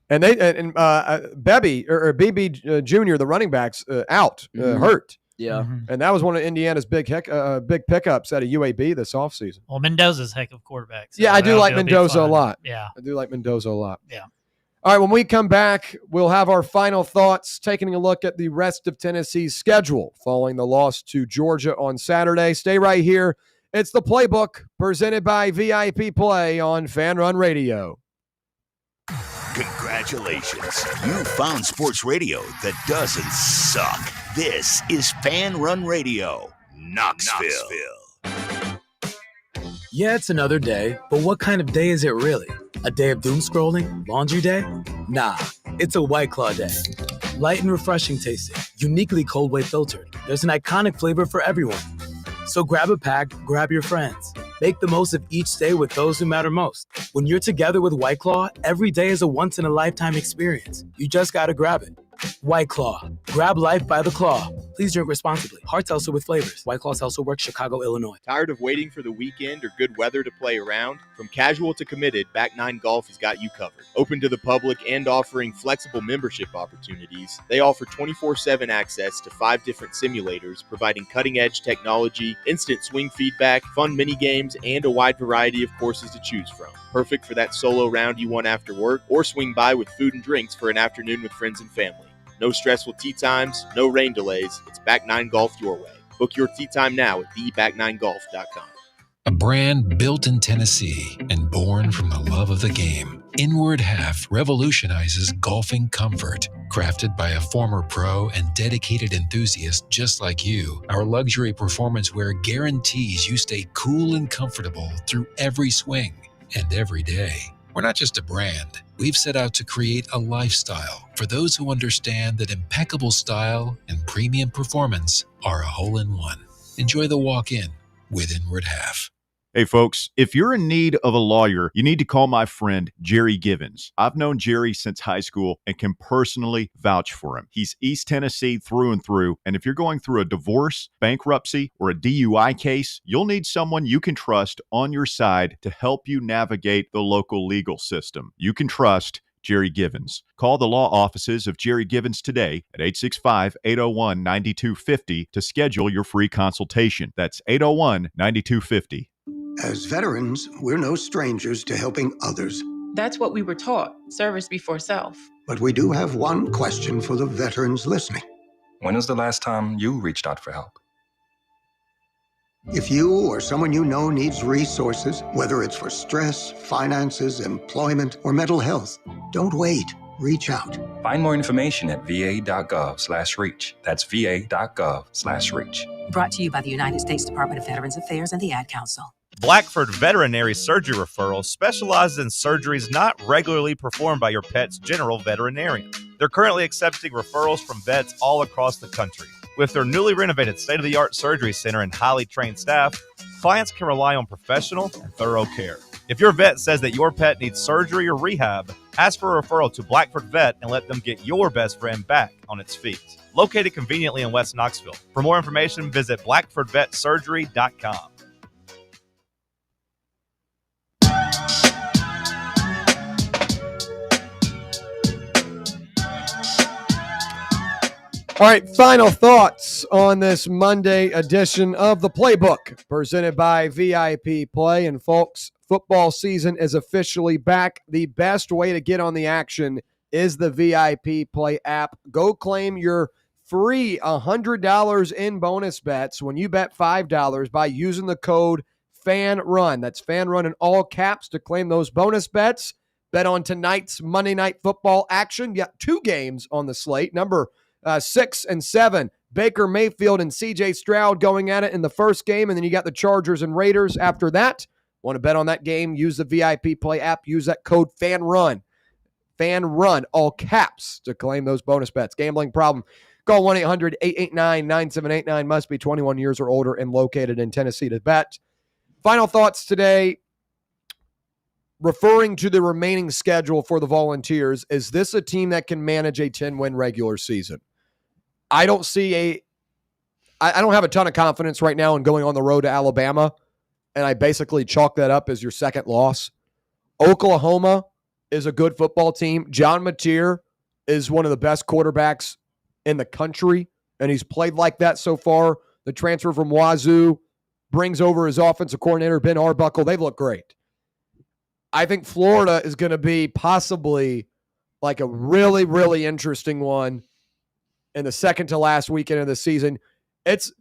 Speaker 2: And Bebby or BB Jr., the running backs, out, hurt.
Speaker 5: Yeah.
Speaker 2: And that was one of Indiana's big pickups out of UAB this offseason.
Speaker 3: Well, Mendoza's a heck of a quarterback. So
Speaker 2: yeah, I do like Mendoza a lot.
Speaker 3: Yeah.
Speaker 2: I do like Mendoza a lot.
Speaker 3: Yeah.
Speaker 2: All right, when we come back, we'll have our final thoughts, taking a look at the rest of Tennessee's schedule following the loss to Georgia on Saturday. Stay right here. It's the Playbook, presented by VIP Play on Fan Run Radio.
Speaker 6: Congratulations. You found sports radio that doesn't suck. This is Fan Run Radio, Knoxville.
Speaker 11: Yeah, it's another day, but what kind of day is it really? A day of doom scrolling? Laundry day? Nah, it's a White Claw day. Light and refreshing tasting, uniquely cold way filtered. There's an iconic flavor for everyone. So grab a pack, grab your friends. Make the most of each day with those who matter most. When you're together with White Claw, every day is a once-in-a-lifetime experience. You just gotta grab it. White Claw. Grab life by the claw. Please drink responsibly. Hard seltzer with flavors. White Claw Seltzer Works, Chicago, Illinois.
Speaker 1: Tired of waiting for the weekend or good weather to play around? From casual to committed, Back 9 Golf has got you covered. Open to the public and offering flexible membership opportunities, they offer 24/7 access to 5 different simulators, providing cutting-edge technology, instant swing feedback, fun mini games, and a wide variety of courses to choose from. Perfect for that solo round you want after work, or swing by with food and drinks for an afternoon with friends and family. No stressful tee times, no rain delays. It's Back 9 Golf your way. Book your tee time now at theback9golf.com.
Speaker 14: A brand built in Tennessee and born from the love of the game, Inward Half revolutionizes golfing comfort. Crafted by a former pro and dedicated enthusiast just like you, our luxury performance wear guarantees you stay cool and comfortable through every swing and every day. We're not just a brand. We've set out to create a lifestyle for those who understand that impeccable style and premium performance are a hole-in-one. Enjoy the walk-in with Inward Half.
Speaker 10: Hey, folks, if you're in need of a lawyer, you need to call my friend Jerry Givens. I've known Jerry since high school and can personally vouch for him. He's East Tennessee through and through, and if you're going through a divorce, bankruptcy, or a DUI case, you'll need someone you can trust on your side to help you navigate the local legal system. You can trust Jerry Givens. Call the law offices of Jerry Givens today at 865-801-9250 to schedule your free consultation. That's 801-9250.
Speaker 12: As veterans, we're no strangers to helping others.
Speaker 15: That's what we were taught, service before self.
Speaker 12: But we do have one question for the veterans listening.
Speaker 16: When was the last time you reached out for help?
Speaker 12: If you or someone you know needs resources, whether it's for stress, finances, employment, or mental health, don't wait. Reach out.
Speaker 16: Find more information at va.gov/reach. That's va.gov/reach.
Speaker 18: Brought to you by the United States Department of Veterans Affairs and the Ad Council.
Speaker 13: Blackford Veterinary Surgery Referral specializes in surgeries not regularly performed by your pet's general veterinarian. They're currently accepting referrals from vets all across the country. With their newly renovated state-of-the-art surgery center and highly trained staff, clients can rely on professional and thorough care. If your vet says that your pet needs surgery or rehab, ask for a referral to Blackford Vet and let them get your best friend back on its feet. Located conveniently in West Knoxville. For more information, visit blackfordvetsurgery.com.
Speaker 2: All right, final thoughts on this Monday edition of the Playbook, presented by VIP Play. And folks, football season is officially back. The best way to get on the action is the VIP Play app. Go claim your free $100 in bonus bets when you bet $5 by using the code FANRUN. That's FANRUN in all caps to claim those bonus bets. Bet on tonight's Monday Night Football action. You got 2 games on the slate. Number 6 and 7, Baker Mayfield and C.J. Stroud going at it in the first game, and then you got the Chargers and Raiders after that. Want to bet on that game? Use the VIP Play app. Use that code FANRUN. FANRUN, all caps, to claim those bonus bets. Gambling problem? Call 1-800-889-9789. Must be 21 years or older and located in Tennessee to bet. Final thoughts today. Referring to the remaining schedule for the Volunteers, is this a team that can manage a 10-win regular season? I don't have a ton of confidence right now in going on the road to Alabama, and I basically chalk that up as your second loss. Oklahoma is a good football team. John Mateer is one of the best quarterbacks in the country, and he's played like that so far. The transfer from Wazoo brings over his offensive coordinator, Ben Arbuckle. They look great. I think Florida is going to be possibly like a really, really interesting one in the second to last weekend of the season. It's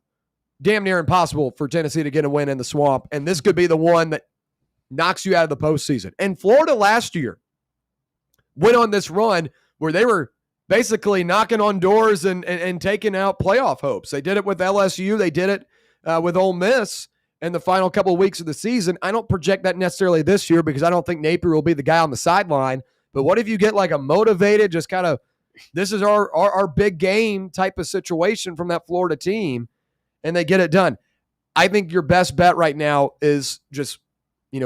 Speaker 2: damn near impossible for Tennessee to get a win in the Swamp, and this could be the one that knocks you out of the postseason. And Florida last year went on this run where they were basically knocking on doors and taking out playoff hopes. They did it with LSU. They did it with Ole Miss in the final couple of weeks of the season. I don't project that necessarily this year because I don't think Napier will be the guy on the sideline. But what if you get like a motivated, just kind of, this is our big game type of situation from that Florida team, and they get it done? I think your best bet right now is just,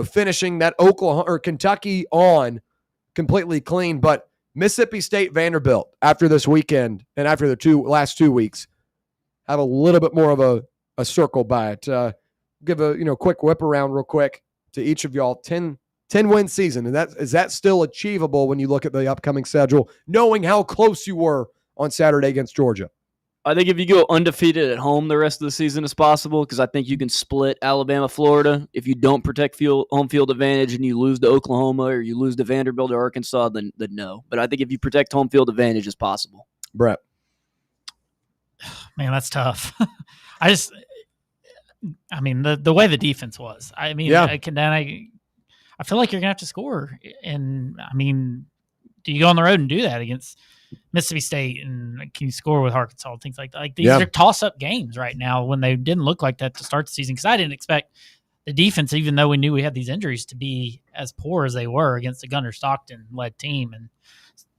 Speaker 2: finishing that Oklahoma or Kentucky on completely clean. But Mississippi State, Vanderbilt after this weekend and after the last 2 weeks have a little bit more of a circle by it. Give a quick whip around real quick to each of y'all. 10-win season, and is that still achievable when you look at the upcoming schedule, knowing how close you were on Saturday against Georgia?
Speaker 5: I think if you go undefeated at home the rest of the season is possible, because I think you can split Alabama, Florida. If you don't protect home field advantage and you lose to Oklahoma or you lose to Vanderbilt or Arkansas, then no. But I think if you protect home field advantage, it's possible.
Speaker 2: Brett.
Speaker 3: Man, that's tough. The way the defense was. I feel like you're going to have to score. And, do you go on the road and do that against Mississippi State? And can you score with Arkansas? Things like that. Like, these are toss-up games right now when they didn't look like that to start the season. Because I didn't expect the defense, even though we knew we had these injuries, to be as poor as they were against the Gunnar Stockton-led team. And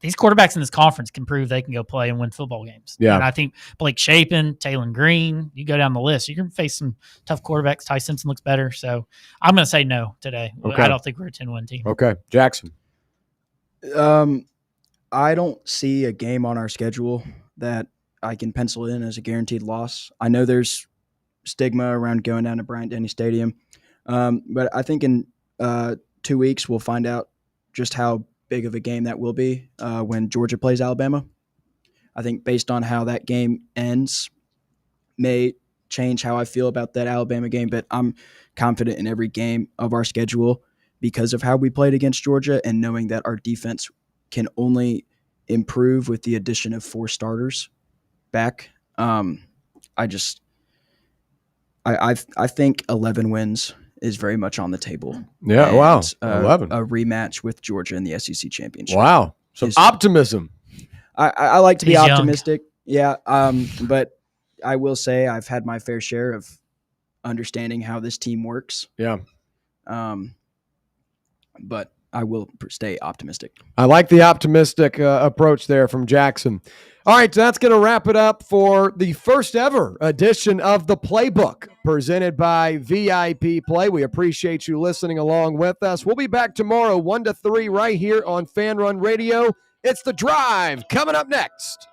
Speaker 3: these quarterbacks in this conference can prove they can go play and win football games.
Speaker 2: Yeah.
Speaker 3: And I think Blake Shapen, Taylon Green, you go down the list, you're going to face some tough quarterbacks. Ty Simpson looks better. So I'm going to say no today.
Speaker 2: Okay.
Speaker 3: I don't think we're a 10-win team.
Speaker 2: Okay. Jackson.
Speaker 4: I don't see a game on our schedule that I can pencil in as a guaranteed loss. I know there's stigma around going down to Bryant-Denny Stadium, but I think in 2 weeks we'll find out just how big of a game that will be when Georgia plays Alabama. I think based on how that game ends may change how I feel about that Alabama game, but I'm confident in every game of our schedule because of how we played against Georgia and knowing that our defense can only improve with the addition of 4 starters back. I think 11 wins is very much on the table.
Speaker 2: Yeah,
Speaker 4: and,
Speaker 2: wow. 11.
Speaker 4: A rematch with Georgia in the SEC championship.
Speaker 2: Wow. Some optimism.
Speaker 4: I like to be
Speaker 3: He's young.
Speaker 4: optimistic. Yeah. But I will say I've had my fair share of understanding how this team works.
Speaker 2: Yeah.
Speaker 4: But I will stay optimistic.
Speaker 2: I like the optimistic approach there from Jackson. All right, so that's going to wrap it up for the first ever edition of The Playbook presented by VIP Play. We appreciate you listening along with us. We'll be back tomorrow 1 to 3 right here on Fan Run Radio. It's The Drive coming up next.